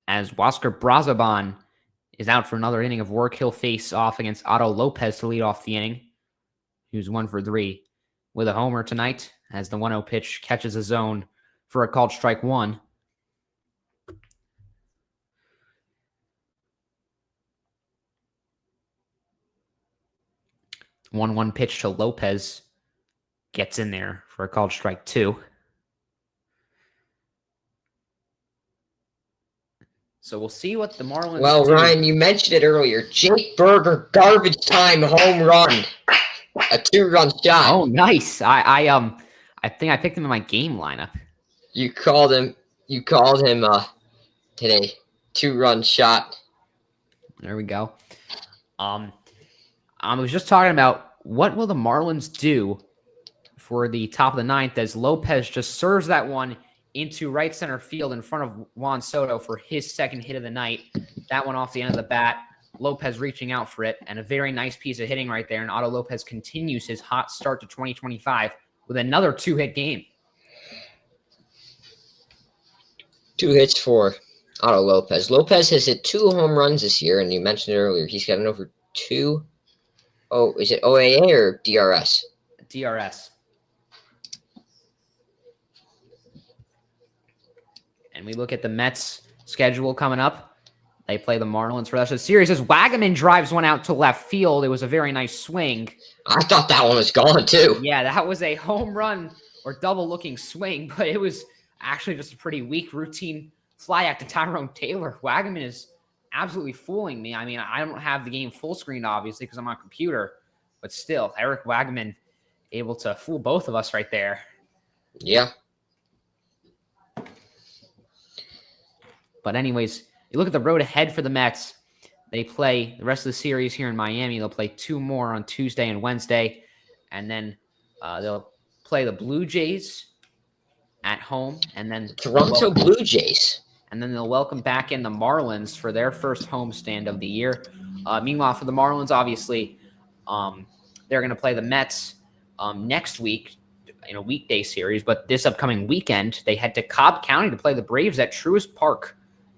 as Oscar Brazoban is out for another inning of work. He'll face off against Otto Lopez to lead off the inning, who's 1 for 3 with a homer tonight as the 1-0 pitch catches a zone for a called strike 1. One pitch to Lopez gets in there for a called strike 2. So we'll see what the Marlins Well, do. Ryan, you mentioned it earlier. Jake Berger, garbage time home run. A 2-run shot. Oh, nice. I think I picked him in my game lineup. You called him today. 2-run shot. There we go. I was just talking about what will the Marlins do for the top of the 9th as Lopez just serves that one into right center field in front of Juan Soto for his second hit of the night. That one off the end of the bat. Lopez reaching out for it, and a very nice piece of hitting right there. And Otto Lopez continues his hot start to 2025 with another 2-hit game. 2 hits for Otto Lopez. Lopez has hit 2 home runs this year, and you mentioned it earlier. He's got an over 2. Oh, is it OAA or DRS? DRS. And we look at the Mets schedule coming up. They play the Marlins for the rest of the series. As Wagaman drives one out to left field, it was a very nice swing. I thought that one was gone, too. Yeah, that was a home run or double-looking swing, but it was actually just a pretty weak routine fly out to Tyrone Taylor. Wagaman is absolutely fooling me. I mean, I don't have the game full screen, obviously, because I'm on a computer, but still, Eric Wagaman able to fool both of us right there. Yeah. But anyways, you look at the road ahead for the Mets. They play the rest of the series here in Miami. They'll play 2 more on Tuesday and Wednesday, and then they'll play the Blue Jays at home, and then Toronto Blue Jays. And then they'll welcome back in the Marlins for their first homestand of the year. Meanwhile, for the Marlins, obviously, they're going to play the Mets next week in a weekday series. But this upcoming weekend, they head to Cobb County to play the Braves at Truist Park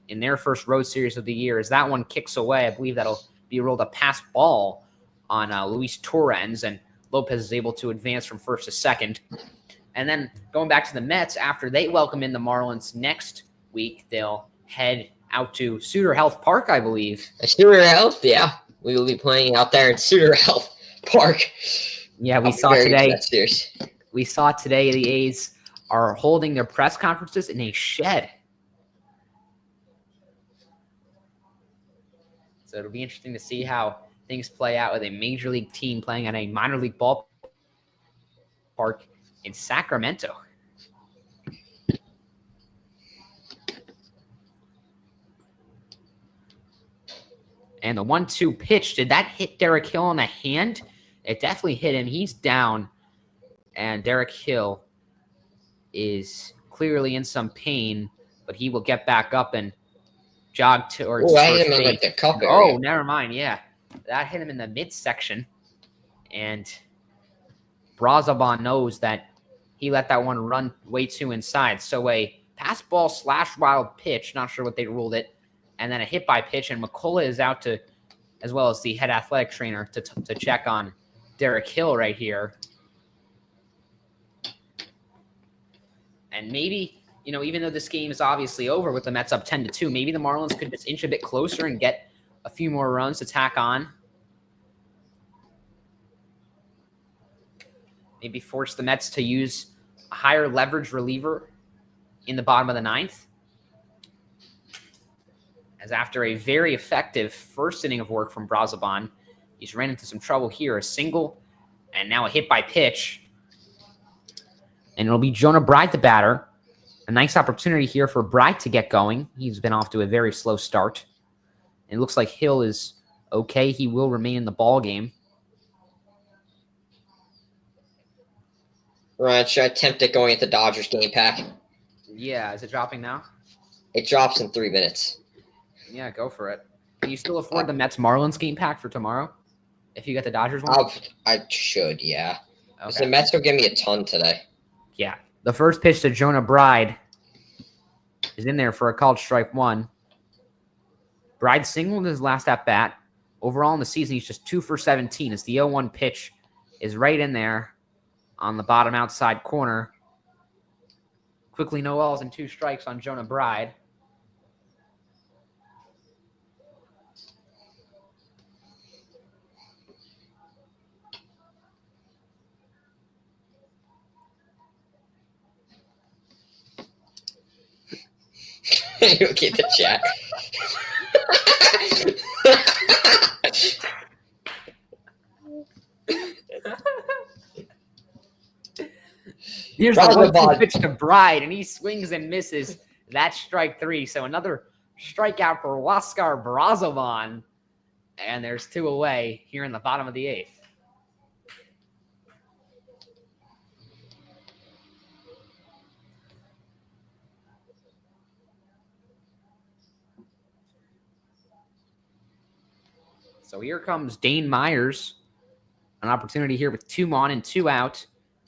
in their first road series of the year. As that one kicks away, I believe that'll be rolled a pass ball on Luis Torrens, and Lopez is able to advance from first to second. And then going back to the Mets, after they welcome in the Marlins next week, they'll head out to Suter Health Park, I believe. Suter Health, yeah. We will be playing out there in Suter Health Park. Yeah, we saw today the A's are holding their press conferences in a shed. So it'll be interesting to see how things play out with a major league team playing at a minor league ballpark in Sacramento. And the 1-2 pitch, did that hit Derek Hill on the hand? It definitely hit him. He's down. And Derek Hill is clearly in some pain, but he will get back up and jog towards I first hit him in base. like the cup area. Oh, never mind. Yeah. That hit him in the midsection. And Brazoban knows that he let that one run way too inside. So a pass ball / wild pitch, not sure what they ruled it, and then a hit by pitch, and McCullough is out to, as well as the head athletic trainer, to check on Derek Hill right here. And maybe, even though this game is obviously over with the Mets up 10-2, maybe the Marlins could just inch a bit closer and get a few more runs to tack on. Maybe force the Mets to use a higher leverage reliever in the bottom of the 9th. As after a very effective first inning of work from Brazoban, he's ran into some trouble here. A single and now a hit by pitch. And it'll be Jonah Bride, the batter. A nice opportunity here for Bride to get going. He's been off to a very slow start. It looks like Hill is okay. He will remain in the ball game. Ryan, should I attempt it going at the Dodgers game pack? Yeah, is it dropping now? It drops in 3 minutes. Yeah, go for it. Can you still afford the Mets Marlins game pack for tomorrow? If you get the Dodgers one? I should, yeah. Okay. The Mets will give me a ton today. Yeah. The first pitch to Jonah Bride is in there for a called strike one. Bride singled in his last at bat. Overall in the season, he's just 2 for 17 as the 0-1 pitch is right in there on the bottom outside corner. Quickly, no balls and 2 strikes on Jonah Bride. You get the chat. Here's the 1-2 pitch to Bride, and he swings and misses. That's strike 3. So another strikeout for Huáscar Brazoban. And there's 2 away here in the bottom of the 8th. So here comes Dane Myers. An opportunity here with 2 on and 2 out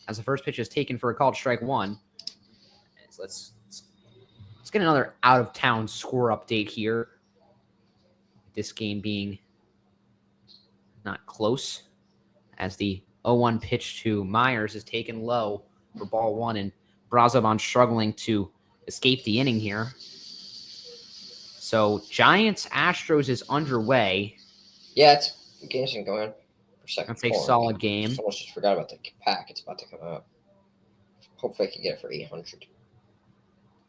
as the first pitch is taken for a called strike 1. So let's get another out-of-town score update here. This game being not close as the 0-1 pitch to Myers is taken low for ball 1, and Brazoban struggling to escape the inning here. So Giants-Astros is underway. Yeah, the game's been going on for second. That's a solid game. Almost just forgot about the pack. It's about to come out. Hopefully I can get it for 800.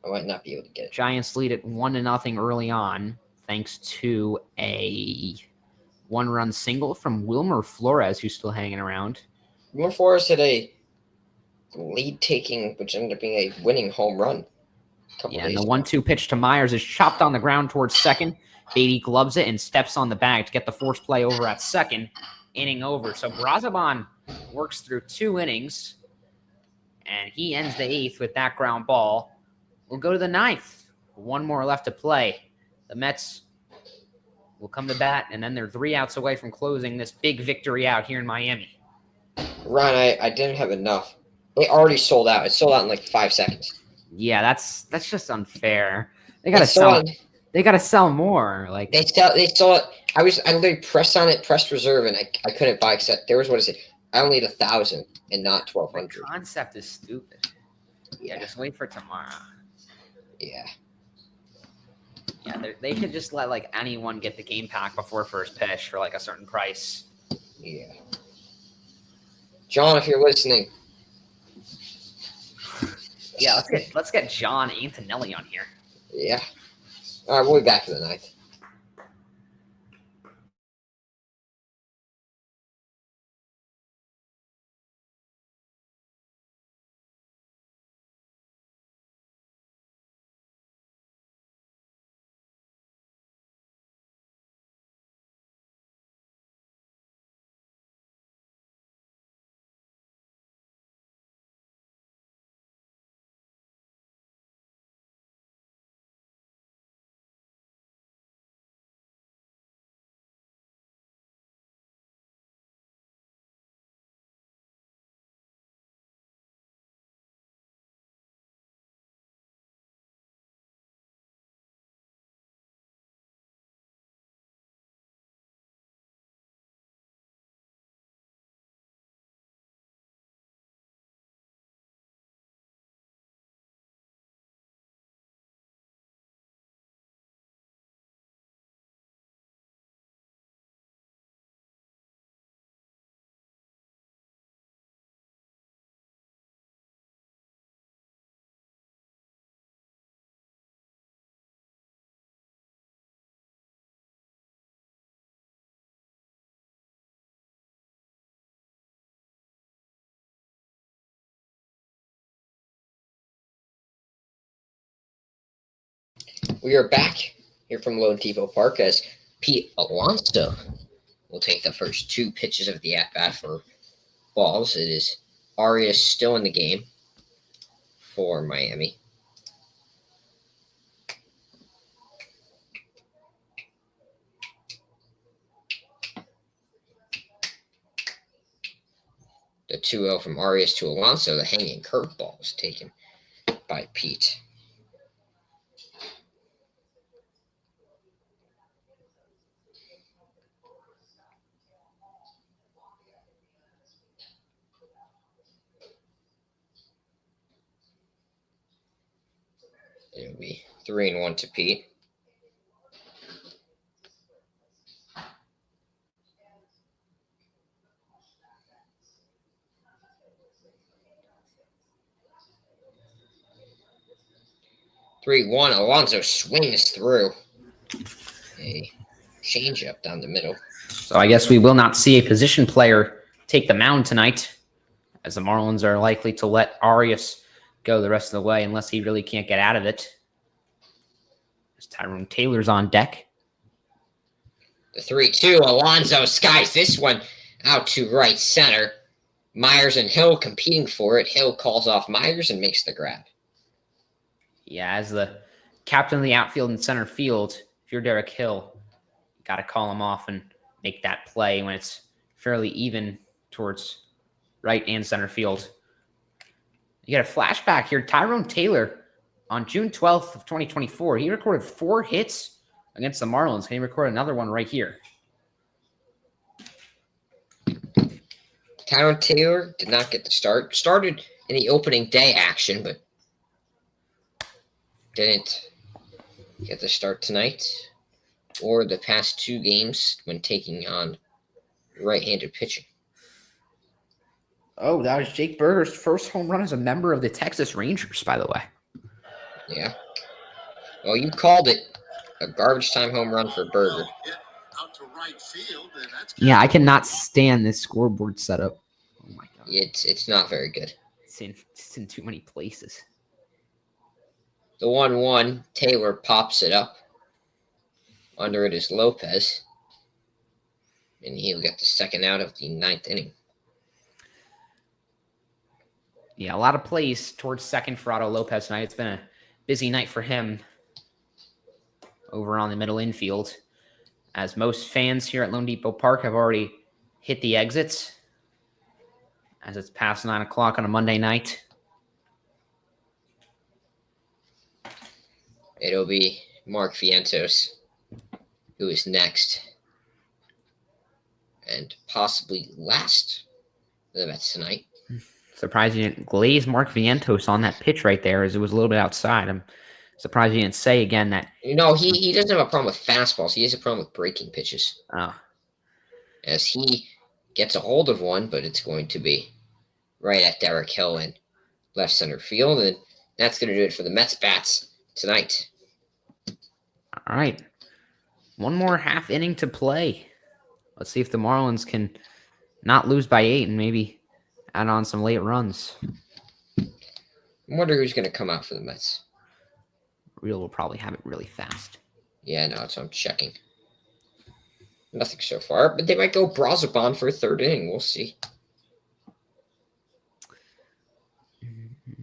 I might not be able to get it. Giants lead at 1-0 early on, thanks to a 1-run single from Wilmer Flores, who's still hanging around. Wilmer Flores hit a lead-taking, which ended up being a winning home run. Yeah, and the 1-2 pitch to Myers is chopped on the ground towards second. Beatty gloves it and steps on the bag to get the force play over at second. Inning over. So Brazoban works through 2 innings, and he ends the 8th with that ground ball. We'll go to the 9th. 1 more left to play. The Mets will come to bat, and then they're 3 outs away from closing this big victory out here in Miami. Ryan, I didn't have enough. They already sold out. It sold out in like 5 seconds. Yeah, that's just unfair. They gotta sell. They gotta sell more. Like they saw it. I literally pressed on it, pressed reserve, and I couldn't buy except there was, what is it? I only need 1,000 and not 1,200. The concept is stupid. Yeah, just wait for tomorrow. Yeah. Yeah, they should just let like anyone get the game pack before first pitch for like a certain price. Yeah. John, if you're listening. Yeah, let's get John Antonelli on here. Yeah. All right, we'll be back for the 9th. We are back here from Lone Depot Park as Pete Alonso will take the first 2 pitches of the at-bat for balls. It is Arias still in the game for Miami. The 2-0 from Arias to Alonso. The hanging curveball was taken by Pete. It'll be 3-1 to Pete. Alonso swings through a changeup down the middle. So I guess we will not see a position player take the mound tonight, as the Marlins are likely to let Arias go the rest of the way unless he really can't get out of it. As Tyrone Taylor's on deck. The 3-2, Alonso skies this one out to right center. Myers and Hill competing for it. Hill calls off Myers and makes the grab. Yeah, as the captain of the outfield and center field, if you're Derek Hill, you got to call him off and make that play when it's fairly even towards right and center field. You got a flashback here. Tyrone Taylor on June 12th of 2024, he recorded 4 hits against the Marlins. Can he record another one right here? Tyrone Taylor did not get the start. Started in the opening day action, but didn't get the start tonight or the past 2 games when taking on right-handed pitching. Oh, that was Jake Berger's first home run as a member of the Texas Rangers, by the way. Yeah. Well, you called it a garbage time home run for Berger. Yeah, I cannot stand this scoreboard setup. Oh my god. It's not very good. It's in too many places. The 1-1, Taylor pops it up. Under it is Lopez. And he'll get the second out of the 9th inning. Yeah, a lot of plays towards second for Otto Lopez tonight. It's been a busy night for him over on the middle infield, as most fans here at Lone Depot Park have already hit the exits as it's past 9 o'clock on a Monday night. It'll be Mark Vientos, who is next. And possibly last for the Mets tonight. Surprised you didn't glaze Mark Vientos on that pitch right there, as it was a little bit outside. I'm surprised you didn't say again that. You know, he doesn't have a problem with fastballs. He has a problem with breaking pitches. Oh. As he gets a hold of one, but it's going to be right at Derek Hill in left center field. And that's going to do it for the Mets bats tonight. All right. One more half inning to play. Let's see if the Marlins can not lose by 8 and maybe add on some late runs. I wonder who's going to come out for the Mets. Real will probably have it really fast. Yeah, no, so I'm checking. Nothing so far, but they might go Brazoban for a 3rd inning. We'll see.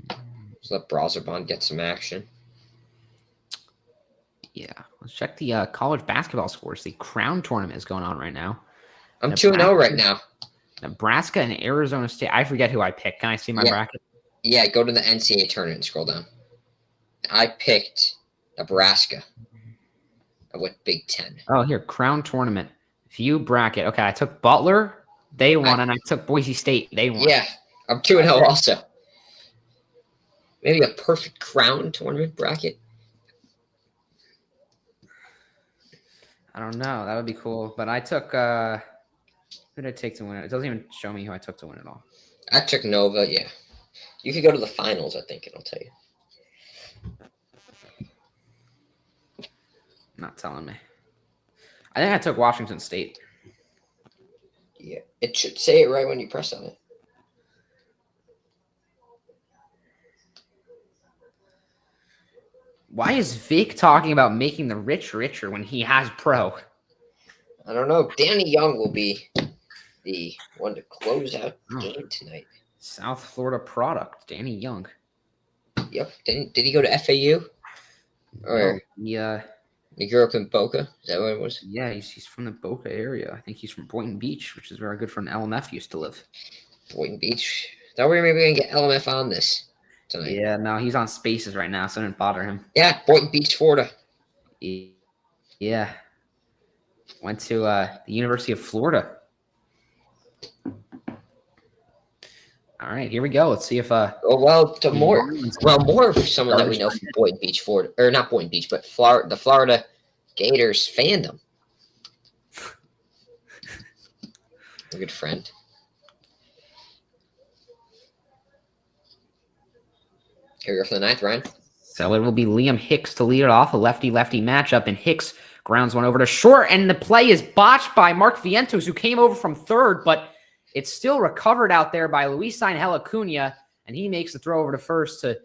Let's let Brazoban get some action. Yeah, let's check the college basketball scores. The Crown Tournament is going on right now. I'm 2-0 right now. Nebraska and Arizona State. I forget who I picked. Can I see my bracket? Yeah, go to the NCAA tournament and scroll down. I picked Nebraska. I went Big Ten. Oh, here, Crown Tournament. View bracket. Okay, I took Butler. They won, and I took Boise State. They won. Yeah, I'm 2-0 also. Maybe a perfect Crown Tournament bracket. I don't know. That would be cool. But I took who did I take to win it? It doesn't even show me who I took to win it all. I took Nova, yeah. You could go to the finals, I think it'll tell you. Not telling me. I think I took Washington State. Yeah, it should say it right when you press on it. Why is Vic talking about making the rich richer when he has pro? I don't know. Danny Young will be the one to close out the game tonight. South Florida product, Danny Young. Yep. Did he go to FAU? Or yeah. He grew up in Boca? Is that what it was? Yeah, he's from the Boca area. I think he's from Boynton Beach, which is where a good friend LMF used to live. Boynton Beach. Thought we were maybe going to get LMF on this tonight. Yeah, no, he's on Spaces right now, so I didn't bother him. Yeah, Boynton Beach, Florida. Yeah. Went to the University of Florida. All right, here we go. Let's see if More for someone that we Stowers know from Boynton Beach, Florida, or not Boynton Beach, but the Florida Gators fandom. A good friend. Here we go for the ninth, Ryan. So it will be Liam Hicks to lead it off, a lefty-lefty matchup, and Hicks grounds one over to short, and the play is botched by Mark Vientos, who came over from third, but it's still recovered out there by Luis Angel Acuna, and he makes the throw over to first to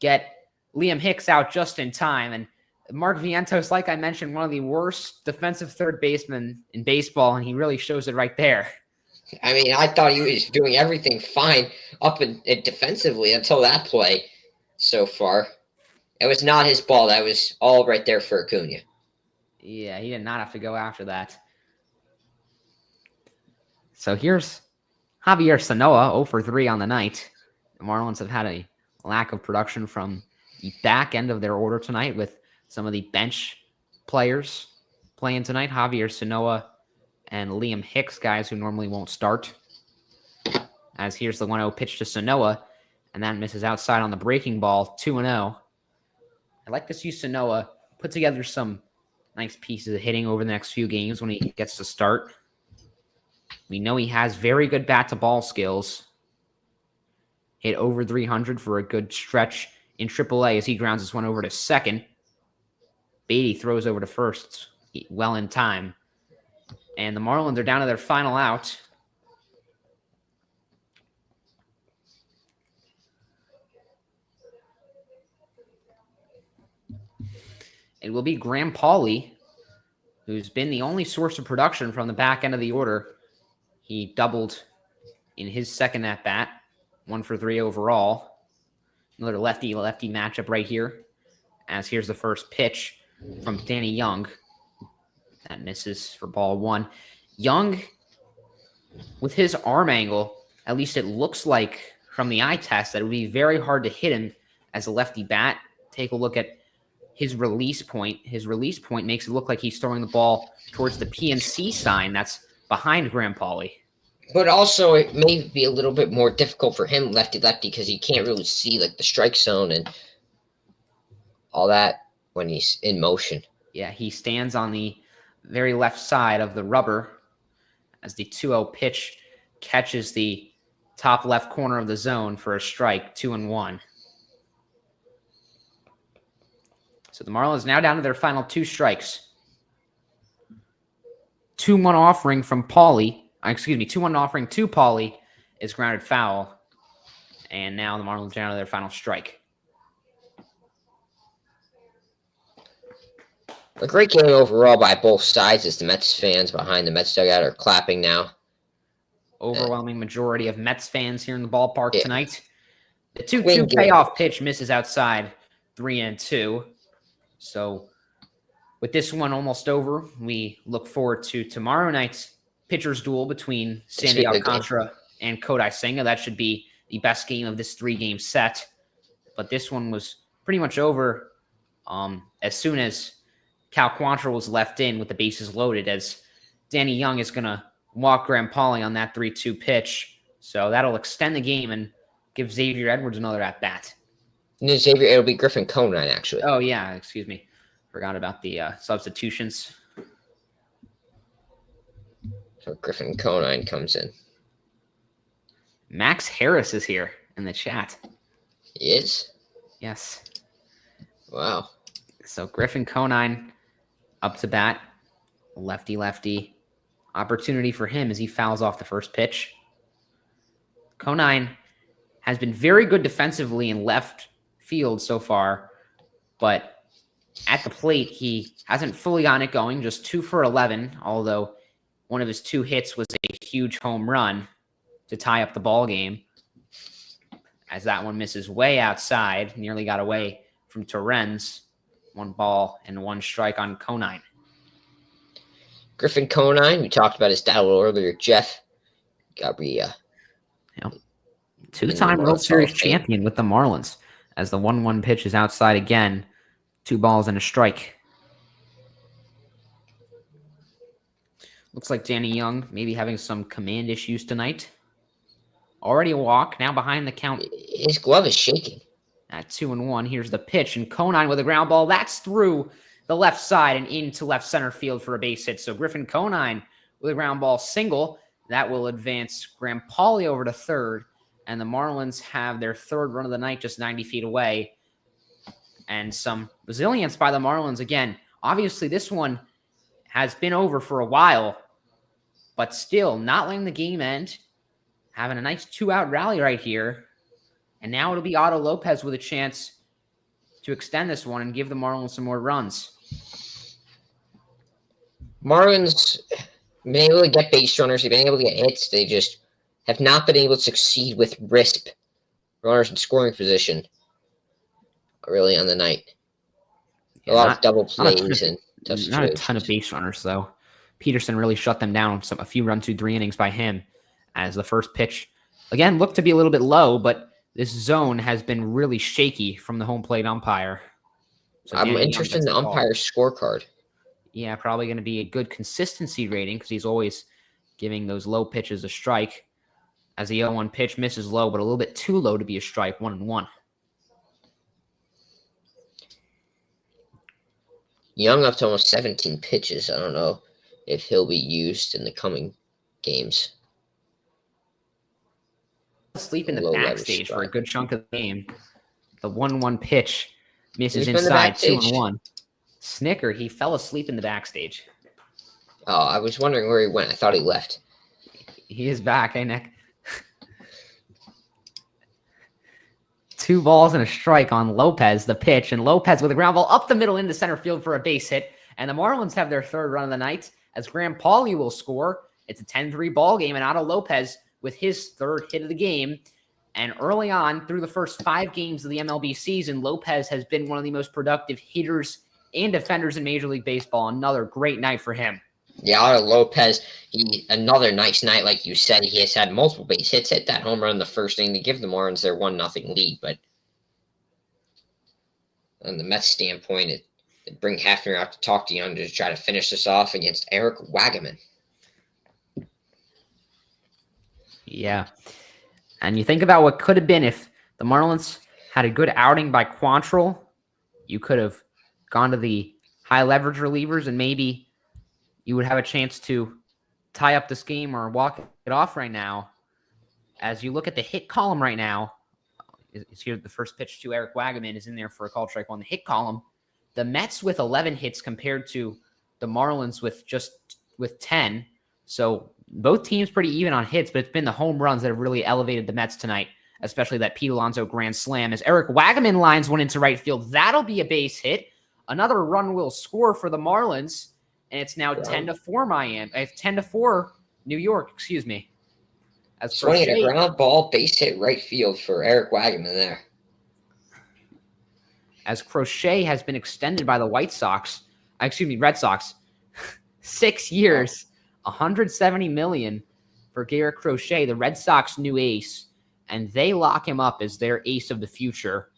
get Liam Hicks out just in time. And Mark Vientos, like I mentioned, one of the worst defensive third basemen in baseball, and he really shows it right there. I mean, I thought he was doing everything fine up in defensively until that play so far. It was not his ball. That was all right there for Acuna. Yeah, he did not have to go after that. So here's Javier Sanoa, 0 for 3 on the night. The Marlins have had a lack of production from the back end of their order tonight with some of the bench players playing tonight. Javier Sanoa and Liam Hicks, guys who normally won't start. As here's the 1-0 pitch to Sanoa, and that misses outside on the breaking ball, 2-0. I'd like to see Sanoa put together some nice pieces of hitting over the next few games when he gets to start. We know he has very good bat-to-ball skills. Hit over 300 for a good stretch in AAA as he grounds this one over to second. Beatty throws over to first, well in time. And the Marlins are down to their final out. It will be Graham Pauley, who's been the only source of production from the back end of the order. He doubled in his second at-bat, 1 for 3 overall. Another lefty-lefty matchup right here, as here's the first pitch from Danny Young. That misses for ball 1. Young, with his arm angle, at least it looks like from the eye test that it would be very hard to hit him as a lefty bat. Take a look at his release point. His release point makes it look like he's throwing the ball towards the PNC sign that's behind Graham Pauley. But also, it may be a little bit more difficult for him, lefty-lefty, because he can't really see like the strike zone and all that when he's in motion. Yeah, he stands on the very left side of the rubber as the 2-0 pitch catches the top left corner of the zone for a strike, 2-1. So the Marlins now down to their final 2 strikes. 2-1 offering from Pauley. 2-1 offering to Pauley is grounded foul. And now the Marlins down to their final strike. A great game overall by both sides as the Mets fans behind the Mets dugout are clapping now. Overwhelming majority of Mets fans here in the ballpark tonight. The 2-2 Win payoff pitch misses outside, 3-2. So with this one almost over, we look forward to tomorrow night's pitcher's duel between Sandy Alcantara and Kodai Senga. That should be the best game of this 3-game set. But this one was pretty much over as soon as Cal Quantrill was left in with the bases loaded, as Danny Young is going to walk Graham Pauley on that 3-2 pitch. So that'll extend the game and give Xavier Edwards another at-bat. No, Xavier, it'll be Griffin Conine, actually. Oh, yeah, excuse me. Forgot about the substitutions. So Griffin Conine comes in. Max Harris is here in the chat. He is? Yes. Wow. So Griffin Conine up to bat. Lefty-lefty. Opportunity for him as he fouls off the first pitch. Conine has been very good defensively in left field so far, but at the plate, he hasn't fully gotten it going, just 2 for 11, although one of his 2 hits was a huge home run to tie up the ball game, as that one misses way outside, nearly got away from Torrens. 1 ball and 1 strike on Conine. Griffin Conine, we talked about his dad a little earlier, Jeff Gabriel. Yep. 2-time World Series champion with the Marlins, as the 1-1 pitch is outside again. 2 balls and a strike. Looks like Danny Young maybe having some command issues tonight. Already a walk. Now behind the count. His glove is shaking. At 2-1, here's the pitch, and Conine with a ground ball. That's through the left side and into left center field for a base hit. So Griffin Conine with a ground ball single. That will advance Graham Pauley over to third, and the Marlins have their third run of the night just 90 feet away. And some resilience by the Marlins again. Obviously, this one has been over for a while, but still not letting the game end. Having a nice 2-out rally right here. And now it'll be Otto Lopez with a chance to extend this one and give the Marlins some more runs. Marlins been able to get base runners. They've been able to get hits. They just have not been able to succeed with RISP, runners in scoring position, really on the night. A lot of double plays and tough situations. Not a ton of base runners, though. Peterson really shut them down. A few 1-2-3 innings by him as the first pitch, again, looked to be a little bit low, but this zone has been really shaky from the home plate umpire. So I'm interested in the umpire's scorecard. Yeah, probably going to be a good consistency rating because he's always giving those low pitches a strike. As the 0-1 pitch misses low, but a little bit too low to be a strike, 1-1. Young up to almost 17 pitches. I don't know if he'll be used in the coming games. Sleep in the backstage for a good chunk of the game. The 1-1 pitch misses inside, 2-1. Snicker, he fell asleep in the backstage. Oh, I was wondering where he went. I thought he left. He is back, hey, Nick? 2 balls and a strike on Lopez, the pitch, and Lopez with a ground ball up the middle into center field for a base hit. And the Marlins have their third run of the night as Graham Pauley will score. It's a 10-3 ball game, and Otto Lopez with his third hit of the game. And early on, through the first 5 games of the MLB season, Lopez has been one of the most productive hitters and defenders in Major League Baseball. Another great night for him. Yeah, Otto Lopez, another nice night, like you said. He has had multiple base hits, hit that home run in the first inning to give the Marlins their 1-0 lead. But on the Mets standpoint, it bring Hafner out to talk to Young to try to finish this off against Eric Wagaman. Yeah. And you think about what could have been if the Marlins had a good outing by Quantrill. You could have gone to the high leverage relievers and maybe you would have a chance to tie up this game or walk it off right now. As you look at the hit column right now, is here the first pitch to Eric Wagaman is in there for a call strike on the hit column. The Mets with 11 hits compared to the Marlins with 10. So both teams pretty even on hits, but it's been the home runs that have really elevated the Mets tonight, especially that Pete Alonso grand slam. As Eric Wagaman lines one into right field, that'll be a base hit. Another run will score for the Marlins, and it's now 10-4 Miami. 10-4 New York, excuse me. As swinging a ground ball, base hit right field for Eric Wagaman there. As Crochet has been extended by the Red Sox. 6 years, $170 million for Garrett Crochet, the Red Sox new ace, and they lock him up as their ace of the future.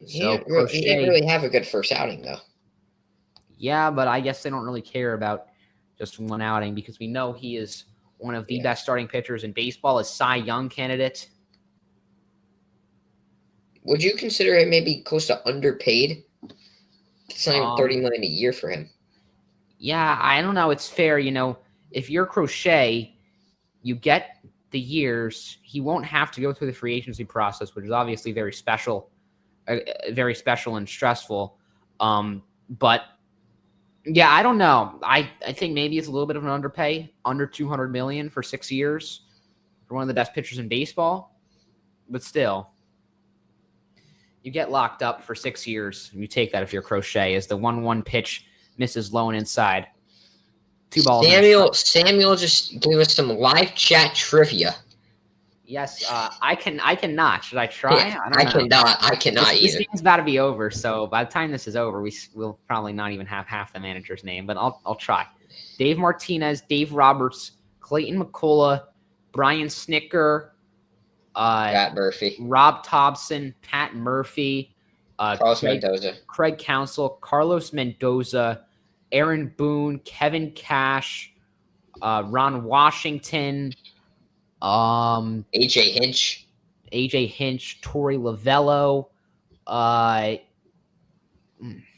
So he didn't really have a good first outing, though. Yeah, but I guess they don't really care about just one outing because we know he is one of the best starting pitchers in baseball, a Cy Young candidate. Would you consider him maybe close to underpaid? It's not even $30 million a year for him. Yeah, I don't know. It's fair, if you're Crochet, you get the years. He won't have to go through the free agency process, which is obviously very special and stressful. But yeah, I don't know. I think maybe it's a little bit of an underpay, under $200 million for 6 years for one of the best pitchers in baseball. But still, you get locked up for 6 years. You take that if you're Crochet, as the 1-1 pitch misses low and inside. 2 balls. Samuel just gave us some live chat trivia. Yes, I cannot. Should I try? Yeah, I cannot either. This game's about to be over, so by the time this is over, we'll probably not even have half the manager's name, but I'll try. Dave Martinez, Dave Roberts, Clayton McCullough, Brian Snicker, Pat Murphy, Rob Thompson, Pat Murphy, Craig Counsell, Carlos Mendoza, Aaron Boone, Kevin Cash, Ron Washington, AJ Hinch. Torey Lovello.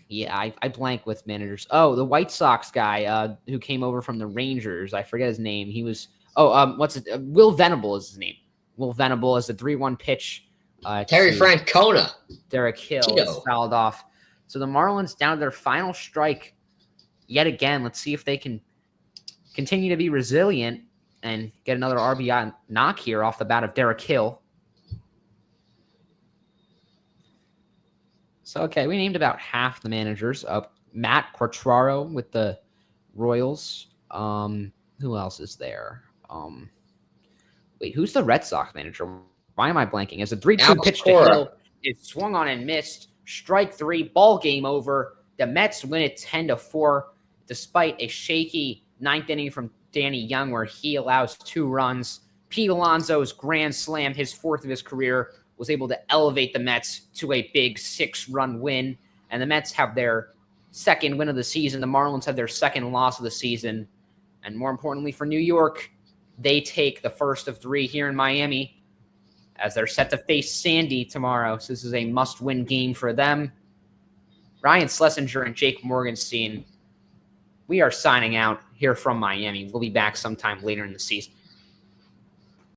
Yeah, I blank with managers. Oh, the White Sox guy who came over from the Rangers. I forget his name. He was Will Venable is his name. Will Venable is the 3-1 pitch. Terry to Francona. Derek Hill Tito. is fouled off. So the Marlins down to their final strike yet again. Let's see if they can continue to be resilient and get another RBI knock here off the bat of Derek Hill. So, okay, we named about half the managers. Matt Quantrill with the Royals. Who else is there? Wait, who's the Red Sox manager? Why am I blanking? As a 3-2 pitch to Hill, it swung on and missed. Strike 3, ball game over. The Mets win it 10-4, despite a shaky ninth inning from Danny Young where he allows 2 runs. Pete Alonso's grand slam, his 4th of his career, was able to elevate the Mets to a big 6-run win. And the Mets have their 2nd win of the season. The Marlins have their 2nd loss of the season. And more importantly for New York, they take the first of 3 here in Miami as they're set to face Sandy tomorrow. So this is a must-win game for them. Ryan Schlesinger and Jake Morganstein, we are signing out here from Miami. We'll be back sometime later in the season.